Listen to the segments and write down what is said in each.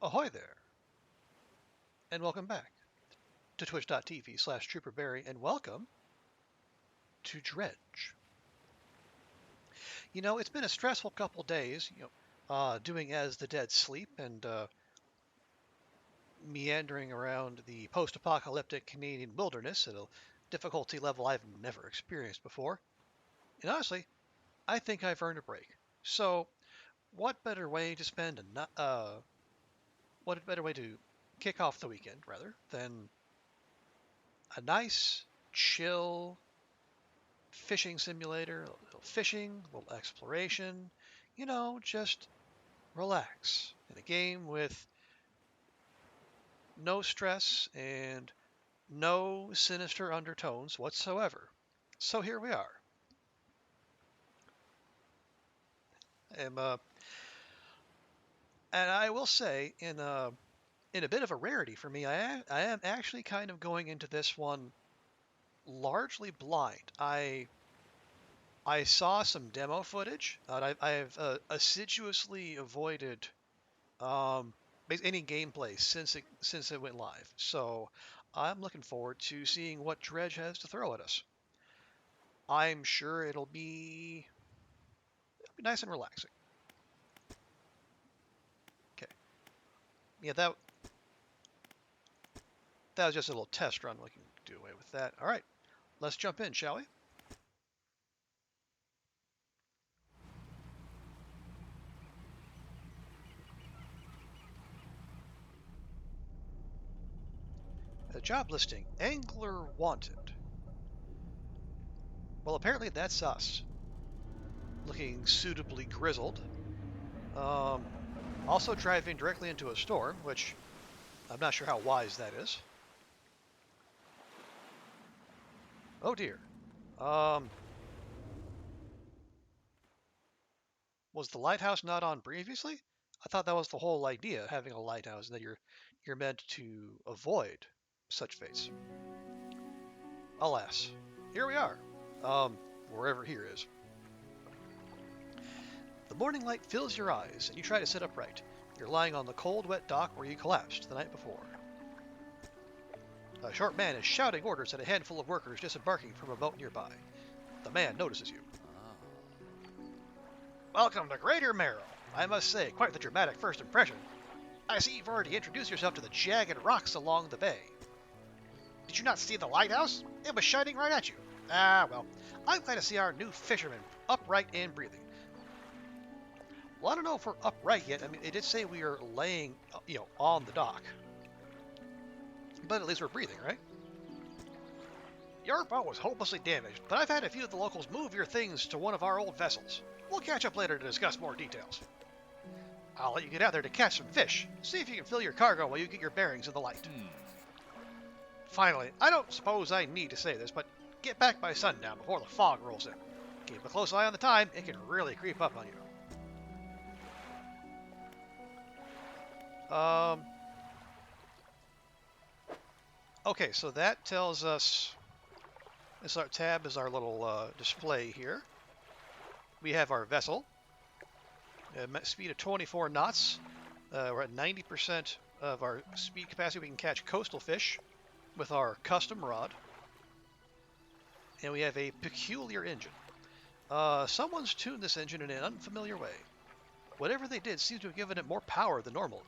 Ahoy there, and welcome back to twitch.tv/TrooperBerry, and welcome to Dredge. You know, it's been a stressful couple days, doing As the Dead Sleep and meandering around the post-apocalyptic Canadian wilderness at a difficulty level I've never experienced before. And honestly, I think I've earned a break. So, what better way to spend what better way to kick off the weekend, rather, than a nice, chill fishing simulator, a little fishing, a little exploration, just relax in a game with no stress and no sinister undertones whatsoever. So here we are. And, and I will say, in a bit of a rarity for me, I am actually kind of going into this one largely blind. I saw some demo footage. I've assiduously avoided any gameplay since it went live. So I'm looking forward to seeing what Dredge has to throw at us. I'm sure it'll be nice and relaxing. Okay. Yeah, that was just a little test run. We can do away with that. All right. Let's jump in, shall we? A job listing. Angler wanted. Well, apparently that's us. Looking suitably grizzled. Also driving directly into a storm, which I'm not sure how wise that is. Oh dear. Was the lighthouse not on previously? I thought that was the whole idea, having a lighthouse, that you're meant to avoid such fates. Alas, here we are. Wherever here is. The morning light fills your eyes, and you try to sit upright. You're lying on the cold, wet dock where you collapsed the night before. A short man is shouting orders at a handful of workers disembarking from a boat nearby. The man notices you. Welcome to Greater Merrill. I must say, quite the dramatic first impression. I see you've already introduced yourself to the jagged rocks along the bay. Did you not see the lighthouse? It was shining right at you. Ah, well, I'm glad to see our new fisherman upright and breathing. Well, I don't know if we're upright yet. I mean, it did say we are laying, on the dock. But at least we're breathing, right? Your boat was hopelessly damaged, but I've had a few of the locals move your things to one of our old vessels. We'll catch up later to discuss more details. I'll let you get out there to catch some fish. See if you can fill your cargo while you get your bearings in the light. Finally, I don't suppose I need to say this, but get back by sundown before the fog rolls in. Keep a close eye on the time. It can really creep up on you. Okay, so that tells us... This tab is our little display here. We have our vessel. Speed of 24 knots. We're at 90% of our speed capacity. We can catch coastal fish with our custom rod. And we have a peculiar engine. Someone's tuned this engine in an unfamiliar way. Whatever they did seems to have given it more power than normal.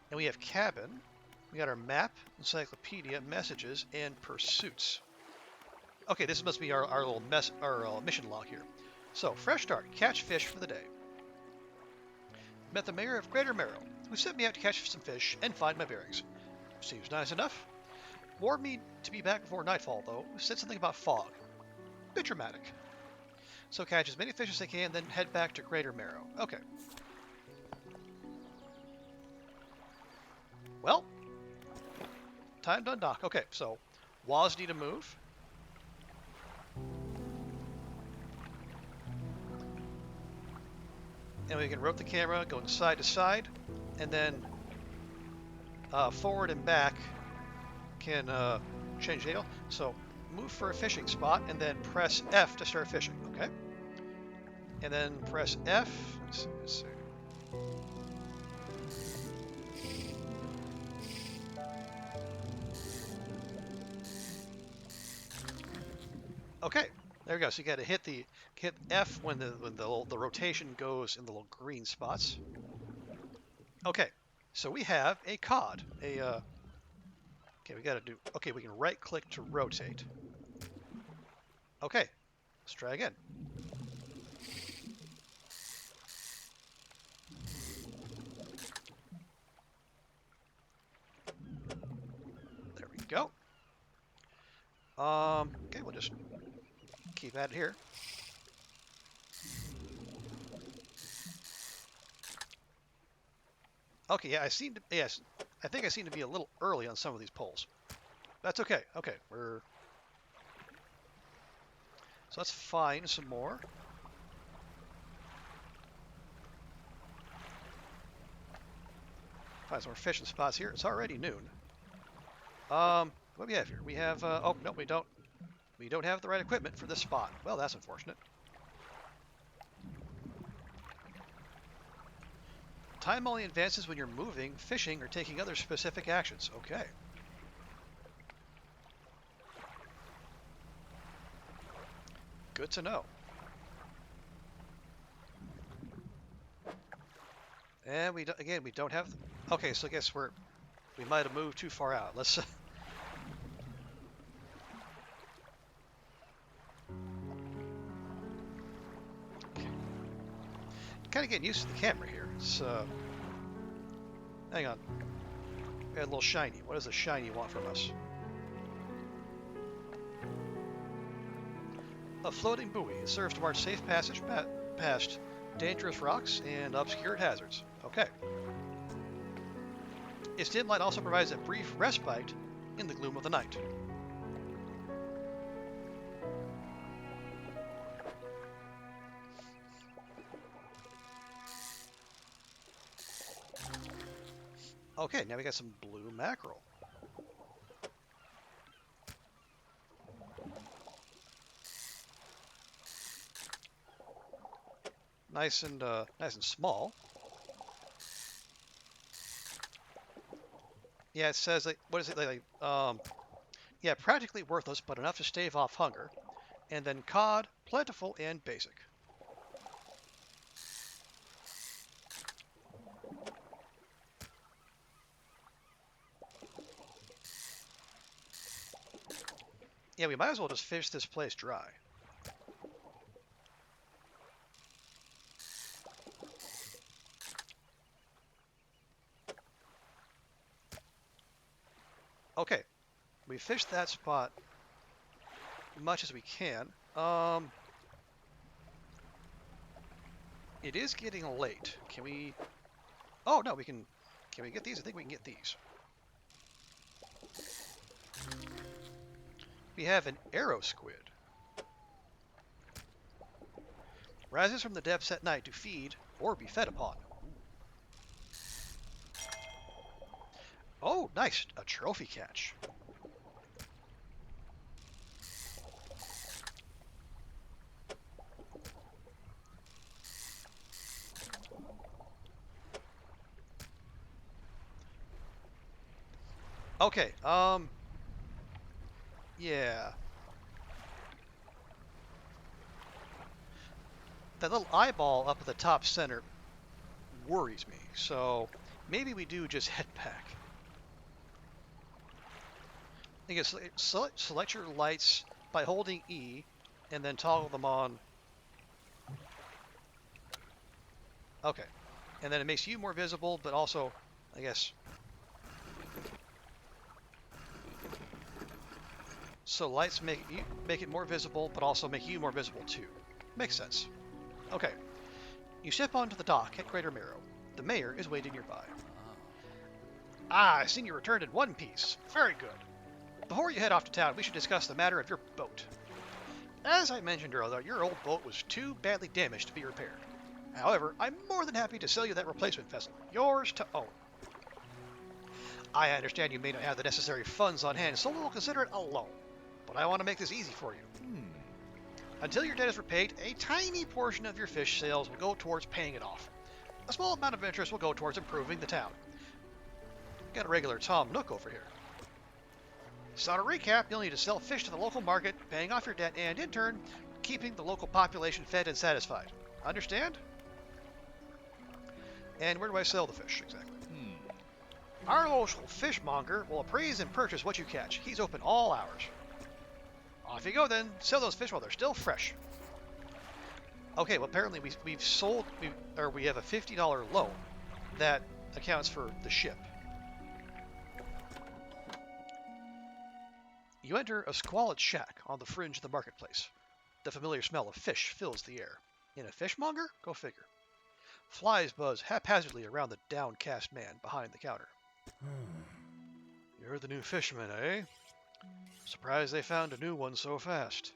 And we have cabin. We got our map, encyclopedia, messages, and pursuits. Okay, this must be our little mission log here. So, fresh start. Catch fish for the day. Met the mayor of Greater Merrill, who sent me out to catch some fish and find my bearings. Seems nice enough. Warned me to be back before nightfall, though. Said something about fog. Bit dramatic. So catch as many fish as I can, then head back to Greater Merrill. Okay. Well, time to undock. Okay, so WASD to move. And we can rotate the camera, going side to side, and then forward and back can change the angle. So move for a fishing spot, and then press F to start fishing, okay? And then press F. Let's see. Okay, there we go. So you got to hit F when the rotation goes in the little green spots. Okay, so we have a cod. Okay, we got to do. Okay, we can right click to rotate. Okay, let's try again. There we go. Okay, we'll just keep at it here. Okay, yeah, yes, I think I seem to be a little early on some of these polls. That's okay. Okay, so let's find some more. Find some more fishing spots here. It's already noon. What do we have here? We have, oh, no, we don't. We don't have the right equipment for this spot. Well, that's unfortunate. Time only advances when you're moving, fishing, or taking other specific actions. Okay. Good to know. And we don't have. Okay, so I guess we might have moved too far out. Let's. Kind of getting used to the camera here. So, hang on. We got a little shiny. What does the shiny want from us? A floating buoy. It serves to mark safe passage past dangerous rocks and obscured hazards. Okay. Its dim light also provides a brief respite in the gloom of the night. Okay, now we got some blue mackerel. Nice and small. Yeah, it says like, what is it like? Yeah, practically worthless, but enough to stave off hunger. And then cod, plentiful and basic. Yeah, we might as well just fish this place dry. Okay, we fished that spot much as we can. It is getting late. Can we? Oh no, we can. Can we get these? I think we can get these. We have an arrow squid. Rises from the depths at night to feed or be fed upon. Oh, nice. A trophy catch. Okay, yeah. That little eyeball up at the top center worries me, so maybe we do just head back. I guess select your lights by holding E and then toggle them on. Okay. And then it makes you more visible, but also, I guess. So lights make it more visible, but also make you more visible too. Makes sense. Okay. You step onto the dock at Greater Marrow. The mayor is waiting nearby. Ah, I seen you returned in one piece. Very good. Before you head off to town, we should discuss the matter of your boat. As I mentioned earlier, your old boat was too badly damaged to be repaired. However, I'm more than happy to sell you that replacement vessel, yours to own. I understand you may not have the necessary funds on hand, so we'll consider it a loan. But I want to make this easy for you. Until your debt is repaid, a tiny portion of your fish sales will go towards paying it off. A small amount of interest will go towards improving the town. Got a regular Tom Nook over here. So to recap, you'll need to sell fish to the local market, paying off your debt, and in turn, keeping the local population fed and satisfied. Understand? And where do I sell the fish, exactly? Our local fishmonger will appraise and purchase what you catch. He's open all hours. Off you go then. Sell those fish while they're still fresh. Okay, well apparently we have a $50 loan that accounts for the ship. You enter a squalid shack on the fringe of the marketplace. The familiar smell of fish fills the air. In a fishmonger? Go figure. Flies buzz haphazardly around the downcast man behind the counter. You're the new fisherman, eh? Surprised they found a new one so fast.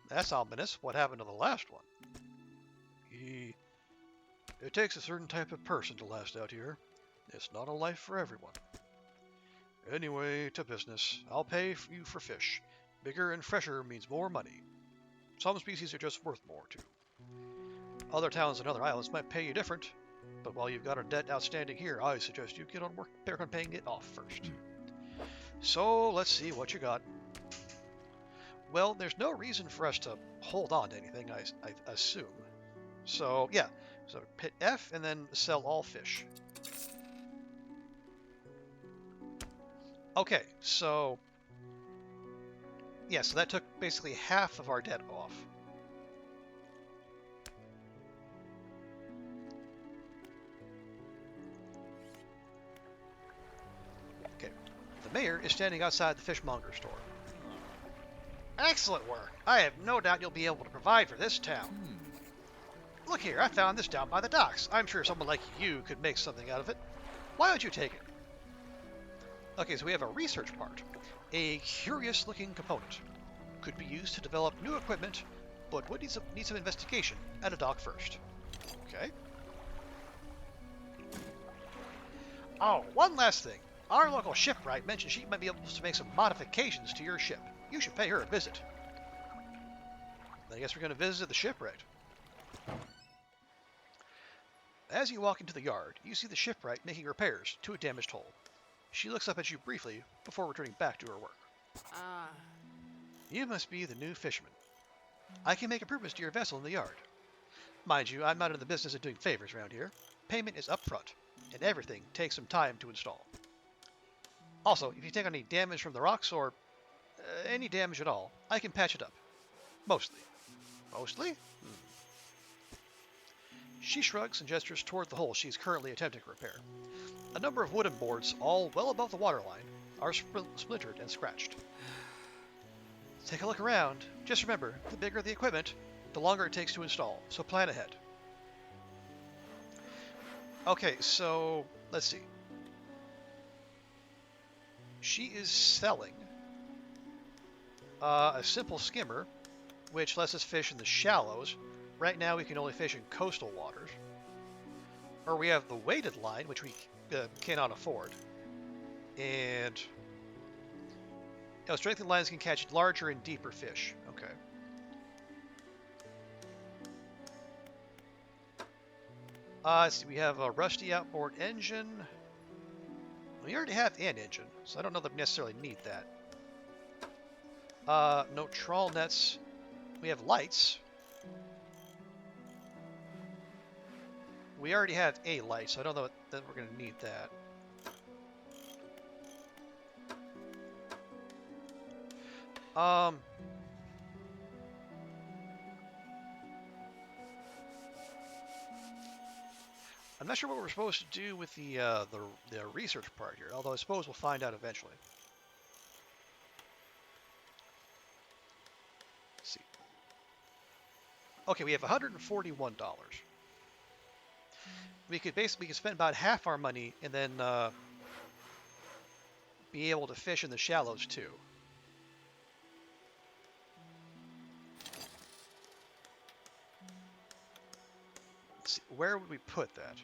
That's ominous. What happened to the last one? It takes a certain type of person to last out here. It's not a life for everyone. Anyway, to business. I'll pay you for fish. Bigger and fresher means more money. Some species are just worth more, too. Other towns and other islands might pay you different, but while you've got a debt outstanding here, I suggest you get on work on paying it off first. So, let's see what you got. Well, there's no reason for us to hold on to anything, I assume. So, yeah. So, hit F and then sell all fish. Okay, so... yeah, so that took basically half of our debt off. Okay. The mayor is standing outside the fishmonger store. Excellent work. I have no doubt you'll be able to provide for this town. Look here, I found this down by the docks. I'm sure someone like you could make something out of it. Why don't you take it? Okay, so we have a research part. A curious-looking component. Could be used to develop new equipment, but would need some investigation at a dock first. Okay. Oh, one last thing. Our local shipwright mentioned she might be able to make some modifications to your ship. You should pay her a visit. I guess we're going to visit the shipwright. As you walk into the yard, you see the shipwright making repairs to a damaged hull. She looks up at you briefly before returning back to her work. You must be the new fisherman. I can make improvements to your vessel in the yard. Mind you, I'm not in the business of doing favors around here. Payment is upfront, and everything takes some time to install. Also, if you take any damage from the rocks or any damage at all, I can patch it up. Mostly. Mostly? She shrugs and gestures toward the hole she is currently attempting to repair. A number of wooden boards, all well above the waterline, are splintered and scratched. Take a look around. Just remember, the bigger the equipment, the longer it takes to install, so plan ahead. Okay, so let's see. She is selling a simple skimmer, which lets us fish in the shallows. Right now we can only fish in coastal waters. Or we have the weighted line, which we cannot afford. And strengthened lines can catch larger and deeper fish. Okay. Let's see, we have a rusty outboard engine. We already have an engine, so I don't know that we necessarily need that. No trawl nets. We have lights. We already have a light, so I don't know that we're going to need that. I'm not sure what we're supposed to do with the research part here, although I suppose we'll find out eventually. Let's see. Okay, we have $141. We could spend about half our money and then be able to fish in the shallows too. Let's see, where would we put that?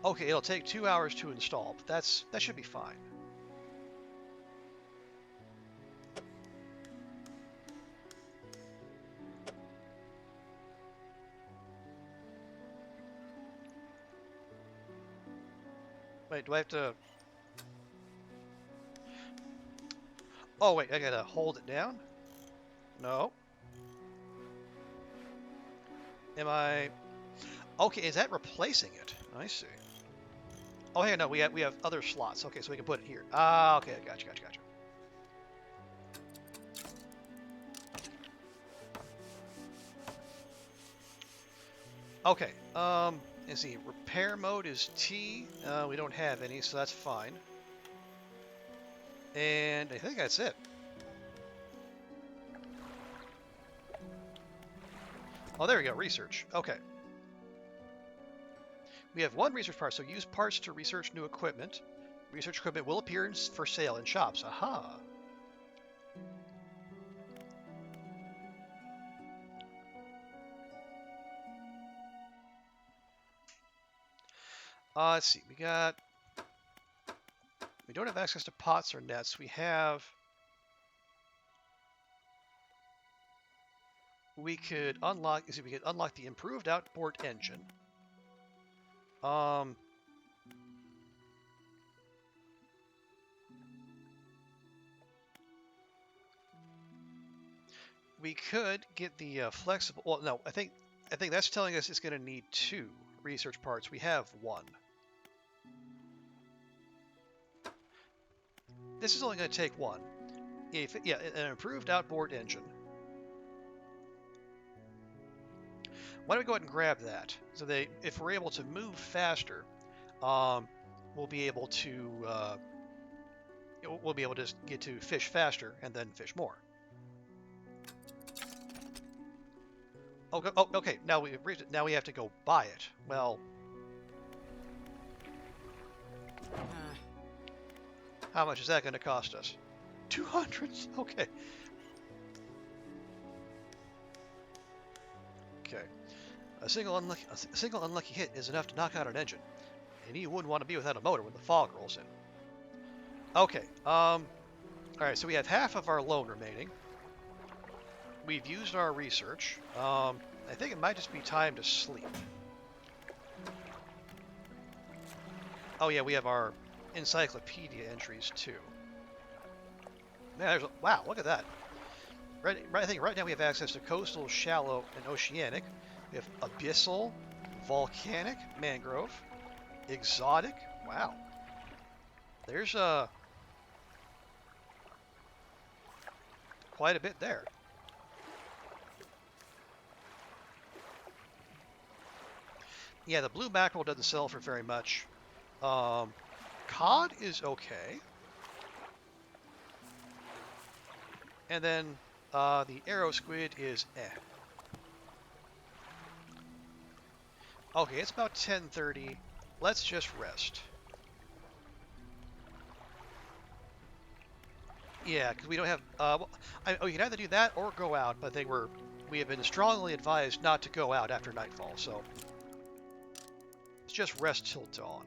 Okay, it'll take 2 hours to install, but that should be fine. Wait, do I have to... Oh, wait, I gotta hold it down? No. Am I... Okay, is that replacing it? I see. Oh, hey, no, we have other slots. Okay, so we can put it here. Ah, okay, gotcha. Okay, let's see. Repair mode is T. We don't have any, so that's fine. And I think that's it. Oh, there we go. Research. Okay. We have one research part, so use parts to research new equipment. Research equipment will appear for sale in shops. Aha. Let's see. We don't have access to pots or nets. We could unlock the improved outboard engine. We could get the flexible. Well, no, I think that's telling us it's going to need 2 research parts. We have 1. This is only going to take 1. Yeah, an improved outboard engine. Why don't we go ahead and grab that? So if we're able to move faster, we'll be able to just get to fish faster and then fish more. Oh, okay. Now we have to go buy it. Well, how much is that going to cost us? 200. Okay. Okay. A single unlucky hit is enough to knock out an engine, and you wouldn't want to be without a motor when the fog rolls in. Okay. All right. So we have half of our loan remaining. We've used our research. I think it might just be time to sleep. Oh yeah, we have our encyclopedia entries too. Man, wow, look at that. I think right now we have access to coastal, shallow, and oceanic. We have abyssal, volcanic, mangrove, exotic. Wow. There's quite a bit there. Yeah, the blue mackerel doesn't sell for very much. Cod is okay. And then the arrow squid is eh. Okay, it's about 10:30. Let's just rest. Yeah, because we don't have... you can either do that or go out, but we have been strongly advised not to go out after nightfall, so... Let's just rest till dawn.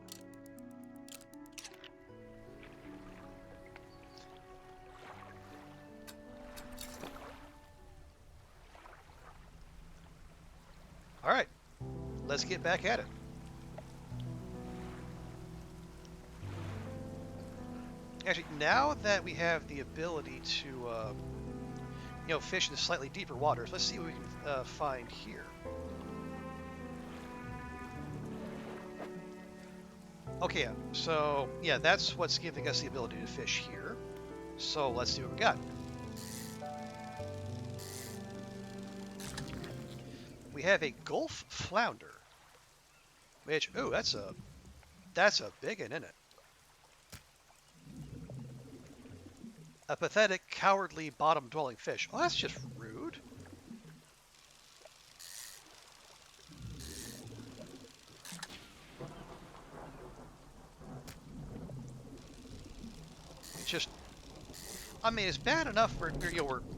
Alright, let's get back at it. Actually, now that we have the ability to, fish in slightly deeper waters, let's see what we can find here. Okay, yeah. So, yeah, that's what's giving us the ability to fish here. So let's see what we got. We have a Gulf flounder, which, ooh, that's a big one, isn't it? A pathetic, cowardly, bottom-dwelling fish. Oh, that's just rude. I mean, it's bad enough we're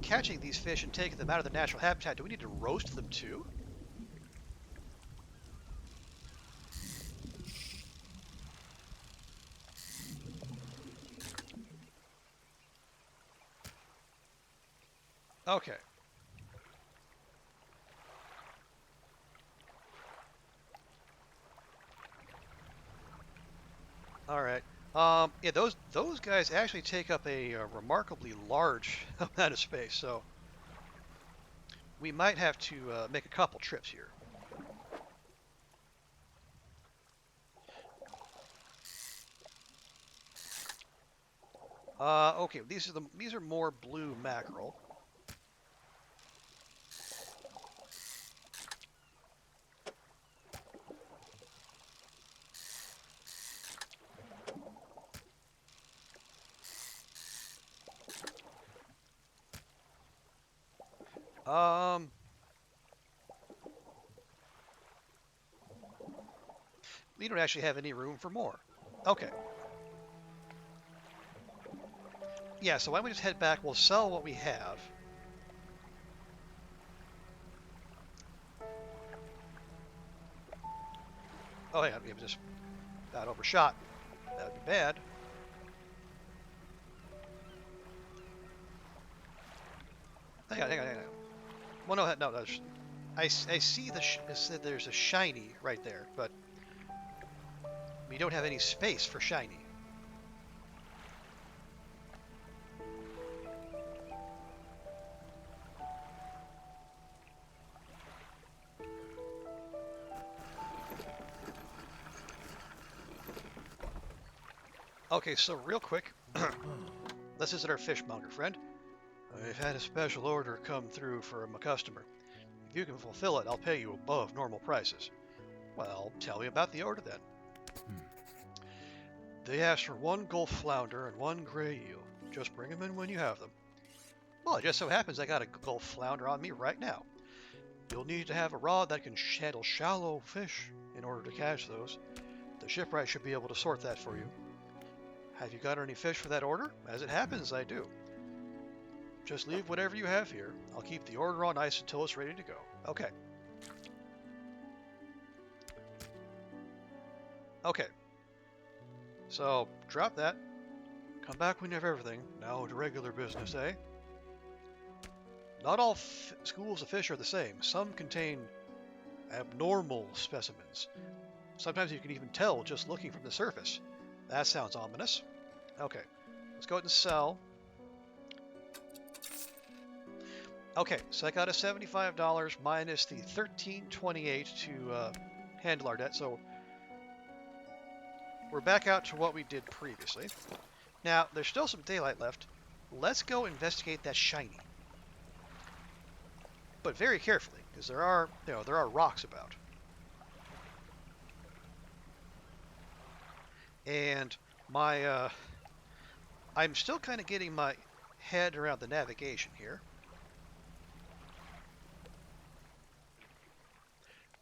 catching these fish and taking them out of their natural habitat. Do we need to roast them too? Okay. All Yeah, those guys actually take up a remarkably large amount of space, so we might have to make a couple trips here. Okay, these are more blue mackerel. Um, we don't actually have any room for more. Okay. Yeah, so why don't we just head back? We'll sell what we have. Oh, yeah, we just got overshot. That would be bad. Hang on. Well, no. I see it said there's a shiny right there, but we don't have any space for shiny. Okay, so real quick, let's visit our fishmonger friend. I've had a special order come through from a customer. If you can fulfill it, I'll pay you above normal prices. Well, tell me about the order then. They asked for 1 gulf flounder and 1 gray eel. Just bring them in when you have them. Well, it just so happens I got a gulf flounder on me right now. You'll need to have a rod that can handle shallow fish in order to catch those. The shipwright should be able to sort that for you. Have you got any fish for that order? As it happens, I do. Just leave whatever you have here. I'll keep the order on ice until it's ready to go. Okay. Okay. So, drop that. Come back when you have everything. Now to regular business, eh? Not all schools of fish are the same. Some contain abnormal specimens. Sometimes you can even tell just looking from the surface. That sounds ominous. Okay, let's go ahead and sell. Okay, so I got a $75 minus the $13.28 to handle our debt. So we're back out to what we did previously. Now, there's still some daylight left. Let's go investigate that shiny. But very carefully, because there are rocks about. And I'm still kind of getting my head around the navigation here.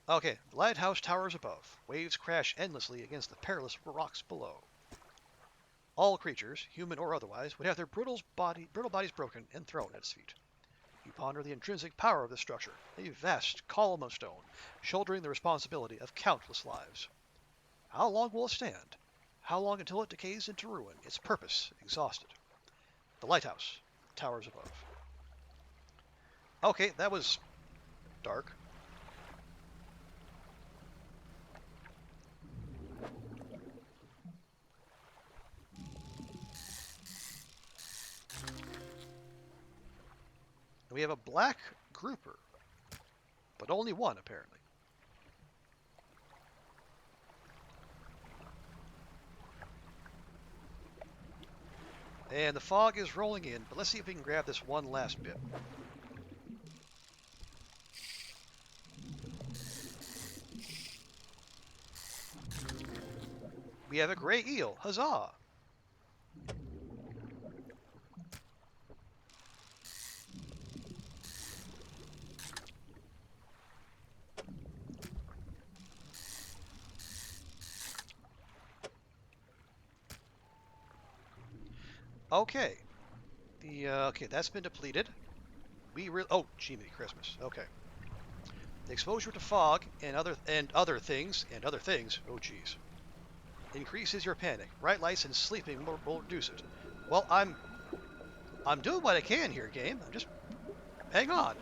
Okay, the lighthouse towers above. Waves crash endlessly against the perilous rocks below. All creatures, human or otherwise, would have their brittle bodies broken and thrown at its feet. You ponder the intrinsic power of this structure, a vast column of stone, shouldering the responsibility of countless lives. How long will it stand? How long until it decays into ruin, its purpose exhausted? The lighthouse towers above. Okay, that was dark. We have a black grouper, but only one apparently. And the fog is rolling in, but let's see if we can grab this one last bit. We have a gray eel, huzzah! Okay, okay, that's been depleted. Oh, Jiminy Christmas. Okay. The exposure to fog and other things. Oh, geez. Increases your panic. Bright lights and sleeping will reduce it. Well, I'm doing what I can here, game. I'm just hang on.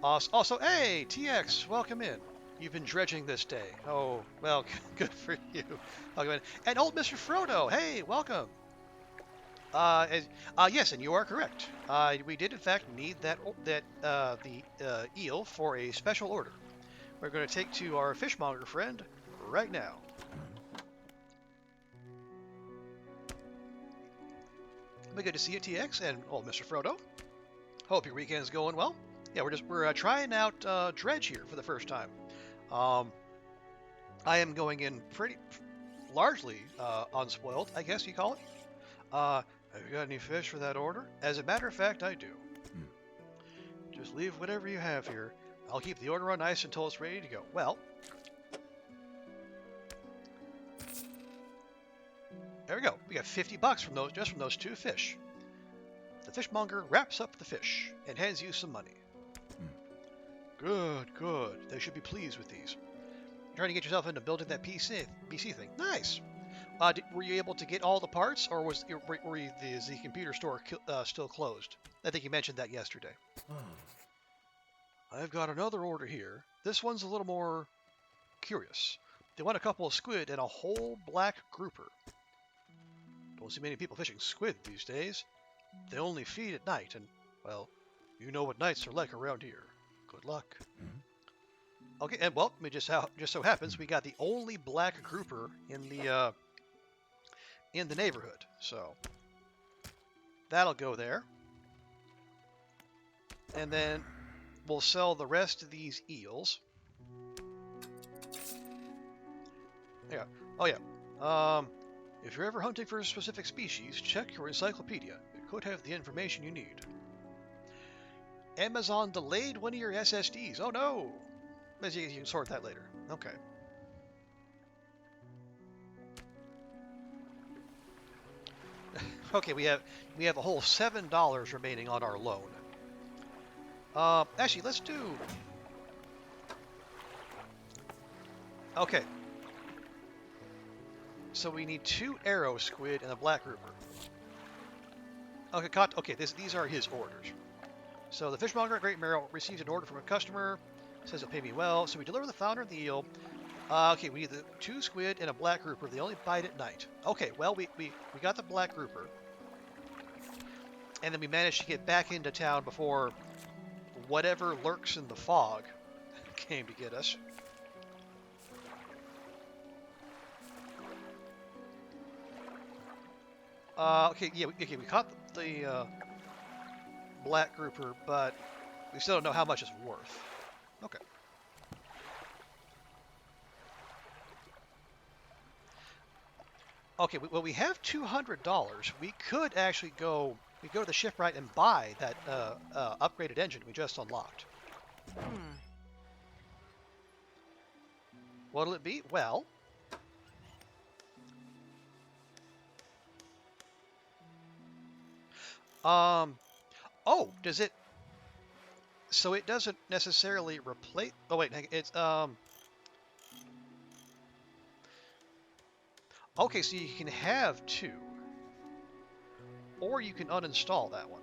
Also, hey, TX, welcome in. You've been dredging this day. Oh, well, good for you. Welcome in. And old Mr. Frodo, hey, welcome. Yes, and you are correct. We did in fact need the eel for a special order. We're going to take to our fishmonger friend right now. Good to see you, TX, and old Mr. Frodo. Hope your weekend's going well. Yeah, we're trying out Dredge here for the first time. I am going in pretty largely unspoiled, I guess you call it. Have you got any fish for that order? As a matter of fact, I do. Just leave whatever you have here. I'll keep the order on ice until it's ready to go. Well, there we go. We got $50 from those 2 fish. The fishmonger wraps up the fish and hands you some money. Good, good. They should be pleased with these. You're trying to get yourself into building that PC thing. Nice. Were you able to get all the parts, or is the computer store still closed? I think you mentioned that yesterday. I've got another order here. This one's a little more curious. They want a couple of squid and a whole black grouper. Don't see many people fishing squid these days. They only feed at night, and, well, you know what nights are like around here. Good luck. Okay, and well, it just so happens we got the only black grouper in the neighborhood, so that'll go there. And then we'll sell the rest of these eels. Yeah. Oh yeah. If you're ever hunting for a specific species, check your encyclopedia. It could have the information you need. Amazon delayed one of your SSDs. Oh no! You can sort that later. Okay. Okay, we have a whole $7 remaining on our loan. Actually, let's do. Okay. So we need 2 arrow squid and a black grouper. Okay, okay. These are his orders. So the fishmonger at Great Merrill receives an order from a customer. Says he'll pay me well. So we deliver the flounder and the eel. Okay, we need the 2 squid and a black grouper. They only bite at night. Okay, well, we got the black grouper. And then we managed to get back into town before whatever lurks in the fog came to get us. Okay, yeah, we caught the black grouper, but we still don't know how much it's worth. Okay. Okay, well, we have $200. We could actually go to the shipwright and buy that upgraded engine we just unlocked. What'll it be? Well, oh, does it? So it doesn't necessarily replace. Oh wait, it's Okay, so you can have 2, or you can uninstall that one.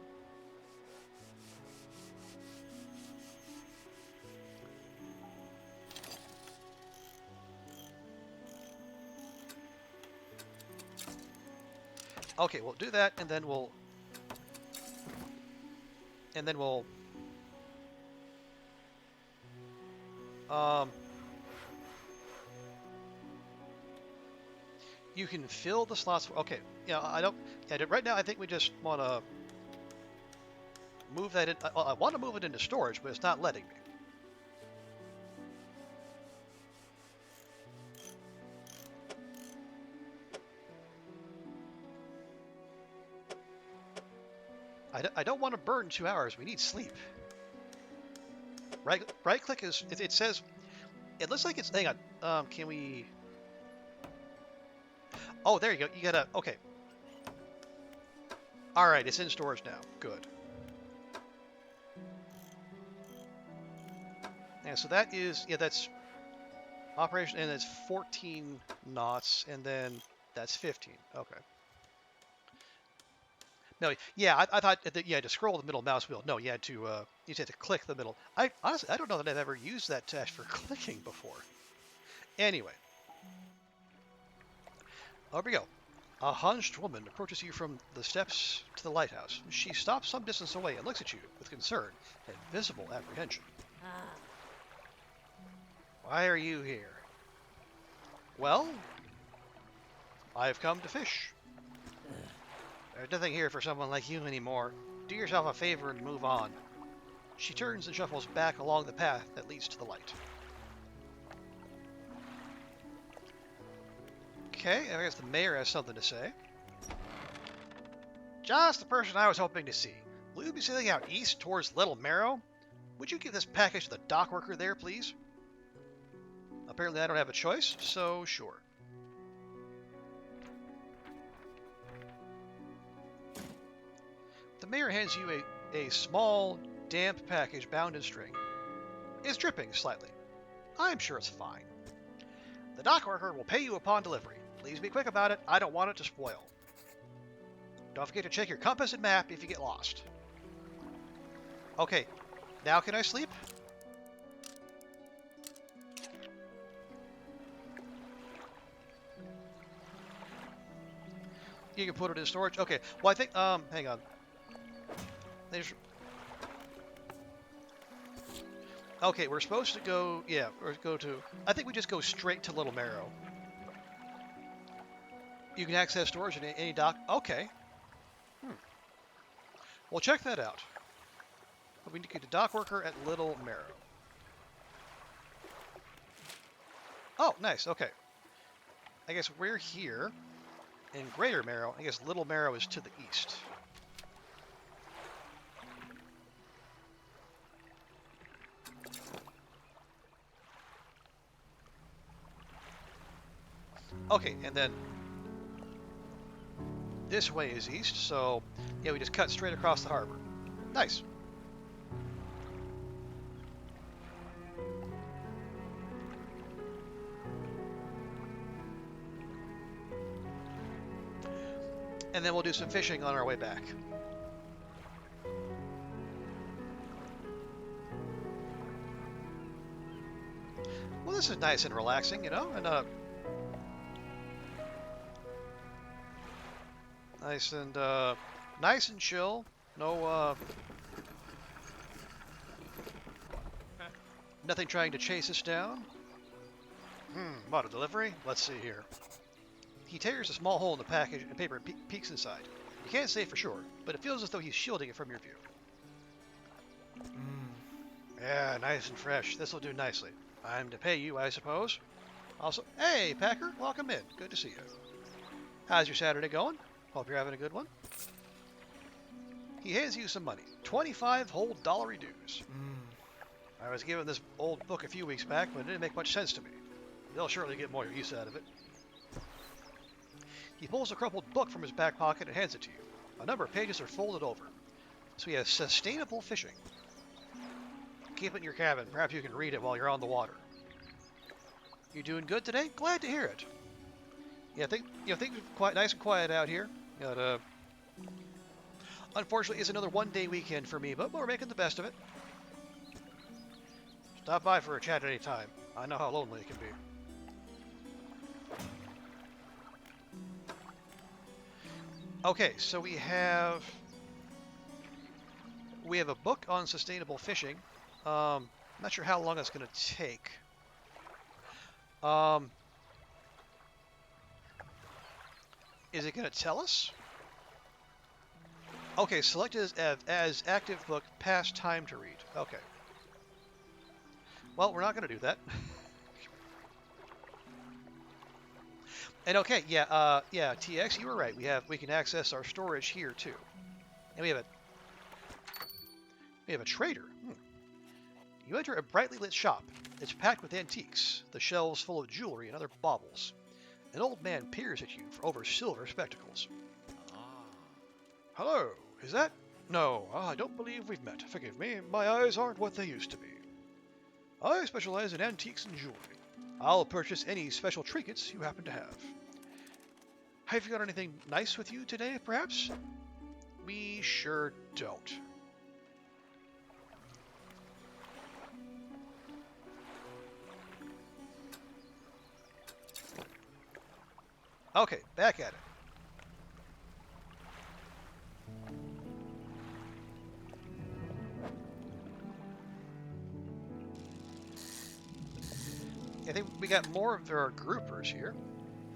Okay, we'll do that, and then we'll you can fill the slots. Okay, yeah, I don't. Yeah, right now I think we just want to move that in. I want to move it into storage, but it's not letting me. I don't want to burn 2 hours. We need sleep. Right click is. It says. It looks like it's. Hang on. Can we? Oh, there you go. You gotta. Okay. All right, it's in storage now. Good. Yeah, so that is. Yeah, that's operation, and it's 14 knots, and then that's 15. Okay. No, yeah, I thought that you had to scroll the middle mouse wheel. No, you just had to click the middle. I honestly, I don't know that I've ever used that task for clicking before. Anyway, over we go. A hunched woman approaches you from the steps to the lighthouse. She stops some distance away and looks at you with concern and visible apprehension. Why are you here? Well, I've come to fish. There's nothing here for someone like you anymore. Do yourself a favor and move on. She turns and shuffles back along the path that leads to the light. Okay, I guess the mayor has something to say. Just the person I was hoping to see. Will you be sailing out east towards Little Marrow? Would you give this package to the dock worker there, please? Apparently I don't have a choice, so sure. The mayor hands you a small, damp package bound in string. It's dripping slightly. I'm sure it's fine. The dock worker will pay you upon delivery. Please be quick about it. I don't want it to spoil. Don't forget to check your compass and map if you get lost. Okay, now can I sleep? You can put it in storage. Okay, well I think, hang on. Okay, we're supposed to go, yeah, or go to, I think we just go straight to Little Marrow. You can access storage in any dock. Okay. Well, check that out. We need to get a dock worker at Little Marrow. Oh, nice. Okay. I guess we're here in Greater Marrow. I guess Little Marrow is to the east. Okay, and then this way is east, so yeah, we just cut straight across the harbor. Nice. And then we'll do some fishing on our way back. Well, this is nice and relaxing, you know, and nice and chill. No, nothing trying to chase us down. What a delivery? Let's see here. He tears a small hole in the package and paper and peeks inside. You can't say for sure, but it feels as though he's shielding it from your view. Yeah, nice and fresh. This'll do nicely. I'm to pay you, I suppose. Also, hey, Packer, welcome in. Good to see you. How's your Saturday going? Hope you're having a good one. He hands you some money. 25 whole dollary dues. I was given this old book a few weeks back, but it didn't make much sense to me. You'll surely get more use out of it. He pulls a crumpled book from his back pocket and hands it to you. A number of pages are folded over. So he has sustainable fishing. Keep it in your cabin. Perhaps you can read it while you're on the water. You doing good today? Glad to hear it. Yeah, things are quite nice and quiet out here. Got, unfortunately, it's another one-day weekend for me, but we're making the best of it. Stop by for a chat any time. I know how lonely it can be. Okay, so we have a book on sustainable fishing. Not sure how long it's going to take. Is it going to tell us? Okay, select it as active book, past time to read. Okay. Well, we're not going to do that. And okay, yeah, TX, you were right. We can access our storage here too, and we have a trader. You enter a brightly lit shop. It's packed with antiques, the shelves full of jewelry and other baubles. An old man peers at you over silver spectacles. Hello, is that? No, I don't believe we've met. Forgive me, my eyes aren't what they used to be. I specialize in antiques and jewelry. I'll purchase any special trinkets you happen to have. Have you got anything nice with you today, perhaps? We sure don't. Okay, back at it. I think we got more of our groupers here.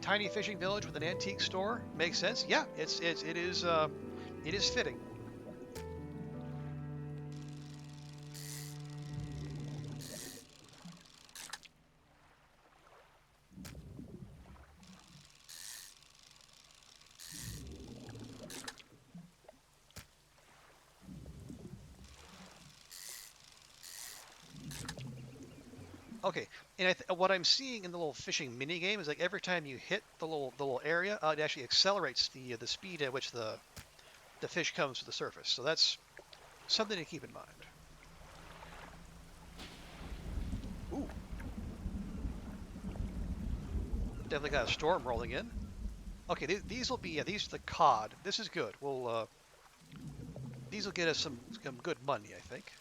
Tiny fishing village with an antique store makes sense. Yeah, it is fitting. Okay, and what I'm seeing in the little fishing mini game is like every time you hit the little area, it actually accelerates the speed at which the fish comes to the surface. So that's something to keep in mind. Ooh, definitely got a storm rolling in. Okay, these will be these are the cod. This is good. We'll these will get us some good money, I think.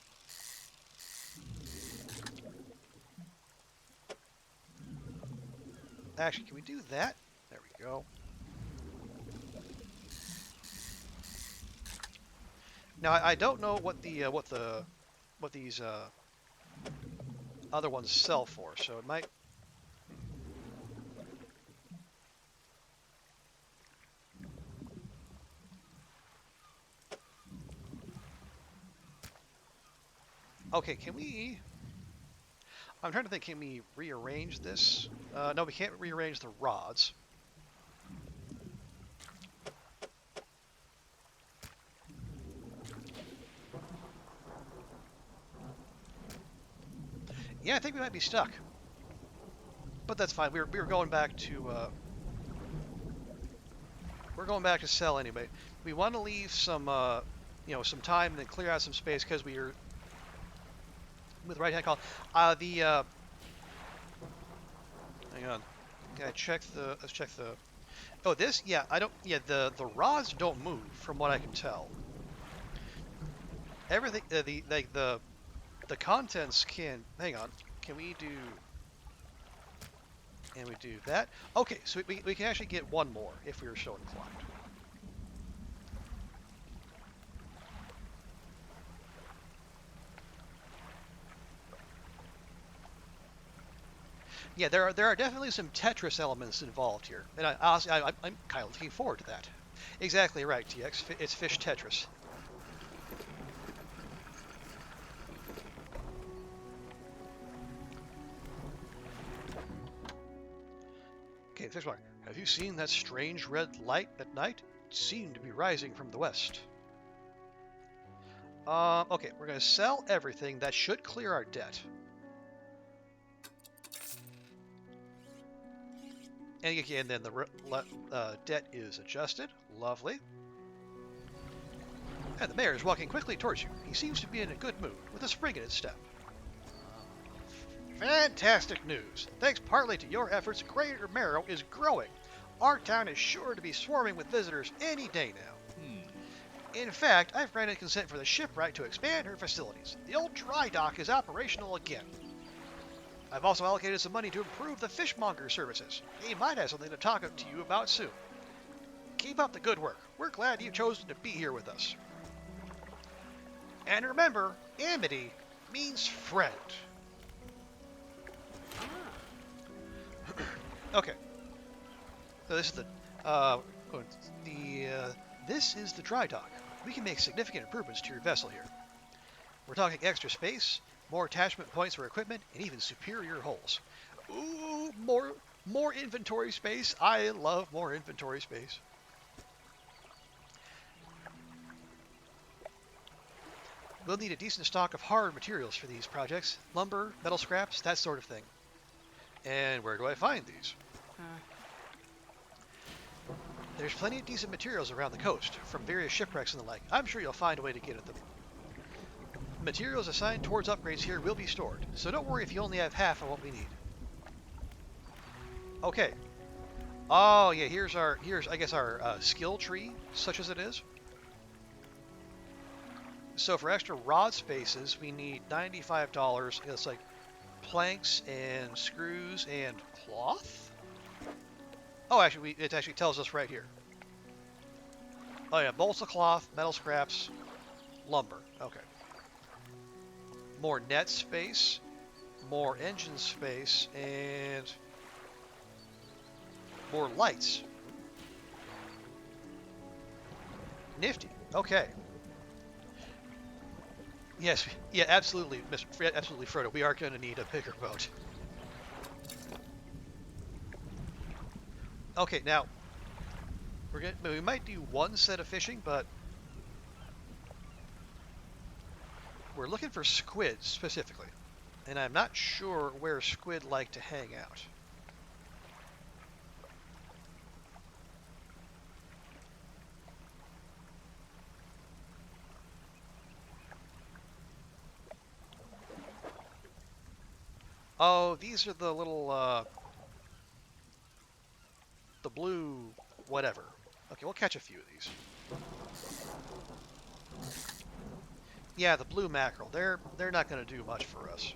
Actually, can we do that? There we go. Now I don't know what these other ones sell for, so it might. Okay, can we? I'm trying to think. Can we rearrange this? No, we can't rearrange the rods. Yeah, I think we might be stuck. But that's fine. We were going back to we're going back to sell anyway. We want to leave some some time and then clear out some space because we are with right hand call. Hang on. Yeah, let's check the. Oh, this? Yeah, I don't. Yeah, the rods don't move from what I can tell. Everything, the contents can. Hang on. Can we do? And we do that. Okay, so we can actually get one more if we were so inclined. Yeah, there are definitely some Tetris elements involved here, and I'm kind of looking forward to that. Exactly right, TX. It's fish Tetris. Okay, fish one. Have you seen that strange red light at night? It seemed to be rising from the west. Okay, we're gonna sell everything. That should clear our debt. And again, then the debt is adjusted. Lovely. And the mayor is walking quickly towards you. He seems to be in a good mood, with a spring in his step. Fantastic news! Thanks partly to your efforts, Greater Marrow is growing. Our town is sure to be swarming with visitors any day now. In fact, I've granted consent for the shipwright to expand her facilities. The old dry dock is operational again. I've also allocated some money to improve the fishmonger services. He might have something to talk to you about soon. Keep up the good work. We're glad you've chosen to be here with us. And remember, amity means friend. Okay. So this is this is the dry dock. We can make significant improvements to your vessel here. We're talking extra space, more attachment points for equipment, and even superior hulls. Ooh, more inventory space. I love more inventory space. We'll need a decent stock of hard materials for these projects. Lumber, metal scraps, that sort of thing. And where do I find these? There's plenty of decent materials around the coast, from various shipwrecks and the like. I'm sure you'll find a way to get at them. Materials assigned towards upgrades here will be stored, so don't worry if you only have half of what we need. Okay. Oh yeah, here's I guess our skill tree, such as it is. So for extra rod spaces, we need $95. It's like planks and screws and cloth. Oh, actually, it actually tells us right here. Oh yeah, bolts of cloth, metal scraps, lumber. Okay. More net space, more engine space, and more lights. Nifty. Okay. Yes. Yeah. Absolutely, absolutely, Frodo. We are going to need a bigger boat. Okay. Now we might do one set of fishing, but we're looking for squid specifically, and I'm not sure where squid like to hang out. Oh, these are the little, the blue whatever. Okay, we'll catch a few of these. Yeah, the blue mackerel. They're not going to do much for us.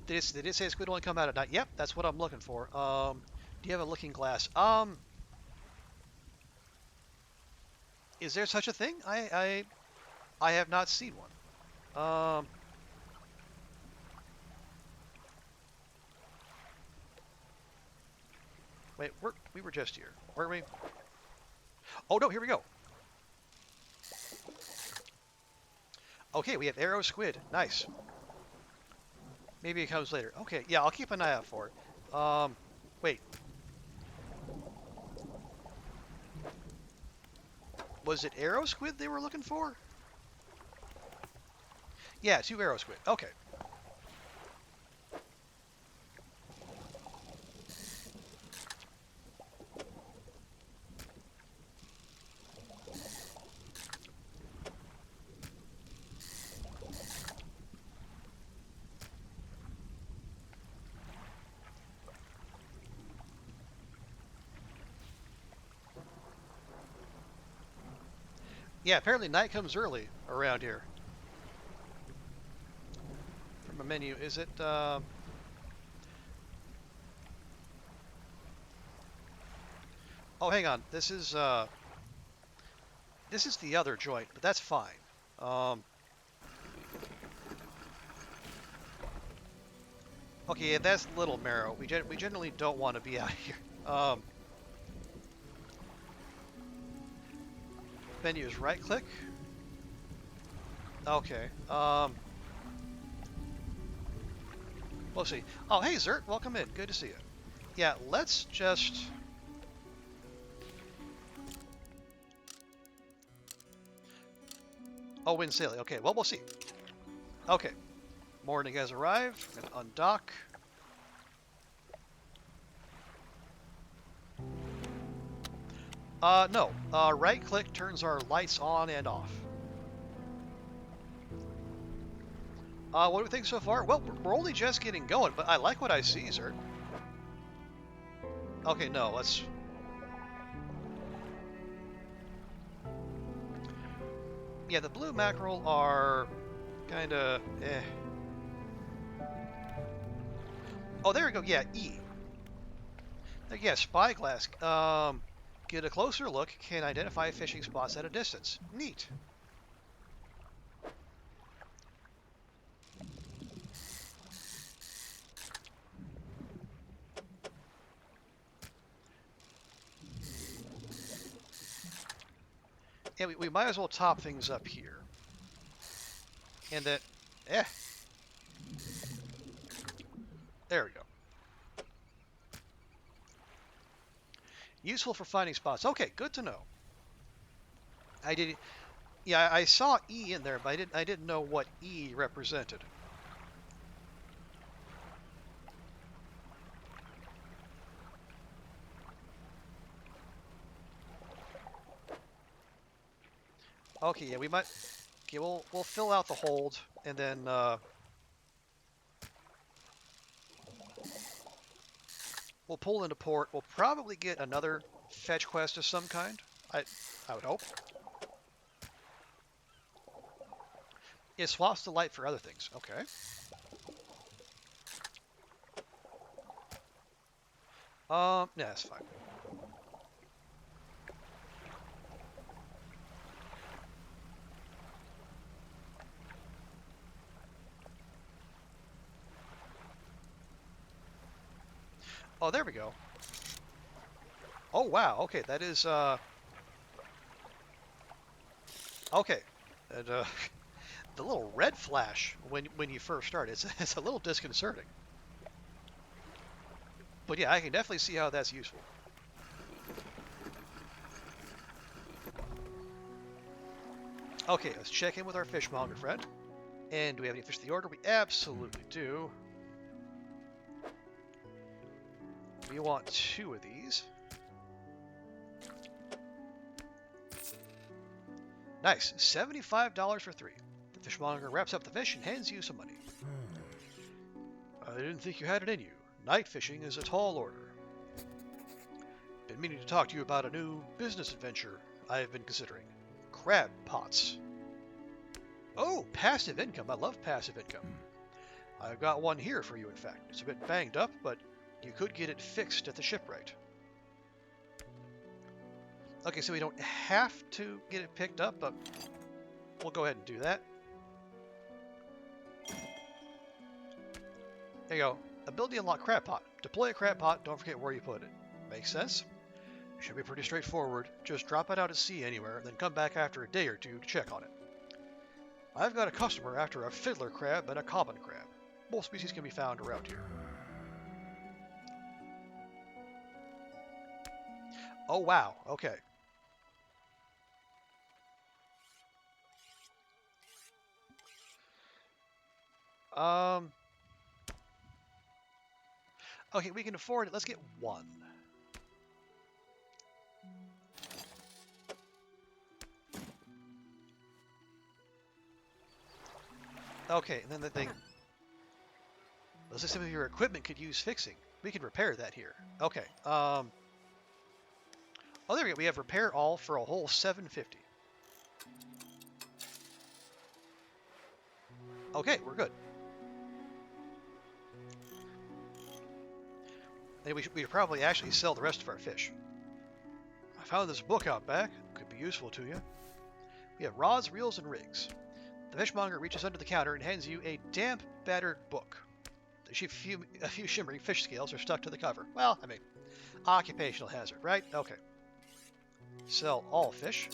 Did it say squid only come out at night? Yep, that's what I'm looking for. Do you have a looking glass? Is there such a thing? I have not seen one. Wait, we were just here, weren't we? Oh no, here we go. Okay, we have arrow squid. Nice. Maybe it comes later. Okay, yeah, I'll keep an eye out for it. Wait. Was it arrow squid they were looking for? Yeah, 2 arrow squid. Okay. Yeah, apparently night comes early around here. From a menu, is it, oh, hang on. This is the other joint, but that's fine. Okay, yeah, that's Little Marrow. We generally don't want to be out here. Menu is right click. Okay. We'll see. Oh, hey, Zert, welcome in. Good to see you. Yeah, let's just... Oh, wind sailing. Okay, well, we'll see. Okay. Morning has arrived. I'm going to undock. No. Right-click turns our lights on and off. What do we think so far? Well, we're only just getting going, but I like what I see, Zert. Okay, no, let's... Yeah, the blue mackerel are kinda Oh, there we go. Yeah, E. Yeah, spyglass. Get a closer look. Can identify fishing spots at a distance. Neat. Yeah, we might as well top things up here. And that... There we go. Useful for finding spots. Okay, good to know. Yeah, I saw E in there, but I didn't know what E represented. Okay, yeah, we might... Okay, we'll fill out the hold, and then, we'll pull into port. We'll probably get another fetch quest of some kind. I would hope. It swaps the light for other things. Okay. Yeah, that's fine. Oh, there we go. Oh, wow. Okay, that is, okay. And, the little red flash when you first start, it's a little disconcerting. But yeah, I can definitely see how that's useful. Okay, let's check in with our fishmonger friend. And do we have any fish to the order? We absolutely do. We want 2 of these. Nice, $75 for 3. The fishmonger wraps up the fish and hands you some money. I didn't think you had it in you. Night fishing is a tall order. Been meaning to talk to you about a new business adventure I've been considering. Crab pots. Oh, passive income. I love passive income. I've got one here for you, in fact. It's a bit banged up, but you could get it fixed at the shipwright. Okay, so we don't have to get it picked up, but we'll go ahead and do that. There you go. Ability unlock crab pot. Deploy a crab pot, don't forget where you put it. Makes sense? Should be pretty straightforward. Just drop it out at sea anywhere, then come back after a day or 2 to check on it. I've got a customer after a fiddler crab and a common crab. Both species can be found around here. Oh wow, okay. Okay, we can afford it. Let's get 1. Okay, and then the thing. Let's say some of your equipment could use fixing. We can repair that here. Okay. Oh, there we go. We have repair all for a whole $750. Okay, we're good. And we should probably actually sell the rest of our fish. I found this book out back. Could be useful to you. We have rods, reels, and rigs. The fishmonger reaches under the counter and hands you a damp, battered book. A few shimmering fish scales are stuck to the cover. Well, I mean, occupational hazard, right? Okay. Sell all fish.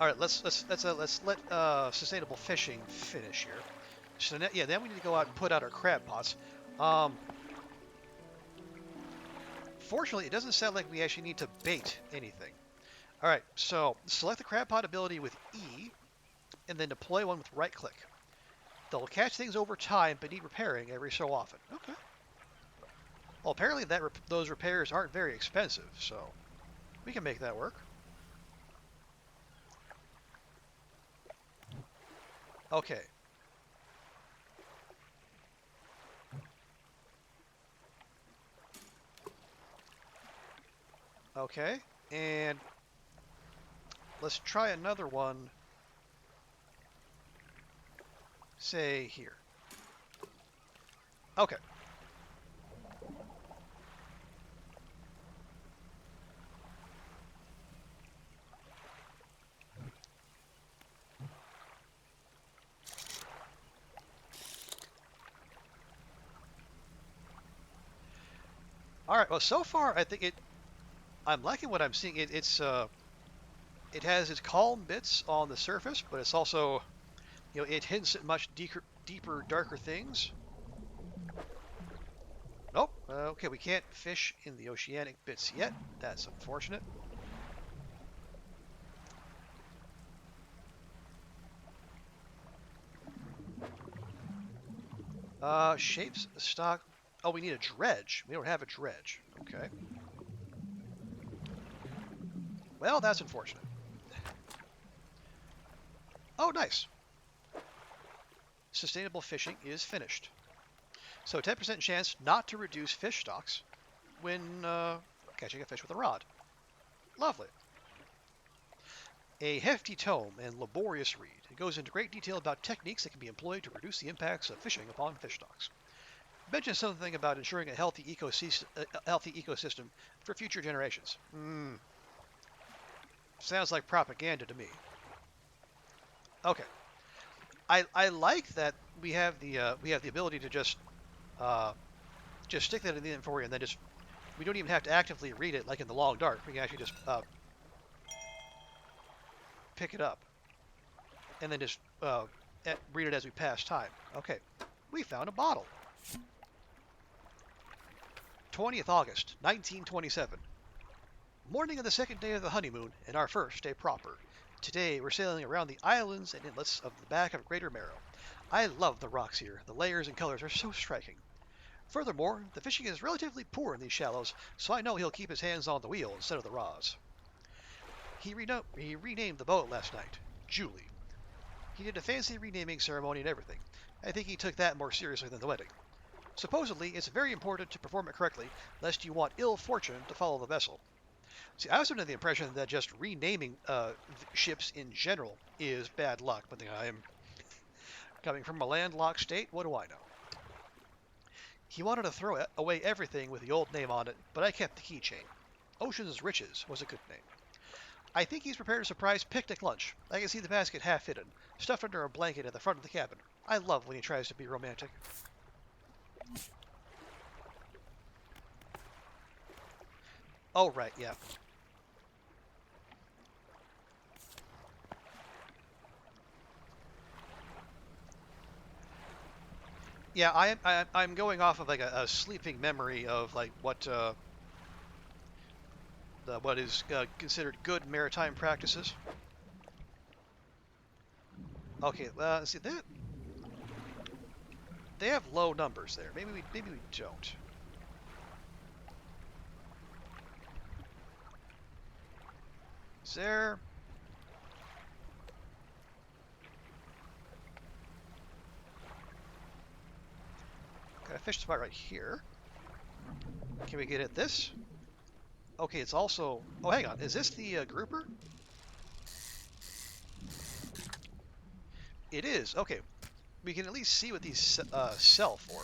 All right, let's let sustainable fishing finish here. So yeah, then we need to go out and put out our crab pots. Fortunately, it doesn't sound like we actually need to bait anything. All right, so select the crab pot ability with E, and then deploy one with right click. They'll catch things over time, but need repairing every so often. Okay. Well, apparently those repairs aren't very expensive, so we can make that work. Okay. Okay, and let's try another one, say here. Okay. All right, well, so far I think I'm liking what I'm seeing. It has its calm bits on the surface, but it's also, it hints at much deeper, darker things. Nope. Okay, we can't fish in the oceanic bits yet. That's unfortunate. Shapes, stock. Oh, we need a dredge. We don't have a dredge. Okay. Well, that's unfortunate. Oh, nice. Sustainable fishing is finished. So 10% chance not to reduce fish stocks when catching a fish with a rod. Lovely. A hefty tome and laborious read. It goes into great detail about techniques that can be employed to reduce the impacts of fishing upon fish stocks. It mentions something about ensuring a healthy ecosystem for future generations. Sounds like propaganda to me. Okay. I like that we have the ability to just stick that in the inventory and then just we don't even have to actively read it like in the long dark. We can actually just pick it up and then just read it as we pass time. Okay, we found a bottle. 20th August, 1927. Morning of the second day of the honeymoon and our first day proper. Today we're sailing around the islands and inlets of the back of Greater Marrow. I love the rocks here. The layers and colors are so striking. Furthermore, the fishing is relatively poor in these shallows, so I know he'll keep his hands on the wheel instead of the rods. He renamed the boat last night. Julie. He did a fancy renaming ceremony and everything. I think he took that more seriously than the wedding. Supposedly, it's very important to perform it correctly, lest you want ill fortune to follow the vessel. See, I was under the impression that just renaming ships in general is bad luck, but I'm coming from a landlocked state, what do I know? He wanted to throw away everything with the old name on it, but I kept the keychain. Ocean's Riches was a good name. I think he's prepared a surprise picnic lunch. I can see the basket half hidden, stuffed under a blanket at the front of the cabin. I love when he tries to be romantic. Oh, right, yeah. Yeah, I'm going off of like a sleeping memory of like what is considered good maritime practices. Okay, see that they have low numbers there. Maybe we don't. Is there? Got a fish spot right here. Can we get at this? Okay, it's also. Oh, hang on. Is this the grouper? It is. Okay, we can at least see what these sell for.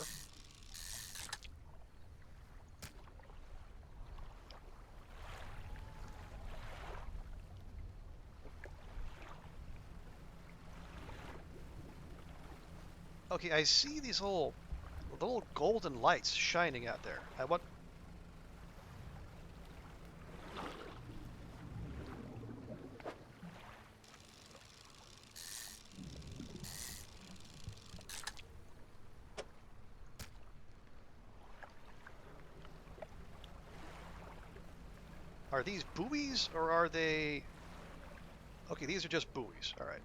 Okay, I see these little golden lights shining out there. I want. Are these buoys or are they? Okay, these are just buoys. All right.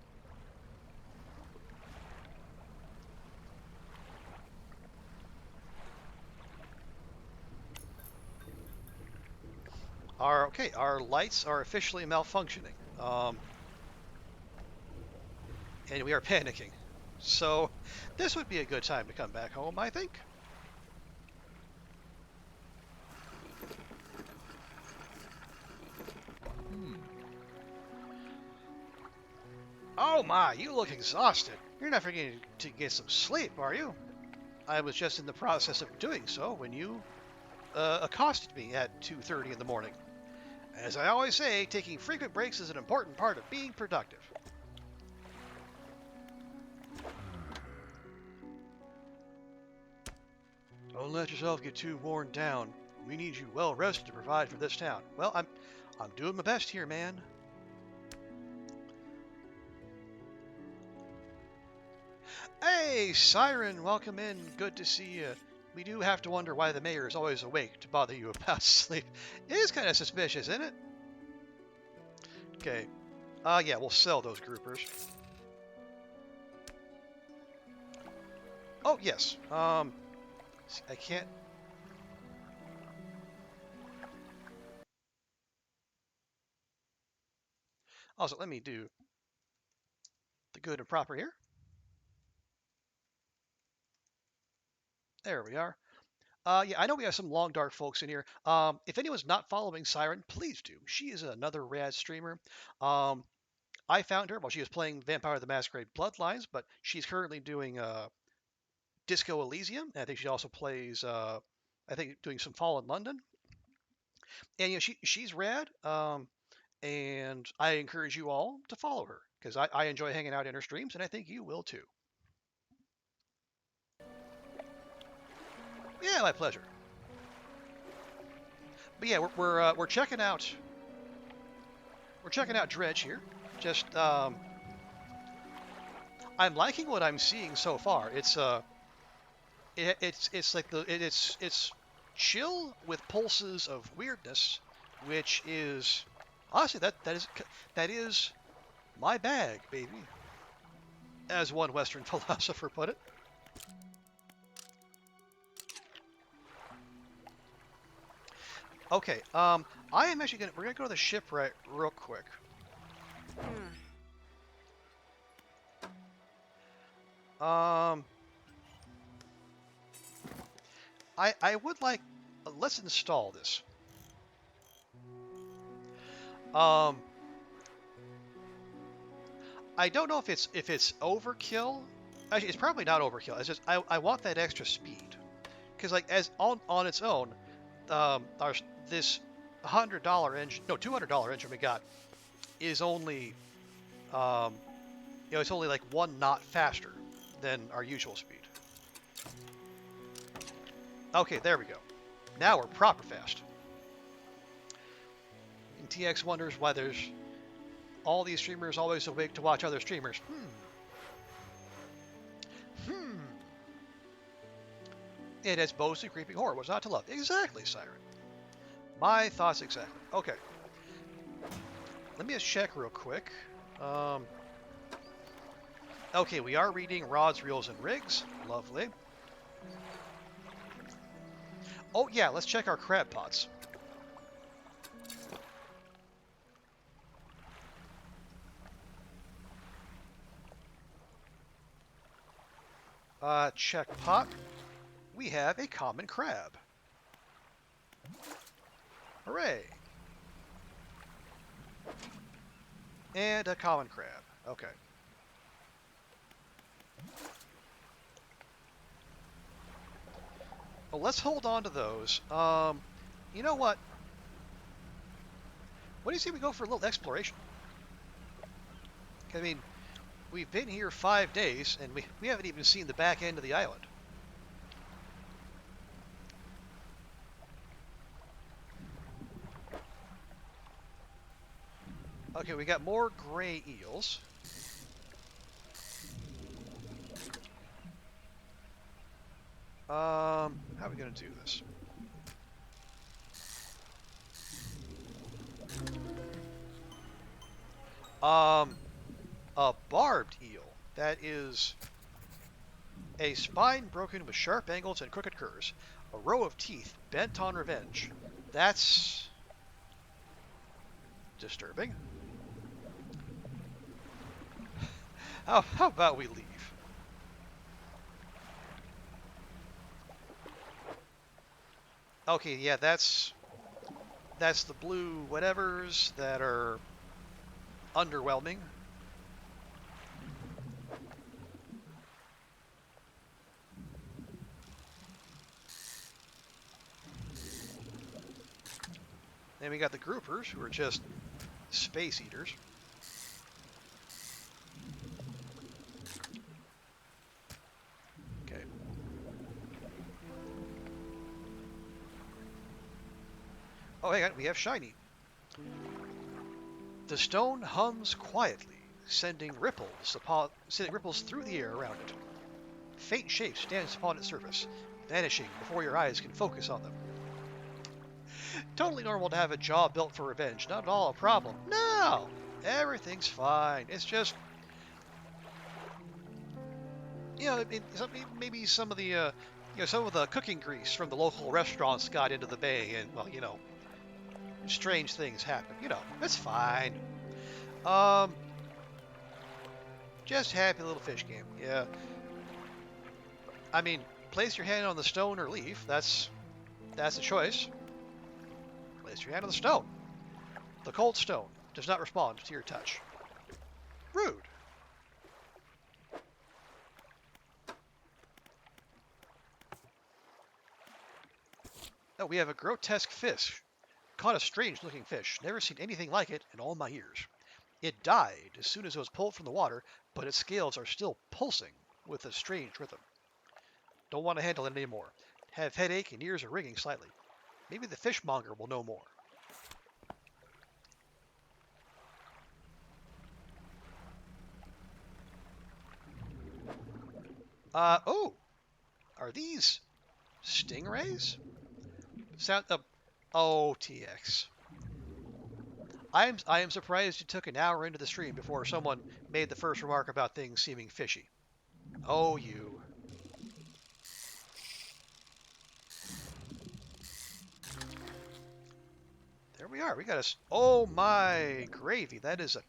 Our lights are officially malfunctioning. And we are panicking. So this would be a good time to come back home, I think. Oh my, you look exhausted. You're not forgetting to get some sleep, are you? I was just in the process of doing so when you accosted me at 2:30 in the morning. As I always say, taking frequent breaks is an important part of being productive. Don't let yourself get too worn down. We need you well rested to provide for this town. Well, I'm doing my best here, man. Hey, Siren, welcome in. Good to see you. We do have to wonder why the mayor is always awake to bother you about sleep. It is kind of suspicious, isn't it? Okay. Yeah, we'll sell those groupers. Oh, yes. I can't. Also, let me do the good and proper here. There we are. Yeah, I know we have some long dark folks in here. If anyone's not following Siren, please do. She is another rad streamer. Um, I found her while she was playing Vampire the Masquerade Bloodlines, but she's currently doing Disco Elysium. And I think she also plays, I think, doing some Fall in London. And she's rad. And I encourage you all to follow her because I enjoy hanging out in her streams, and I think you will too. Yeah, my pleasure. But yeah, we're checking out Dredge here. Just I'm liking what I'm seeing so far. It's like it's chill with pulses of weirdness, which is honestly that is my bag, baby, as one Western philosopher put it. Okay, I am actually we're gonna go to the shipwreck real quick. I would like, let's install this. I don't know if it's overkill. Actually, it's probably not overkill. It's just I want that extra speed, because like as on its own, this $100 engine, no $200 engine we got is only it's only like 1 knot faster than our usual speed. Okay, there we go. Now we're proper fast. And TX wonders why there's all these streamers always awake to watch other streamers. It has bows and creeping horror. What's not to love? Exactly, Siren. My thoughts exactly. Okay. Let me just check real quick. Okay, we are reading rods, reels, and rigs. Lovely. Oh yeah, let's check our crab pots. Check pot. We have a common crab. Hooray! And a common crab. Okay. Well, let's hold on to those. You know what? What do you say we go for a little exploration? I mean, we've been here 5 days, and we haven't even seen the back end of the island. Okay, we got more gray eels. How are we going to do this? A barbed eel. That is a spine broken with sharp angles and crooked curves. A row of teeth bent on revenge. That's disturbing. How about we leave? Okay, yeah, that's the blue whatevers that are underwhelming. Then we got the groupers, who are just space eaters. Okay. Oh, hang on, we have shiny. The stone hums quietly, sending ripples through the air around it. Faint shapes dance upon its surface, vanishing before your eyes can focus on them. Totally normal to have a jaw built for revenge. Not at all a problem. No! Everything's fine. It's just, maybe some of the, some of the cooking grease from the local restaurants got into the bay, and well, strange things happen. It's fine. Just happy little fish game. Yeah. I mean, place your hand on the stone or leaf. That's a choice. Place your hand on the stone. The cold stone does not respond to your touch. Rude. Oh, we have a grotesque fish. Caught a strange-looking fish. Never seen anything like it in all my years. It died as soon as it was pulled from the water, but its scales are still pulsing with a strange rhythm. Don't want to handle it anymore. Have headache and ears are ringing slightly. Maybe the fishmonger will know more. Oh, are these stingrays? Sound, oh, TX. I am surprised it took an hour into the stream before someone made the first remark about things seeming fishy. Oh, you. There we are. We got a... Oh, my gravy. That is a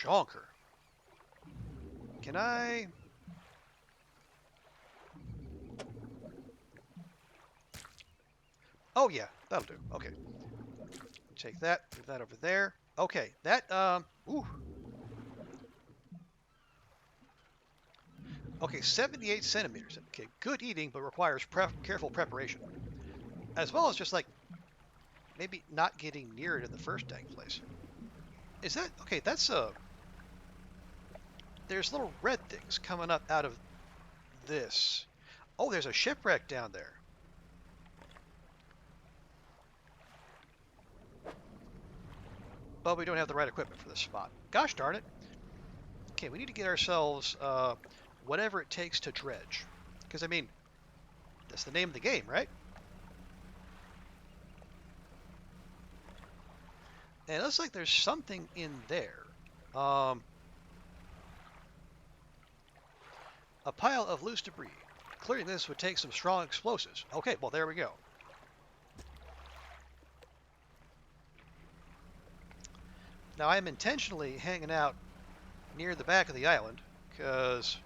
chonker. Can I... Oh, yeah. That'll do. Okay. Take that. Move that over there. Okay. That, ooh. Okay, 78 centimeters. Okay, good eating, but requires careful preparation. As well as just, like, maybe not getting near it in the first dang place. Is that... Okay, that's, there's little red things coming up out of this. Oh, there's a shipwreck down there. But we don't have the right equipment for this spot. Gosh darn it. Okay, we need to get ourselves whatever it takes to dredge. Because, I mean, that's the name of the game, right? And it looks like there's something in there. A pile of loose debris. Clearing this would take some strong explosives. Okay, well, there we go. Now, I'm intentionally hanging out near the back of the island, because...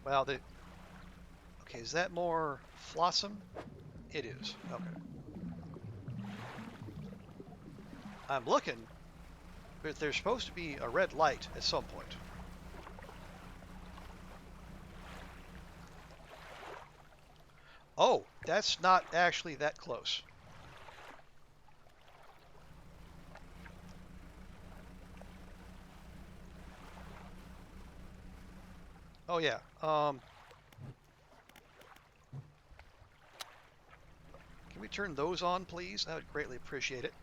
Well, okay, is that more flotsam? It is. Okay. I'm looking, but there's supposed to be a red light at some point. Oh, that's not actually that close. Oh, yeah. Can we turn those on, please? I would greatly appreciate it.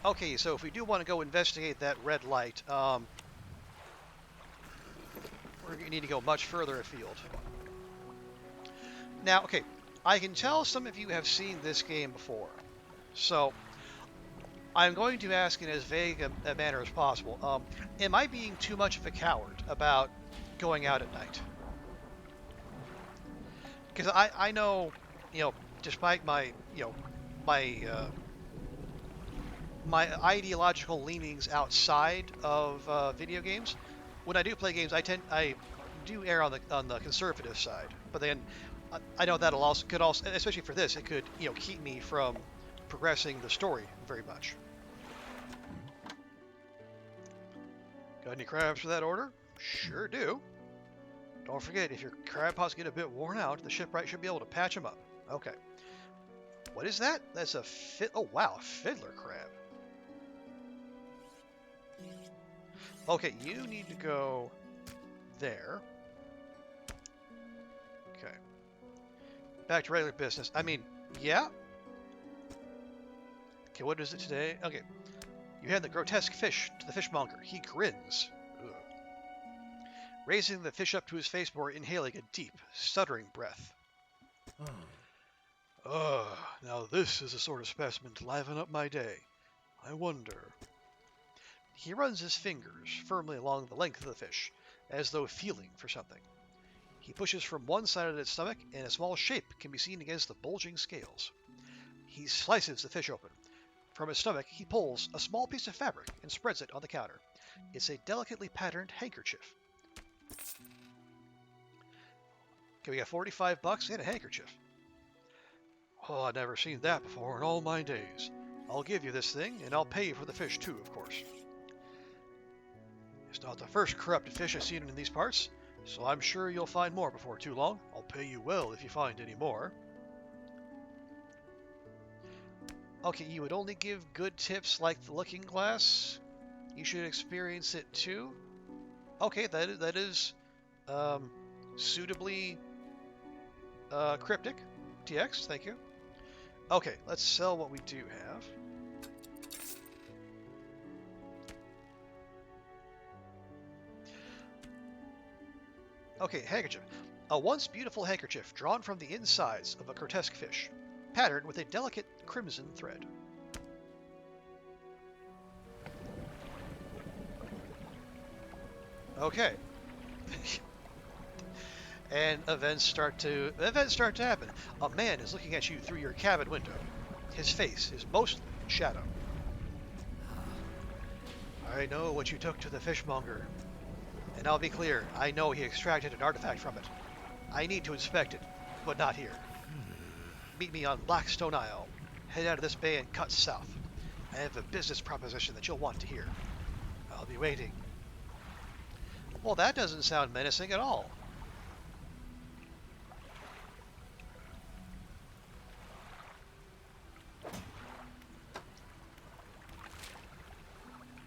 Okay, so if we do want to go investigate that red light, we're going to need to go much further afield. Now, okay, I can tell some of you have seen this game before, so I'm going to ask in as vague a manner as possible. Am I being too much of a coward about going out at night? Because I know, despite my, my my ideological leanings outside of video games, when I do play games, I do err on the conservative side. But then I know that'll could also, especially for this, it could keep me from progressing the story very much. Got any crabs for that order? Sure do. Don't forget, if your crab pots get a bit worn out, the shipwright should be able to patch them up. Okay. What is that? That's a oh wow, a fiddler crab. Okay, you need to go there. Okay. Back to regular business. I mean, yeah. Okay, what is it today? Okay. You hand the grotesque fish to the fishmonger. He grins. Ugh. Raising the fish up to his face before inhaling a deep, stuttering breath. Now this is a sort of specimen to liven up my day. I wonder. He runs his fingers firmly along the length of the fish, as though feeling for something. He pushes from one side of its stomach, and a small shape can be seen against the bulging scales. He slices the fish open. From his stomach, he pulls a small piece of fabric and spreads it on the counter. It's a delicately patterned handkerchief. Okay, we got 45 bucks and a handkerchief. Oh, I've never seen that before in all my days. I'll give you this thing, and I'll pay you for the fish too, of course. It's not the first corrupted fish I've seen in these parts, so I'm sure you'll find more before too long. I'll pay you well if you find any more. Okay, you would only give good tips like the looking glass? You should experience it too? Okay, that is suitably cryptic. TX, thank you. Okay, let's sell what we do have. Okay, handkerchief. A once beautiful handkerchief drawn from the insides of a grotesque fish, patterned with a delicate crimson thread. Okay. And events start to happen. A man is looking at you through your cabin window. His face is mostly in shadow. I know what you took to the fishmonger. And I'll be clear, I know he extracted an artifact from it. I need to inspect it, but not here. Meet me on Blackstone Isle. Head out of this bay and cut south. I have a business proposition that you'll want to hear. I'll be waiting. Well, that doesn't sound menacing at all.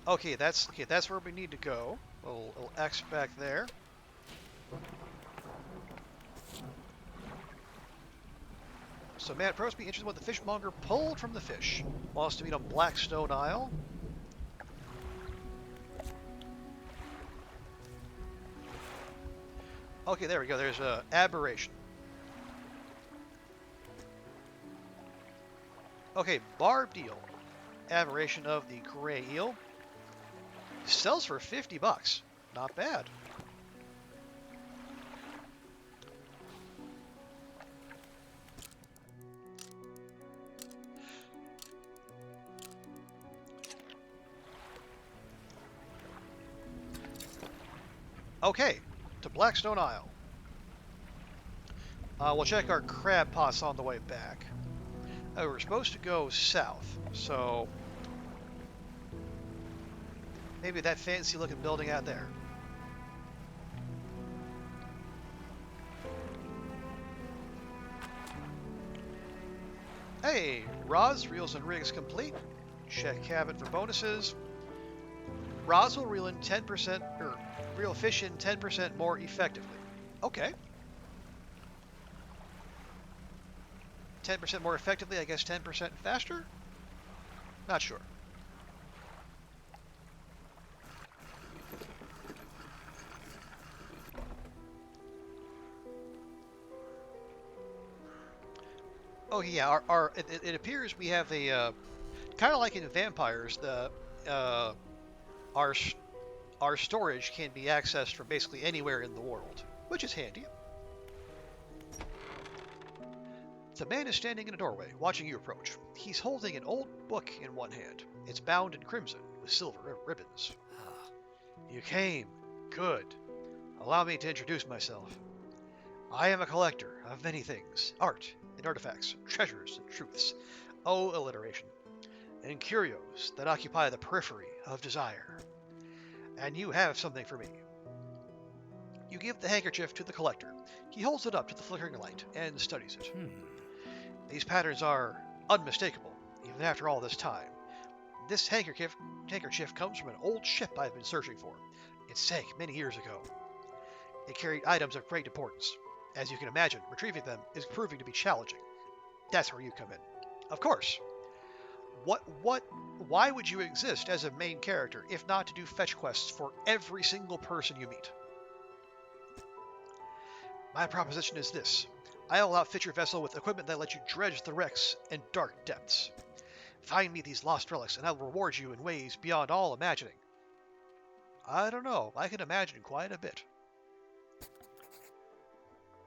Okay, that's where we need to go. We'll X back there. So man approached me, interested in what the fishmonger pulled from the fish. Wants to meet on Blackstone Isle. Okay, there we go. There's a aberration. Okay, barbed eel. Aberration of the gray eel. Sells for 50 bucks. Not bad. Okay, to Blackstone Isle. We'll check our crab pots on the way back. We're supposed to go south, so maybe that fancy looking building out there. Hey, rods, reels, and rigs complete. Check cabin for bonuses. Rods will reel in 10%, or reel fish in 10% more effectively. Okay. 10% more effectively, I guess 10% faster? Not sure. Oh yeah, it appears we have a kind of like in vampires, the our storage can be accessed from basically anywhere in the world, which is handy. The man is standing in a doorway, watching you approach. He's holding an old book in one hand. It's bound in crimson with silver ribbons. You came. Good. Allow me to introduce myself. I am a collector of many things, art and artifacts, treasures and truths, alliteration, and curios that occupy the periphery of desire. And you have something for me. You give the handkerchief to the collector. He holds it up to the flickering light and studies it. These patterns are unmistakable, even after all this time. This handkerchief comes from an old ship I've been searching for. It sank many years ago. It carried items of great importance. As you can imagine, retrieving them is proving to be challenging. That's where you come in. Of course. Why would you exist as a main character if not to do fetch quests for every single person you meet? My proposition is this. I'll outfit your vessel with equipment that lets you dredge the wrecks and dark depths. Find me these lost relics, and I will reward you in ways beyond all imagining. I don't know. I can imagine quite a bit.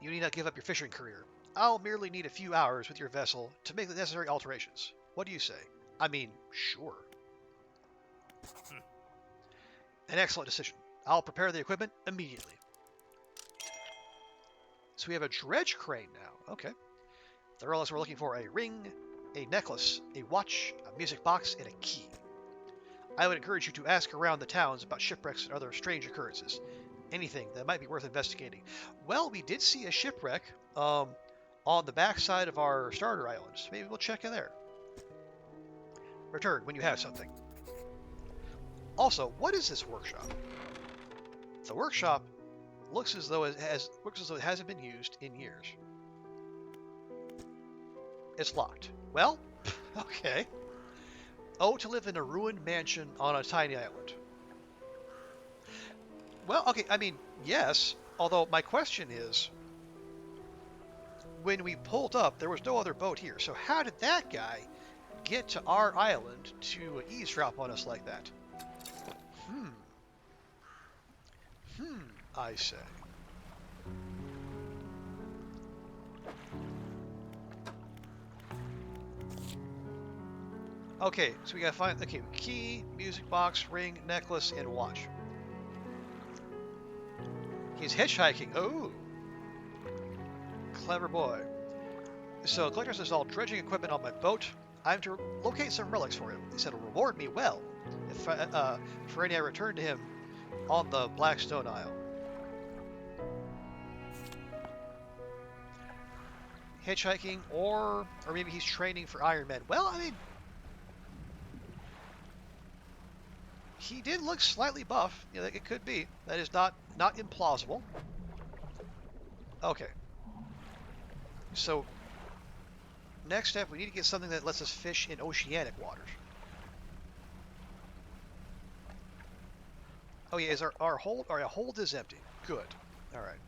You need not give up your fishing career. I'll merely need a few hours with your vessel to make the necessary alterations. What do you say? I mean, sure. An excellent decision. I'll prepare the equipment immediately. So we have a dredge crane now. Okay. The rollers were looking for a ring, a necklace, a watch, a music box, and a key. I would encourage you to ask around the towns about shipwrecks and other strange occurrences. Anything that might be worth investigating. Well, we did see a shipwreck on the backside of our starter island. So maybe we'll check in there. Return when you have something. Also, what is this workshop? The workshop looks as though it hasn't been used in years. It's locked. Well, okay. Oh, to live in a ruined mansion on a tiny island. Well, okay, I mean, yes. Although my question is, when we pulled up, there was no other boat here. So how did that guy get to our island to eavesdrop on us like that? I say. Okay, so we gotta find, okay, key, music box, ring, necklace, and watch. He's hitchhiking. Oh, clever boy. So, collectors installed dredging equipment on my boat. I'm to locate some relics for him. He said it'll reward me well if for any I return to him on the Blackstone Isle. Hitchhiking, or maybe he's training for Iron Man. Well, I mean, he did look slightly buff. You know, it could be. That is not implausible. Okay. So, next step, we need to get something that lets us fish in oceanic waters. Oh yeah, is our hold? Our hold is empty. Good. All right.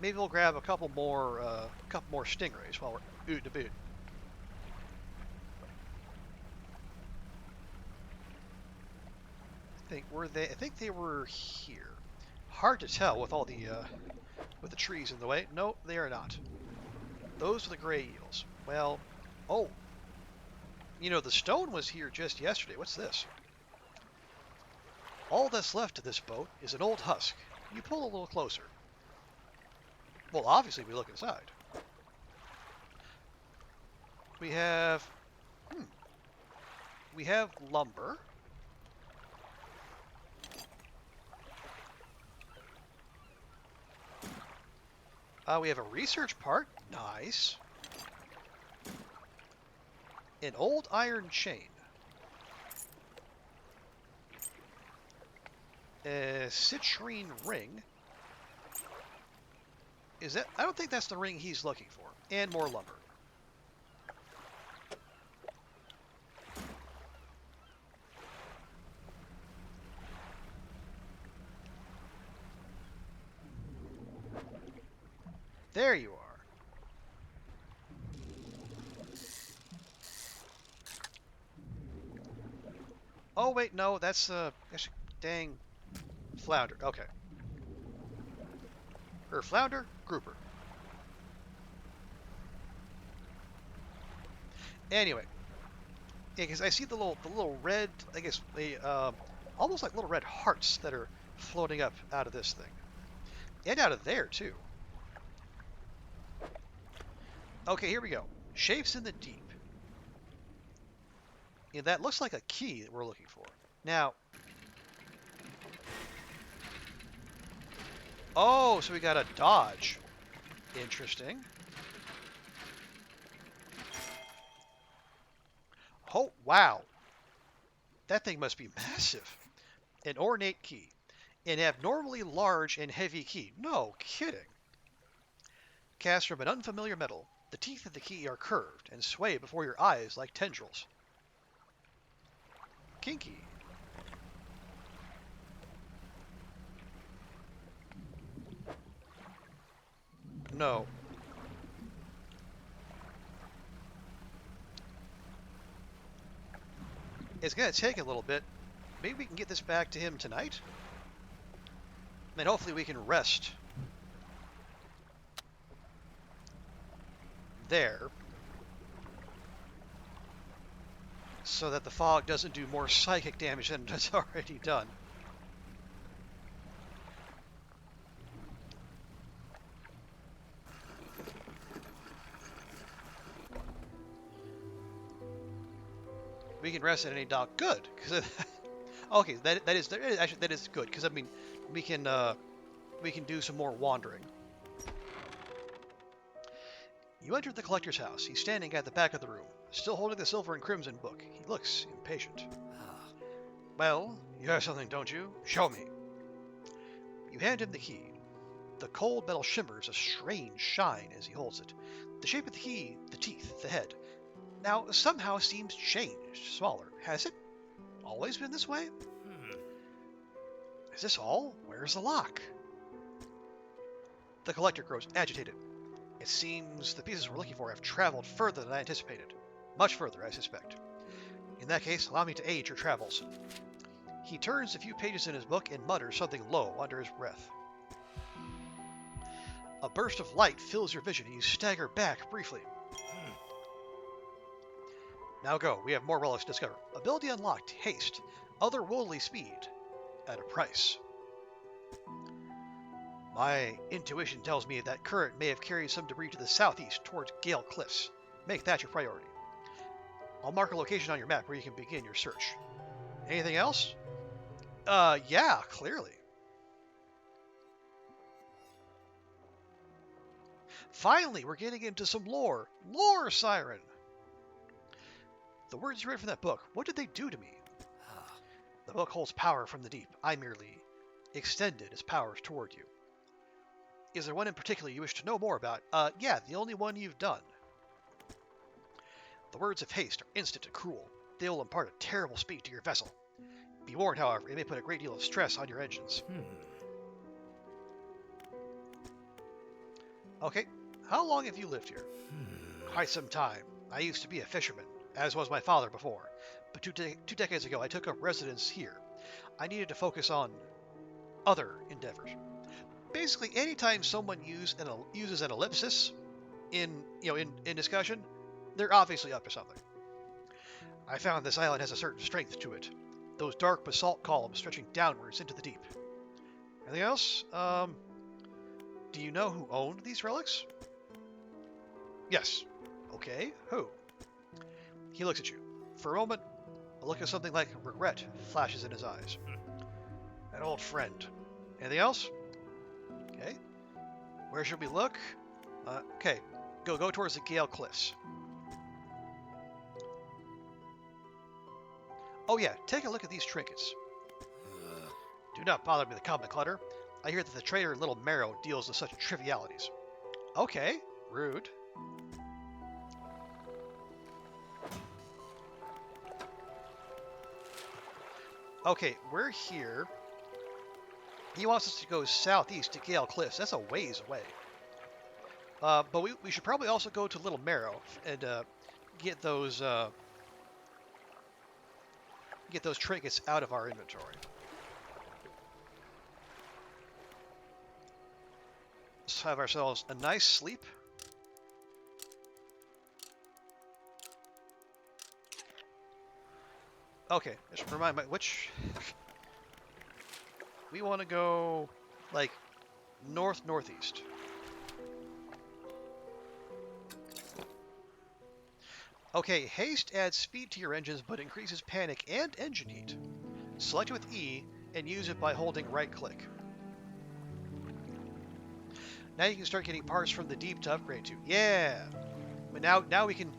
Maybe we'll grab a couple more stingrays while we're ootin' a boot. I think they were here. Hard to tell with all the with the trees in the way. No, they are not. Those are the gray eels. Well, oh, you know, the stone was here just yesterday. What's this? All that's left of this boat is an old husk. You pull a little closer. Well, obviously we look inside. We have lumber. We have a research part. Nice. An old iron chain. A citrine ring. Is that? I don't think that's the ring he's looking for. And more lumber. There you are. Oh wait, no, that's a dang flounder. Okay. Or flounder, grouper. Anyway, yeah, because I see the little red, I guess they almost like little red hearts that are floating up out of this thing, and out of there too. Okay, here we go. Shapes in the deep. Yeah, that looks like a key that we're looking for. Now, oh, so we got a dodge. Interesting. Oh, wow. That thing must be massive. An ornate key. An abnormally large and heavy key. No kidding. Cast from an unfamiliar metal. The teeth of the key are curved and sway before your eyes like tendrils. Kinky. No. It's going to take a little bit. Maybe we can get this back to him tonight? And hopefully we can rest there so that the fog doesn't do more psychic damage than it's already done. We can rest at any dock. Good, because okay, that is actually that is good because I mean we can do some more wandering. You enter the collector's house. He's standing at the back of the room, still holding the silver and crimson book. He looks impatient. Well, you have something, don't you? Show me. You hand him the key. The cold metal shimmers a strange shine as he holds it. The shape of the key, the teeth, the head, now somehow seems changed, smaller. Has it always been this way? Is this all? Where's the lock? The collector grows agitated. It seems the pieces we're looking for have traveled further than I anticipated. Much further, I suspect. In that case, allow me to aid your travels. He turns a few pages in his book and mutters something low under his breath. A burst of light fills your vision and you stagger back briefly. Now go, we have more relics to discover. Ability unlocked, haste, otherworldly speed, at a price. My intuition tells me that current may have carried some debris to the southeast towards Gale Cliffs. Make that your priority. I'll mark a location on your map where you can begin your search. Anything else? Yeah, clearly. Finally, we're getting into some lore. Lore, Siren! The words you read from that book, what did they do to me? The book holds power from the deep. I merely extended its powers toward you. Is there one in particular you wish to know more about? Yeah, the only one you've done. The words of haste are instant and cruel. They will impart a terrible speed to your vessel. Be warned, however, it may put a great deal of stress on your engines. Okay, how long have you lived here? Quite some time. I used to be a fisherman, as was my father before. But two decades ago, I took up residence here. I needed to focus on other endeavors. Basically, anytime someone uses an ellipsis in discussion, they're obviously up to something. I found this island has a certain strength to it. Those dark basalt columns stretching downwards into the deep. Anything else? Do you know who owned these relics? Yes. Okay, who? He looks at you. For a moment, a look of something like regret flashes in his eyes. An old friend. Anything else? Okay. Where should we look? Okay. Go towards the Gale Cliffs. Oh yeah, take a look at these trinkets. Do not bother me with the common clutter. I hear that the trader in Little Marrow deals with such trivialities. Okay, rude. Okay, we're here. He wants us to go southeast to Gale Cliffs. That's a ways away. But we should probably also go to Little Marrow and get those trinkets out of our inventory. Let's have ourselves a nice sleep. Okay, just remind me which. We want to go like northeast. Okay, haste adds speed to your engines but increases panic and engine heat. Select it with E and use it by holding right click. Now you can start getting parts from the deep to upgrade to. Yeah. But now we can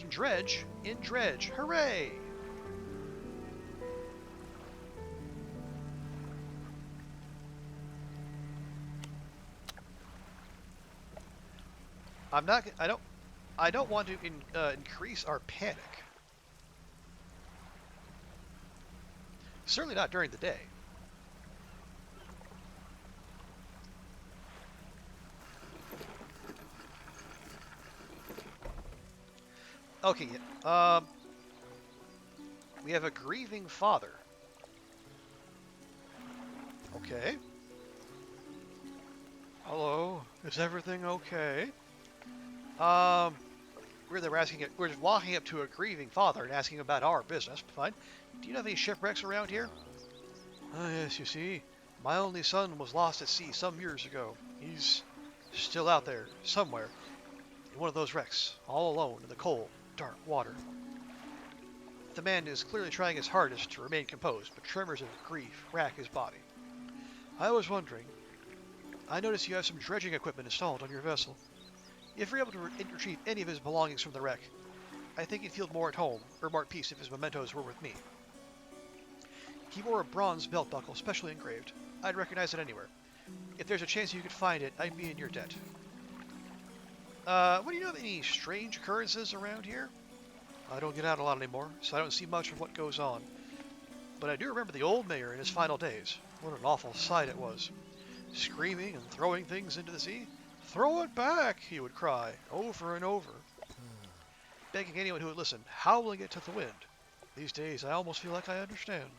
dredge in Dredge. Hooray! I don't want to increase our panic. Certainly not during the day. Okay, we have a grieving father. Okay. Hello, is everything okay? Um, we're just walking up to a grieving father and asking about our business. Fine. Do you know of any shipwrecks around here? Ah, yes, you see, my only son was lost at sea some years ago. He's still out there, somewhere, in one of those wrecks, all alone in the cold, dark water. The man is clearly trying his hardest to remain composed, but tremors of grief rack his body. I was wondering, I noticed you have some dredging equipment installed on your vessel. If you're able to retrieve any of his belongings from the wreck, I think he'd feel more at home, or more at peace if his mementos were with me. He wore a bronze belt buckle, specially engraved. I'd recognize it anywhere. If there's a chance you could find it, I'd be in your debt. What do you know of any strange occurrences around here? I don't get out a lot anymore, so I don't see much of what goes on. But I do remember the old mayor in his final days. What an awful sight it was. Screaming and throwing things into the sea. Throw it back, he would cry, over and over. Begging anyone who would listen, howling it to the wind. These days, I almost feel like I understand.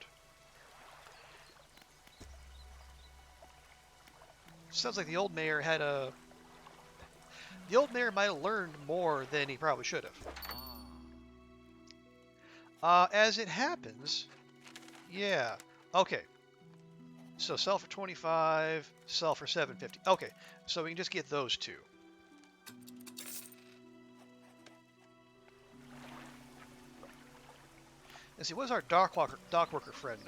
Sounds like the old mayor had a... The old mayor might have learned more than he probably should have. As it happens, yeah. Okay. So sell for 25, sell for 750. Okay, so we can just get those two. Let's see, what does our dock worker friend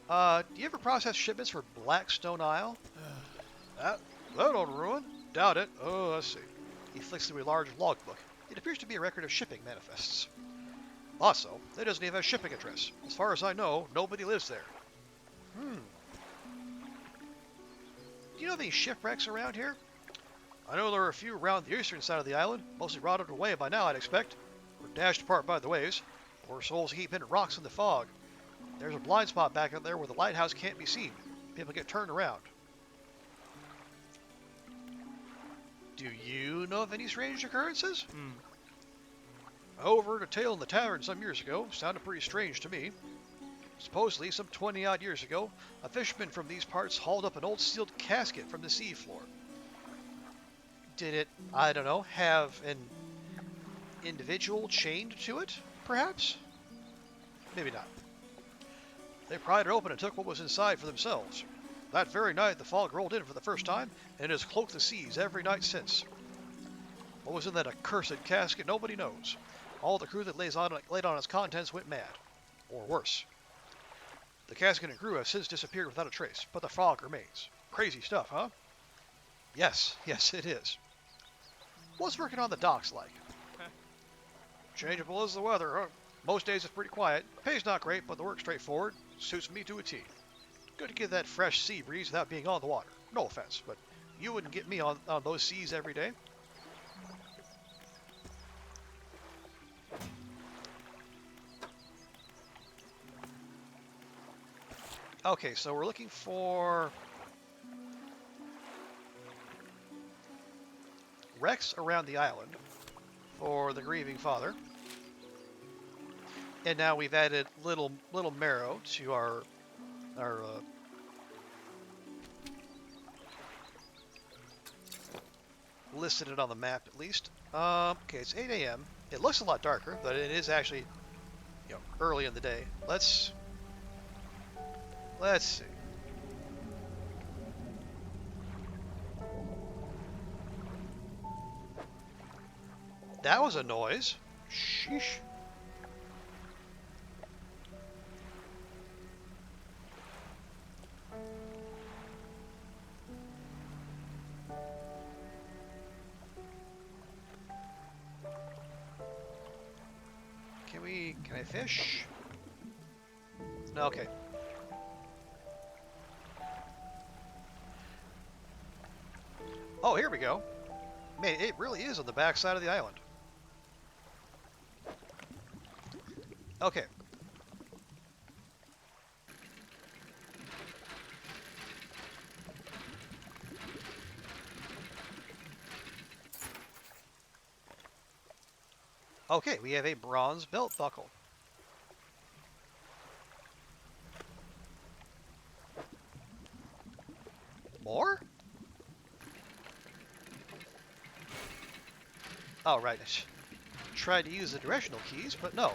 know? Do you ever process shipments for Blackstone Isle? That don't ruin. Doubt it. Oh, let's see. He flicks through a large logbook. It appears to be a record of shipping manifests. Also, it doesn't even have a shipping address. As far as I know, nobody lives there. Do you know of any shipwrecks around here? I know there are a few around the eastern side of the island, mostly rotted away by now, I'd expect, or dashed apart by the waves, or souls keep hitting rocks in the fog. There's a blind spot back up there where the lighthouse can't be seen. People get turned around. Do you know of any strange occurrences? I overheard a tale in the tavern some years ago. Sounded pretty strange to me. Supposedly, some 20-odd years ago, a fisherman from these parts hauled up an old sealed casket from the seafloor. Did it, I don't know, have an individual chained to it, perhaps? Maybe not. They pried it open and took what was inside for themselves. That very night, the fog rolled in for the first time, and has cloaked the seas every night since. What was in that accursed casket, nobody knows. All the crew that laid on its contents went mad. Or worse. The casket and crew have since disappeared without a trace, but the fog remains. Crazy stuff, huh? Yes, it is. What's working on the docks like? Changeable as the weather, huh? Most days it's pretty quiet. Pay's not great, but the work's straightforward. Suits me to a T. Good to get that fresh sea breeze without being on the water. No offense, but you wouldn't get me on those seas every day. Okay, so we're looking for wrecks around the island for the grieving father. And now we've added little Marrow to our listed it on the map at least. Okay, it's 8 a.m. It looks a lot darker, but it is actually, early in the day. Let's see. That was a noise. Sheesh. Can I fish? No, okay. Oh, here we go. Man, it really is on the back side of the island. Okay. Okay, we have a bronze belt buckle. More? Oh, right. I tried to use the directional keys, but no.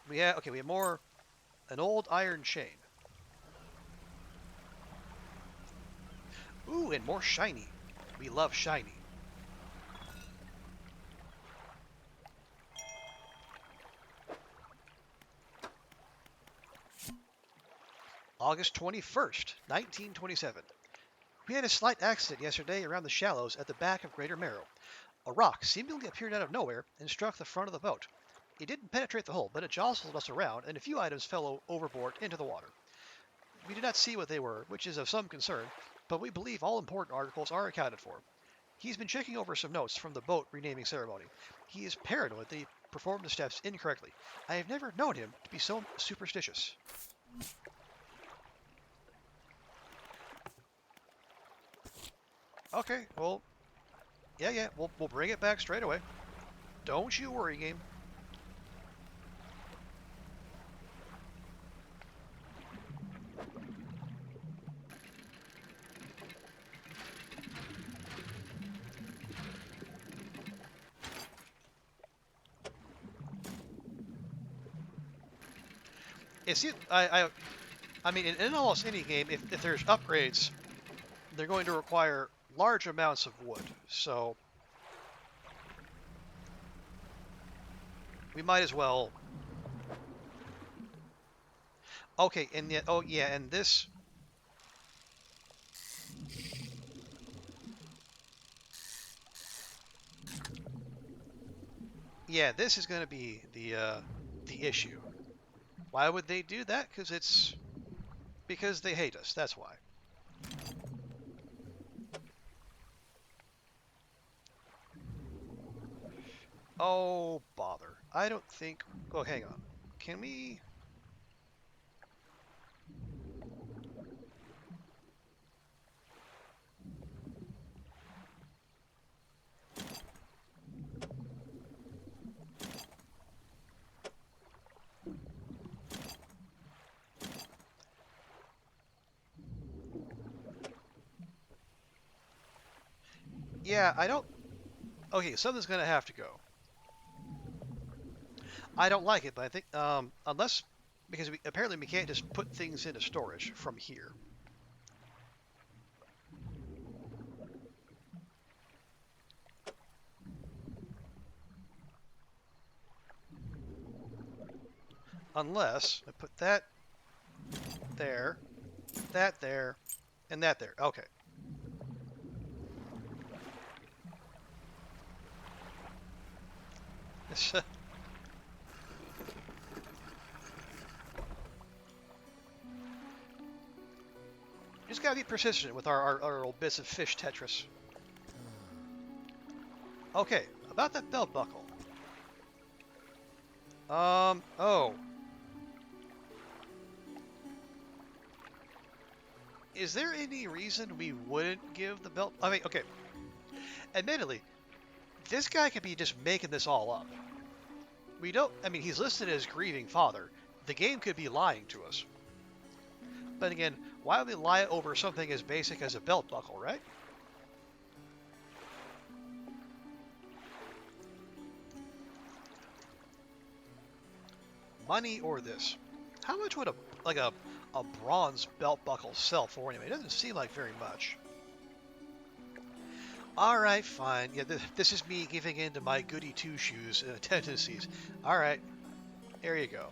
We have more. An old iron chain. Ooh, and more shiny. We love shiny. August 21st, 1927. We had a slight accident yesterday around the shallows at the back of Greater Marrow. A rock seemingly appeared out of nowhere and struck the front of the boat. It didn't penetrate the hull, but it jostled us around, and a few items fell overboard into the water. We did not see what they were, which is of some concern, but we believe all important articles are accounted for. He's been checking over some notes from the boat renaming ceremony. He is paranoid that he performed the steps incorrectly. I have never known him to be so superstitious. Okay, well, yeah, we'll bring it back straight away. Don't you worry, game. I mean, in almost any game, if there's upgrades, they're going to require large amounts of wood. So we might as well. Okay, and yet, oh yeah, and this. Yeah, this is going to be the issue. Why would they do that? Because they hate us. That's why. Oh, bother. I don't think... Oh, hang on. Can we... Yeah, I don't... Okay, something's going to have to go. I don't like it, but I think... unless... Because apparently we can't just put things into storage from here. Unless I put that there, that there, and that there. Okay. Just gotta be persistent with our little bits of fish Tetris. Okay, about that belt buckle. Oh. Is there any reason we wouldn't give the belt? I mean, okay. Admittedly, this guy could be just making this all up. We don't, I mean, he's listed as grieving father. The game could be lying to us. But again, why would we lie over something as basic as a belt buckle, right? Money or this? How much would a bronze belt buckle sell for anyway? It doesn't seem like very much. Alright, fine. Yeah, this is me giving in to my goody two-shoes tendencies. Alright, there you go.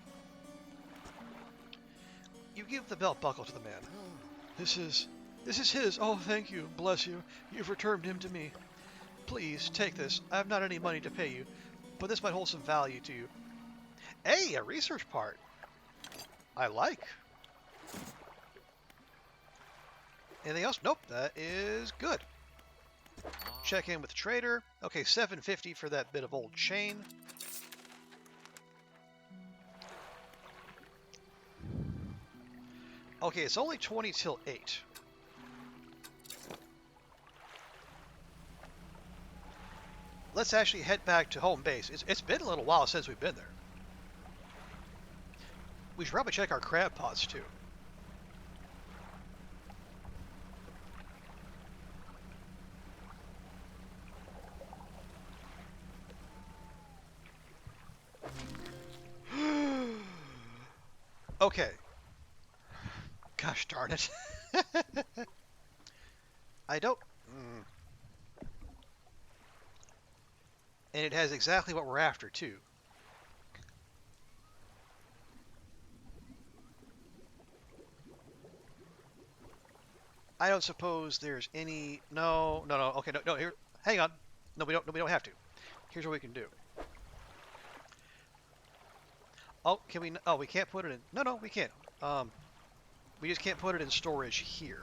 You give the belt buckle to the man. This is his. Oh, thank you. Bless you. You've returned him to me. Please, take this. I have not any money to pay you, but this might hold some value to you. Hey, a research part. I like. Anything else? Nope, that is good. Check in with the trader. Okay, $750 for that bit of old chain. Okay, it's only 20 till 8. Let's actually head back to home base. It's been a little while since we've been there. We should probably check our crab pots too. Okay. Gosh darn it. I don't... And it has exactly what we're after, too. I don't suppose there's any... No. Okay, no, here... Hang on. No, we don't have to. Here's what we can do. Oh, can we... Oh, we can't put it in... No, we can't. We just can't put it in storage here.